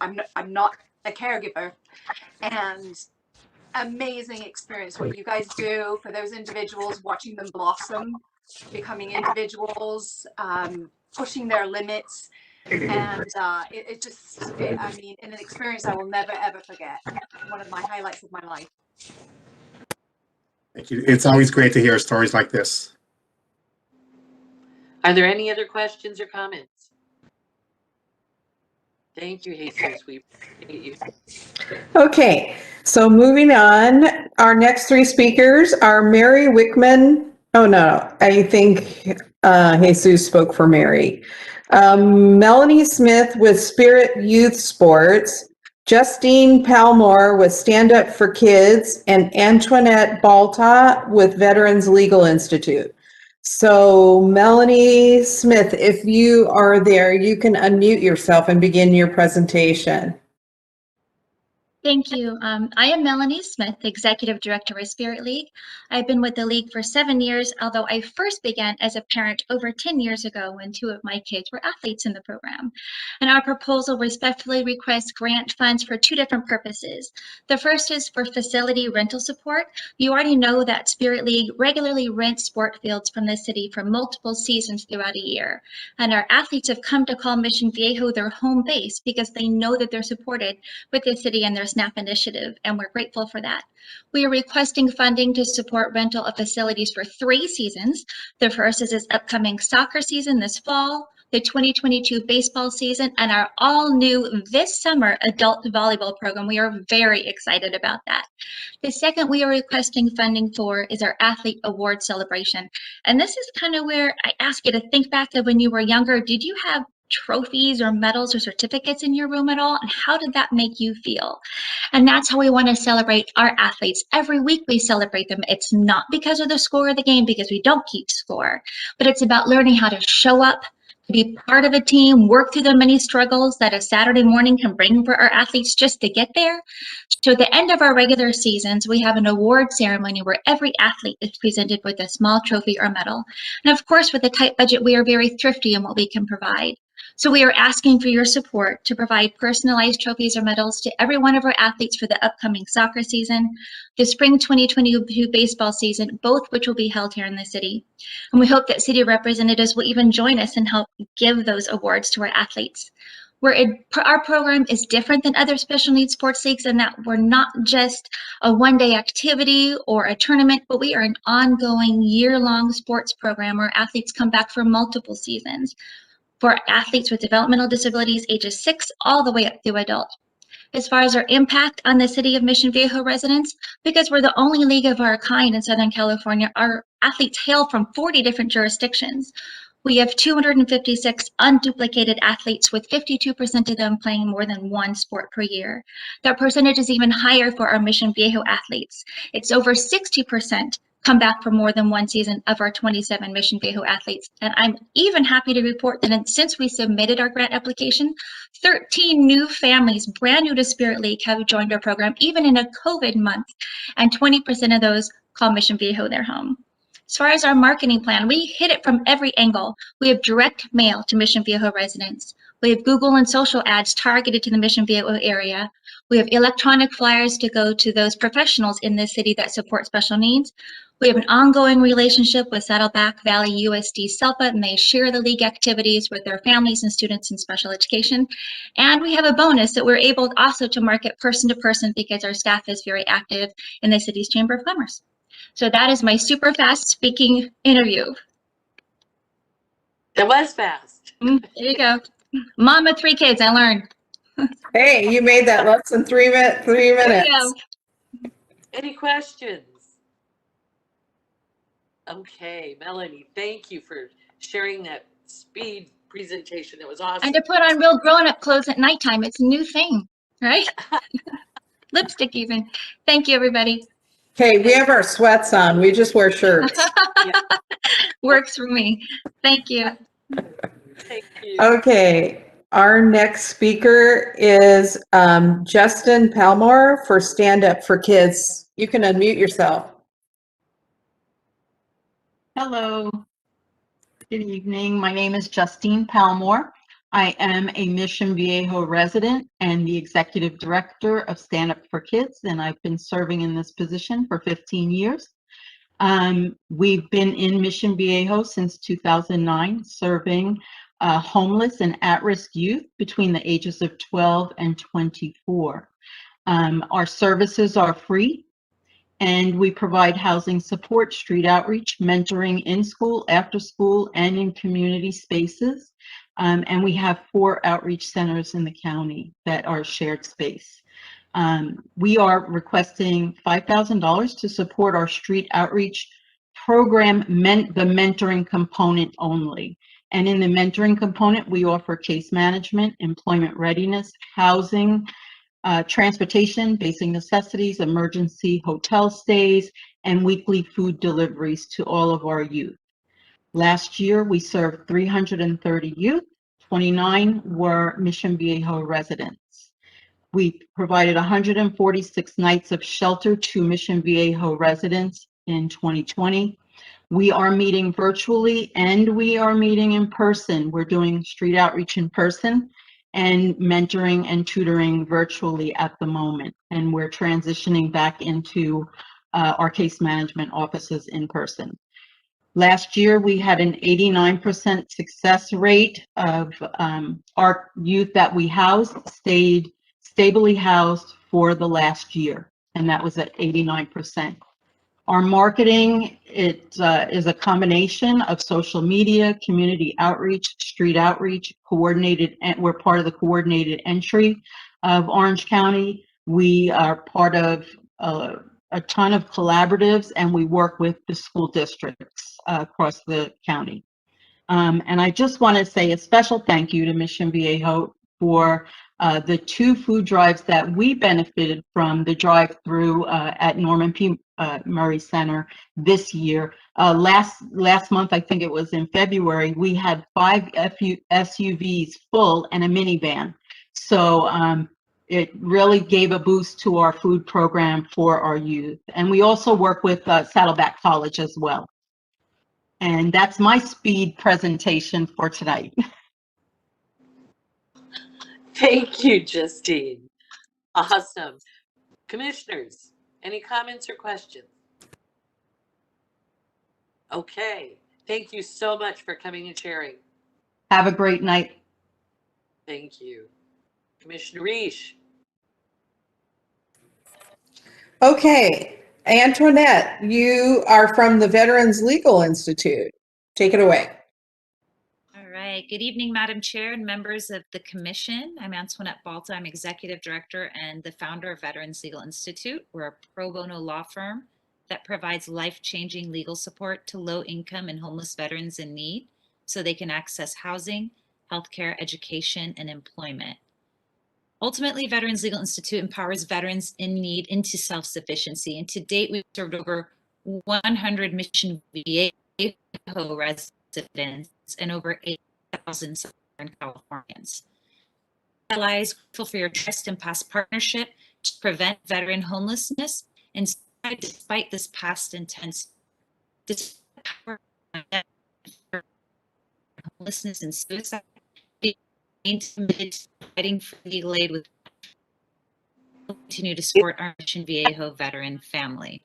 I'm not a caregiver, and amazing experience what you guys do for those individuals, watching them blossom, becoming individuals, pushing their limits, and I mean, an experience I will never ever forget. One of my highlights of my life. Thank you. It's always great to hear stories like this. Are there any other questions or comments? Thank you, Jesus. We appreciate you. Okay, so moving on, our next three speakers are Mary Wickman. Oh no, I think Jesus spoke for Mary. Melanie Smith with Spirit Youth Sports, Justine Palmore with Stand Up for Kids, and Antoinette Balta with Veterans Legal Institute. So Melanie Smith, if you are there, you can unmute yourself and begin your presentation. Thank you. I am Melanie Smith, Executive Director of Spirit League. I've been with the League for 7 years, although I first began as a parent over 10 years ago when 2 of my kids were athletes in the program. And our proposal respectfully requests grant funds for 2 different purposes. The first is for facility rental support. You already know that Spirit League regularly rents sport fields from the city for multiple seasons throughout a year. And our athletes have come to call Mission Viejo their home base because they know that they're supported with the city and their SNAP initiative, and we're grateful for that. We are requesting funding to support rental of facilities for 3 seasons. The first is this upcoming soccer season this fall, the 2022 baseball season, and our all new this summer adult volleyball program. We are very excited about that. The second we are requesting funding for is our athlete award celebration. And this is kind of where I ask you to think back to when you were younger. Did you have trophies or medals or certificates in your room at all? And how did that make you feel? And that's how we want to celebrate our athletes. Every week we celebrate them. It's not because of the score of the game, because we don't keep score, but it's about learning how to show up, to be part of a team, work through the many struggles that a Saturday morning can bring for our athletes just to get there. So at the end of our regular seasons, we have an award ceremony where every athlete is presented with a small trophy or medal. And of course, with a tight budget, we are very thrifty in what we can provide. So we are asking for your support to provide personalized trophies or medals to every one of our athletes for the upcoming soccer season, the spring 2022 baseball season, both which will be held here in the city. And we hope that city representatives will even join us and help give those awards to our athletes. Our program is different than other special needs sports leagues in that we're not just a one-day activity or a tournament, but we are an ongoing year-long sports program where athletes come back for multiple seasons. For athletes with developmental disabilities ages 6 all the way up through adult. As far as our impact on the city of Mission Viejo residents, because we're the only league of our kind in Southern California, our athletes hail from 40 different jurisdictions. We have 256 unduplicated athletes, with 52% of them playing more than one sport per year. That percentage is even higher for our Mission Viejo athletes. It's over 60% come back for more than one season of our 27 Mission Viejo athletes. And I'm even happy to report that since we submitted our grant application, 13 new families, brand new to Spirit League, have joined our program, even in a COVID month. And 20% of those call Mission Viejo their home. As far as our marketing plan, we hit it from every angle. We have direct mail to Mission Viejo residents. We have Google and social ads targeted to the Mission Viejo area. We have electronic flyers to go to those professionals in this city that support special needs. We have an ongoing relationship with Saddleback Valley USD SELPA, and they share the league activities with their families and students in special education. And we have a bonus that we're able also to market person to person because our staff is very active in the city's Chamber of Commerce. So that is my super fast speaking interview. That was fast. There you go. Mom of 3 kids, I learned. Hey, you made that less than 3 minutes. There you go. Any questions? Okay, Melanie, thank you for sharing that speed presentation. That was awesome. And to put on real grown-up clothes at nighttime, it's a new thing, right? Lipstick even. Thank you, everybody. Okay, we have our sweats on. We just wear shirts. Works for me. Thank you. Thank you. Okay, our next speaker is Justin Palmore for Stand Up for Kids. You can unmute yourself. Hello. Good evening. My name is Justine Palmore. I am a Mission Viejo resident and the executive director of Stand Up for Kids, and I've been serving in this position for 15 years. We've been in Mission Viejo since 2009, serving homeless and at-risk youth between the ages of 12 and 24. Our services are free, and we provide housing support, street outreach, mentoring in school, after school, and in community spaces. And we have 4 outreach centers in the county that are shared space. We are requesting $5,000 to support our street outreach program, the mentoring component only. And in the mentoring component, we offer case management, employment readiness, housing, transportation, basic necessities, emergency hotel stays, and weekly food deliveries to all of our youth. Last year, we served 330 youth, 29 were Mission Viejo residents. We provided 146 nights of shelter to Mission Viejo residents in 2020. We are meeting virtually and we are meeting in person. We're doing street outreach in person and mentoring and tutoring virtually at the moment. And we're transitioning back into our case management offices in person. Last year, we had an 89% success rate of our youth that we housed stayed stably housed for the last year, and that was at 89%. Our marketing, it is a combination of social media, community outreach, street outreach, coordinated, and we're part of the coordinated entry of Orange County. We are part of a ton of collaboratives, and we work with the school districts across the county. And I just want to say a special thank you to Mission Viejo for the 2 food drives that we benefited from the drive-through at Norman P. Murray Center this year. Last month, I think it was in February, we had 5 SUVs full and a minivan. So it really gave a boost to our food program for our youth. And we also work with Saddleback College as well. And that's my speed presentation for tonight. Thank you, Justine. Awesome. Commissioners, any comments or questions? Okay. Thank you so much for coming and sharing. Have a great night. Thank you. Commissioner Reish. Okay, Antoinette, you are from the Veterans Legal Institute. Take it away. All right. Good evening, Madam Chair and members of the Commission. I'm Antoinette Balta. I'm Executive Director and the founder of Veterans Legal Institute. We're a pro bono law firm that provides life-changing legal support to low-income and homeless veterans in need so they can access housing, healthcare, education, and employment. Ultimately, Veterans Legal Institute empowers veterans in need into self-sufficiency. And to date, we've served over 100 Mission Viejo residents and over 8,000 Southern Californians. Allies, grateful for your trust and past partnership to prevent veteran homelessness. And despite this past intense homelessness and suicide, we remain committed to fighting for legal aid with continue to support our Mission Viejo veteran family.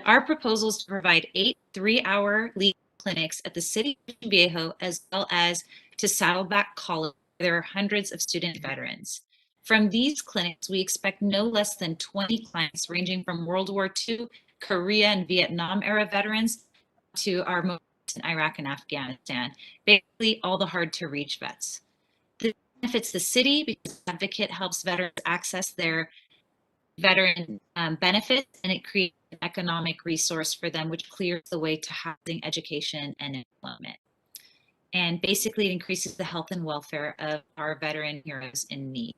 Our proposal is to provide 8 3-hour legal clinics at the city of Mission Viejo, as well as to Saddleback College. There are hundreds of student veterans. From these clinics, we expect no less than 20 clients ranging from World War II, Korea, and Vietnam era veterans to our most in Iraq and Afghanistan, basically all the hard to reach vets. This benefits the city because the advocate helps veterans access their veteran benefits, and it creates an economic resource for them, which clears the way to housing, education, and employment. And basically, it increases the health and welfare of our veteran heroes in need.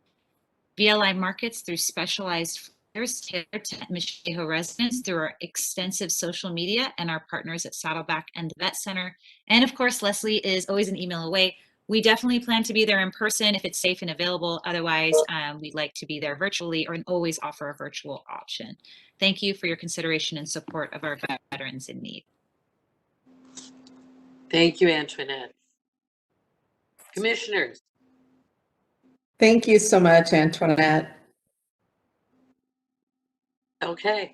VLI markets through specialized flyers tailored to Mission Viejo residents through our extensive social media and our partners at Saddleback and the Vet Center. And of course, Leslie is always an email away. We definitely plan to be there in person if it's safe and available. Otherwise, we'd like to be there virtually or always offer a virtual option. Thank you for your consideration and support of our veterans in need. Thank you, Antoinette. Commissioners. Thank you so much, Antoinette. Okay.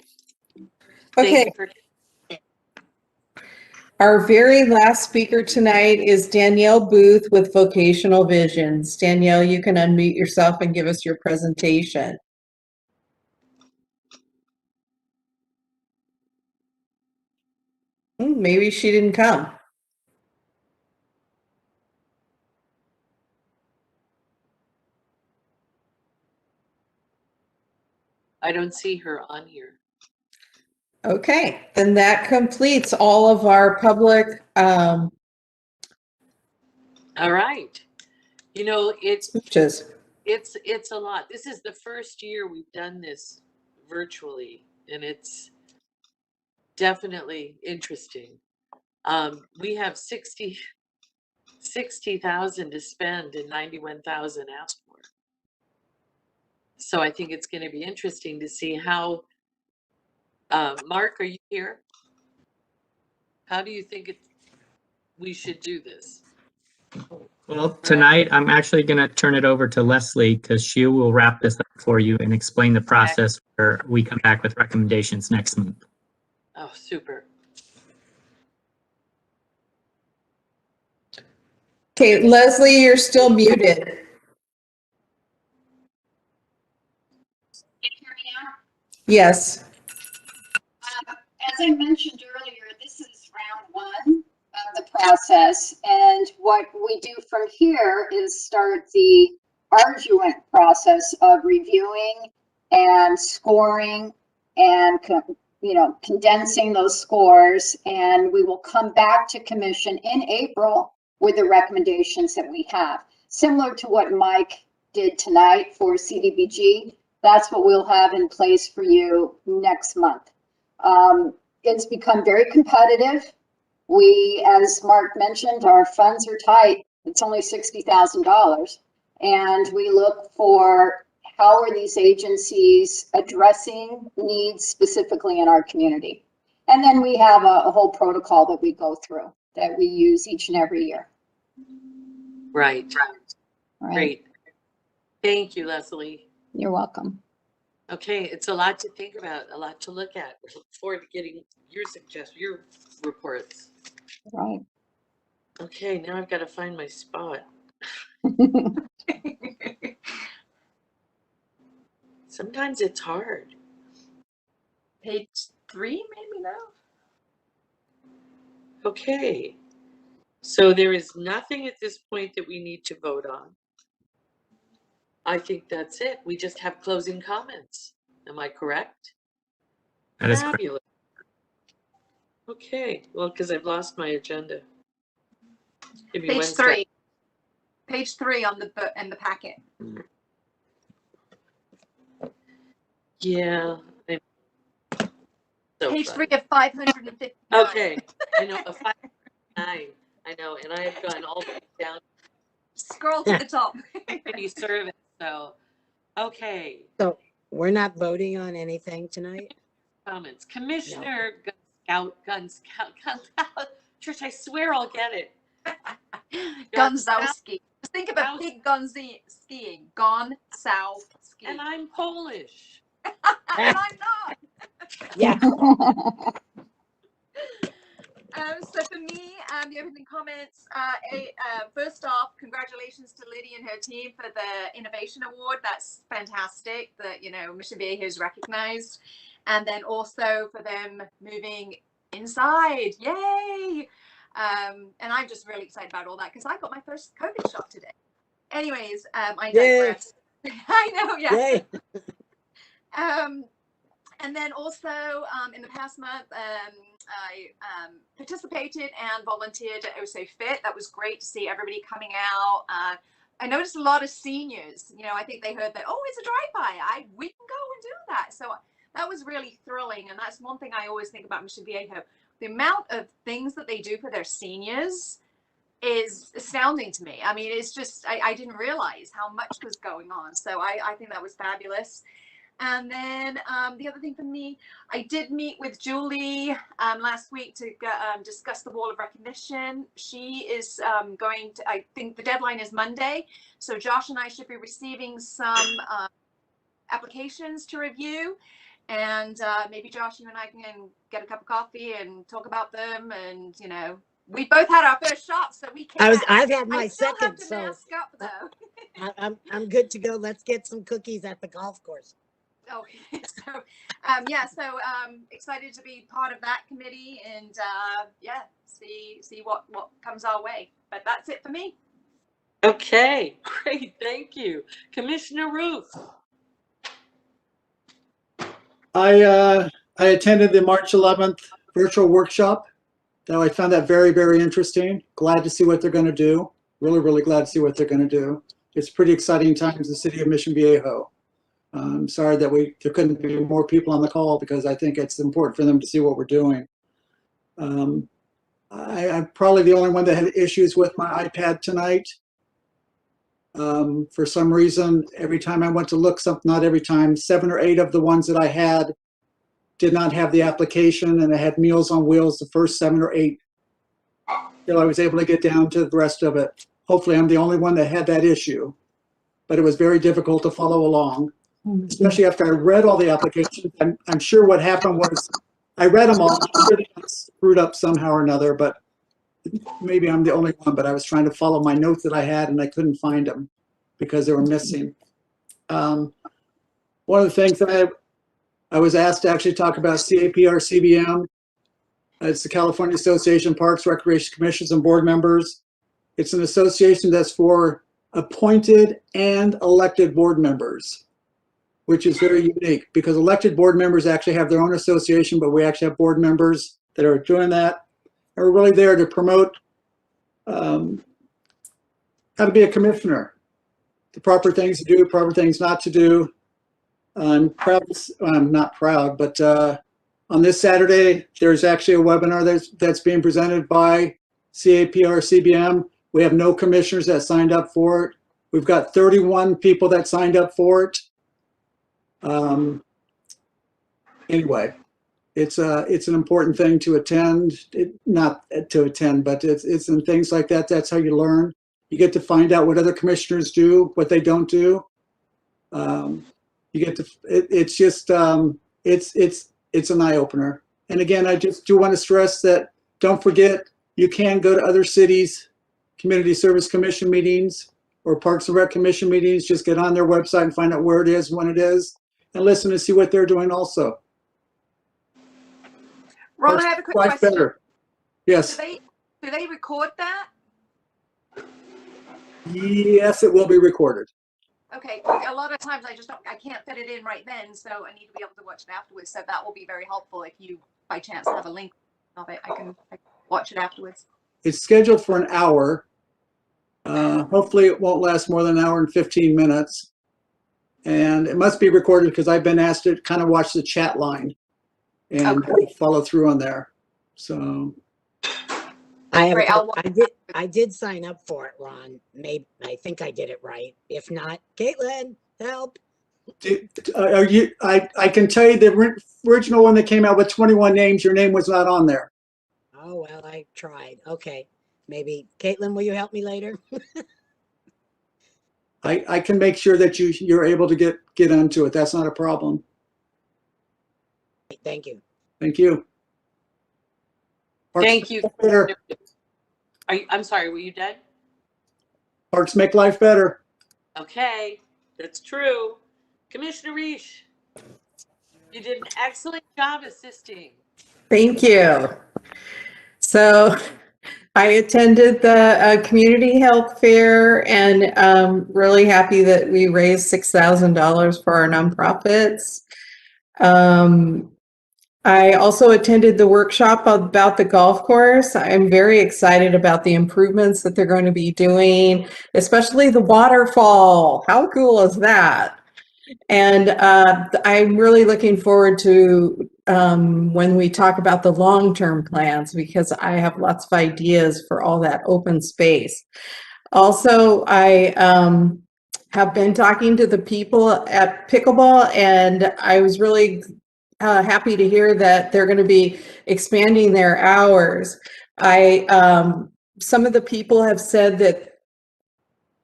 Okay. Our very last speaker tonight is Danielle Booth with Vocational Visions. Danielle, you can unmute yourself and give us your presentation. Maybe she didn't come. I don't see her on here. Okay, then that completes all of our public. All right. You know, it's a lot. This is the first year we've done this virtually, and it's definitely interesting. We have 60,000 to spend and 91,000 asked for. So I think it's going to be interesting to see how. Mark, are you here? How do you think we should do this? Well, tonight I'm actually going to turn it over to Leslie because she will wrap this up for you and explain the process where we come back with recommendations next month. Oh, super. Okay, Leslie, you're still muted. Yes. as I mentioned earlier, this is round one of the process. And what we do from here is start the arduous process of reviewing and scoring and condensing those scores. And we will come back to commission in April with the recommendations that we have. Similar to what Mike did tonight for CDBG, that's what we'll have in place for you next month. It's become very competitive. We, as Mark mentioned, our funds are tight. It's only $60,000. And we look for how are these agencies addressing needs specifically in our community. And then we have a whole protocol that we go through that we use each and every year. Right. Right. Great. Thank you, Leslie. You're welcome. Okay, it's a lot to think about, a lot to look at. We look forward to getting your suggestions, your reports. Right. Okay, now I've got to find my spot. Sometimes it's hard. Page 3, maybe now. Okay, so there is nothing at this point that we need to vote on. I think that's it. We just have closing comments. Am I correct? That is correct. Fabulous. Okay, well, because I've lost my agenda. Give me Page one 3. sec. Page 3 on the book and the packet. Yeah. So Page funny. 3 of 550. Okay, I know, a 5.9. I know, and I have gone all the way down. Scroll to the top. Community service. So, okay. So we're not voting on anything tonight? Comments. Commissioner Gun Scout. Trish, I swear I'll get it. Gonzowski. Just think of a pig skiing. Gonzowski. And I'm Polish. And I'm not. Yeah. So for me, the opening comments, first off, congratulations to Lydia and her team for the Innovation Award. That's fantastic that, Mission Viejo is recognized. And then also for them moving inside. Yay! And I'm just really excited about all that because I got my first COVID shot today. Anyways, I digress. I know, yeah. And then also in the past month, I participated and volunteered at OSO Fit. That was great to see everybody coming out. I noticed a lot of seniors. I think they heard that, oh, it's a drive-by. We can go and do that. So that was really thrilling. And that's one thing I always think about Mission Viejo. The amount of things that they do for their seniors is astounding to me. I mean, it's just, I didn't realize how much was going on. So I think that was fabulous. And then the other thing for me, I did meet with Julie last week to discuss the Wall of Recognition. She is going to, I think the deadline is Monday. So Josh and I should be receiving some applications to review. And maybe Josh, you and I can get a cup of coffee and talk about them. And, we both had our first shot, so we can. I've had my second, have to mask up, though. I'm good to go. Let's get some cookies at the golf course. Okay, so excited to be part of that committee and see what comes our way. But that's it for me. Okay, great, thank you. Commissioner Ruth. I attended the March 11th virtual workshop. I found that very, very interesting. Glad to see what they're going to do. Really, really glad to see what they're going to do. It's pretty exciting times in the city of Mission Viejo. I'm sorry that there couldn't be more people on the call because I think it's important for them to see what we're doing. I'm probably the only one that had issues with my iPad tonight. For some reason, every time I went to look something, not every time, 7 or 8 of the ones that I had did not have the application, and I had Meals on Wheels the first 7 or 8 till I was able to get down to the rest of it. Hopefully I'm the only one that had that issue, but it was very difficult to follow along, especially after I read all the applications. I'm sure what happened was I read them all, I'm sure they got screwed up somehow or another, but maybe I'm the only one, but I was trying to follow my notes that I had and I couldn't find them because they were missing. One of the things that I was asked to actually talk about CAPR CBM. It's the California Association of Parks, Recreation Commissions, and Board Members. It's an association that's for appointed and elected board members, which is very unique because elected board members actually have their own association, but we actually have board members that are doing that. And we're really there to promote how to be a commissioner, the proper things to do, proper things not to do. I'm proud, I'm not proud, but on this Saturday, there's actually a webinar that's being presented by CAPR CBM. We have no commissioners that signed up for it. We've got 31 people that signed up for it. Anyway, it's an important thing to attend. Not to attend, but it's in things like that. That's how you learn. You get to find out what other commissioners do, what they don't do. You get to. It's just it's an eye opener. And again, I just do want to stress that don't forget you can go to other cities' community service commission meetings or Parks and Rec commission meetings. Just get on their website and find out where it is, when it is, and listen to see what they're doing also. Ron, I have a quick question. Better. Yes. Do they record that? Yes, it will be recorded. Okay, a lot of times I can't fit it in right then, so I need to be able to watch it afterwards. So that will be very helpful if you, by chance, have a link of it. I can watch it afterwards. It's scheduled for an hour. Hopefully it won't last more than an hour and 15 minutes. And it must be recorded because I've been asked to kind of watch the chat line and follow through on there. So I did sign up for it, Ron. Maybe I think I did it right. If not, Caitlin, help. I can tell you the original one that came out with 21 names, your name was not on there. Oh, well, I tried. Okay. Maybe, Caitlin, will you help me later? I can make sure that you're able to get onto it. That's not a problem. Thank you. Thank you. Thank you. I'm sorry, were you dead? Parks make life better. Okay, that's true. Commissioner Reish, you did an excellent job assisting. Thank you. So I attended the community health fair and really happy that we raised $6,000 for our nonprofits. I also attended the workshop about the golf course. I'm very excited about the improvements that they're going to be doing, especially the waterfall. How cool is that? And I'm really looking forward to when we talk about the long-term plans, because I have lots of ideas for all that open space. Also, I have been talking to the people at Pickleball, and I was really happy to hear that they're going to be expanding their hours. Some of the people have said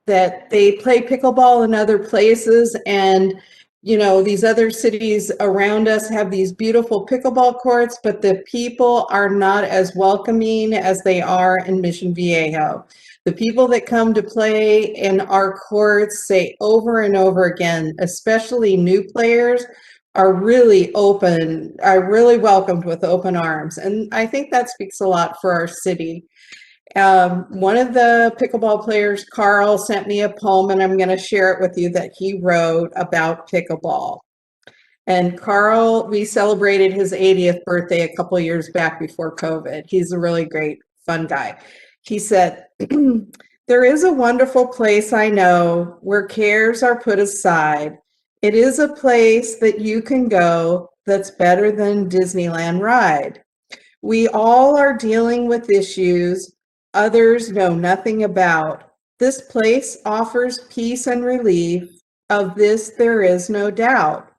that they play pickleball in other places, and these other cities around us have these beautiful pickleball courts, but the people are not as welcoming as they are in Mission Viejo. The people that come to play in our courts say over and over again, especially new players, are really open, are really welcomed with open arms. And I think that speaks a lot for our city. One of the pickleball players, Carl, sent me a poem, and I'm going to share it with you, that he wrote about pickleball. And Carl, we celebrated his 80th birthday a couple years back before COVID. He's a really great, fun guy. He said, "There is a wonderful place I know where cares are put aside. It is a place that you can go that's better than Disneyland ride. We all are dealing with issues others know nothing about. This place offers peace and relief. Of this there is no doubt.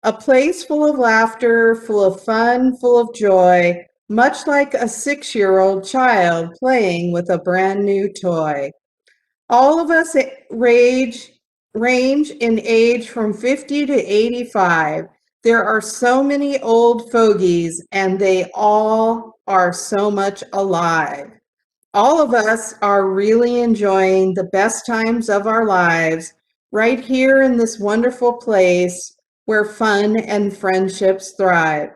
A place full of laughter, full of fun, full of joy, much like a 6-year-old child playing with a brand new toy. All of us range in age from 50 to 85. There are so many old fogies, and they all are so much alive. All of us are really enjoying the best times of our lives right here in this wonderful place where fun and friendships thrive.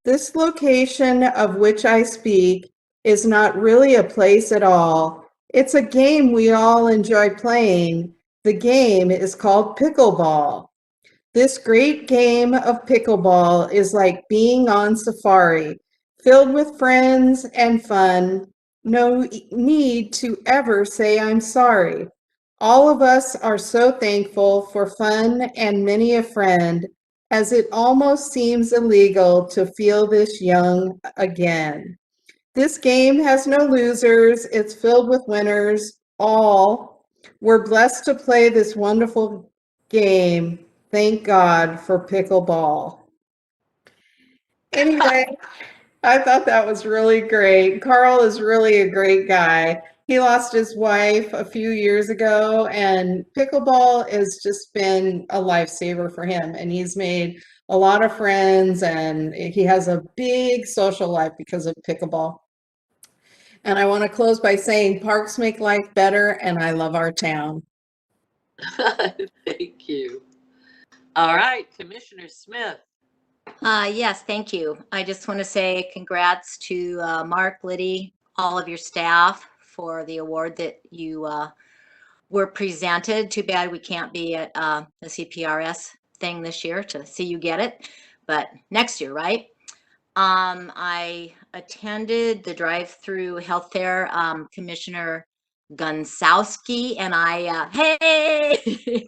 This location of which I speak is not really a place at all. It's a game we all enjoy playing. The game is called pickleball. This great game of pickleball is like being on safari, filled with friends and fun. No need to ever say I'm sorry. All of us are so thankful for fun and many a friend, as it almost seems illegal to feel this young again. This game has no losers. It's filled with winners. All we're blessed to play this wonderful game. Thank God for pickleball. Anyway, I thought that was really great. Carl is really a great guy. He lost his wife a few years ago, and pickleball has just been a lifesaver for him. And he's made a lot of friends, and he has a big social life because of pickleball. And I want to close by saying parks make life better, and I love our town. Thank you. All right, Commissioner Smith. Yes, thank you. I just want to say congrats to Mark, Liddy, all of your staff for the award that you were presented. Too bad we can't be at the CPRS thing this year to see you get it, but next year, right? I attended the drive-through health fair, Commissioner Gunsowski and I, hey,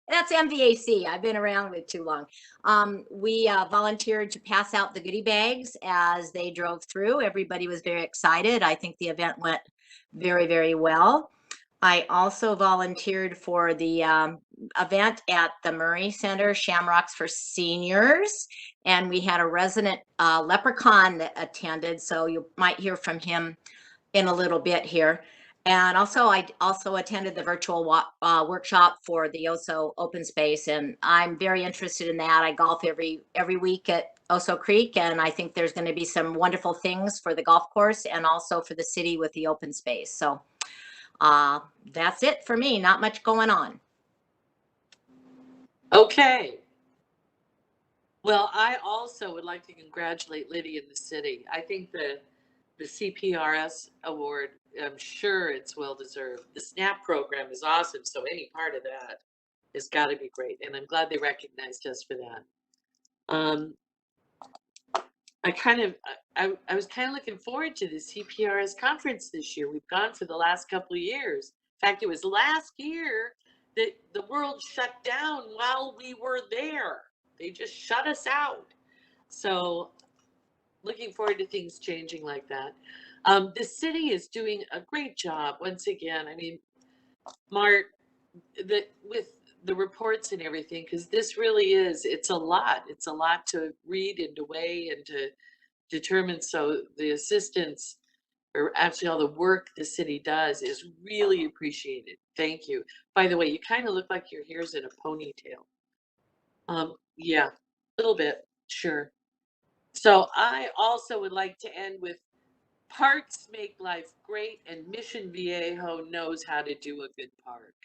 that's MVAC. I've been around with too long. We volunteered to pass out the goodie bags as they drove through. Everybody was very excited. I think the event went very, very well. I also volunteered for the event at the Murray Center, Shamrocks for Seniors, and we had a resident leprechaun that attended, so you might hear from him in a little bit here. And also, I also attended the virtual workshop for the Oso Open Space, and I'm very interested in that. I golf every week at Oso Creek, and I think there's going to be some wonderful things for the golf course and also for the city with the open space. So that's it for me. Not much going on. Okay. Well, I also would like to congratulate Liddy and the city. I think the CPRS award, I'm sure it's well deserved. The SNAP program is awesome, so any part of that has got to be great, and I'm glad they recognized us for that. I was kind of looking forward to the CPRS conference this year. We've gone for the last couple of years. In fact, it was last year that the world shut down while we were there. They just shut us out. So looking forward to things changing like that. The city is doing a great job once again. I mean, Mark, with the reports and everything, because this really is, it's a lot to read and to weigh and to determine. So the assistance, or actually all the work the city does, is really appreciated. Thank you. By the way, you kind of look like your hair's in a ponytail. Yeah, a little bit, sure. So I also would like to end with parks make life great, and Mission Viejo knows how to do a good park.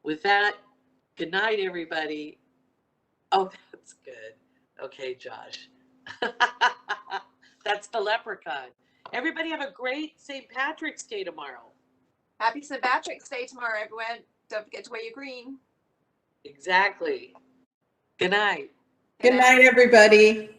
With that, good night, everybody. Oh, that's good. Okay, Josh. That's the leprechaun. Everybody have a great St. Patrick's Day tomorrow. Happy St. Patrick's Day tomorrow, everyone. Don't forget to wear your green. Exactly. Good night. Good night, everybody.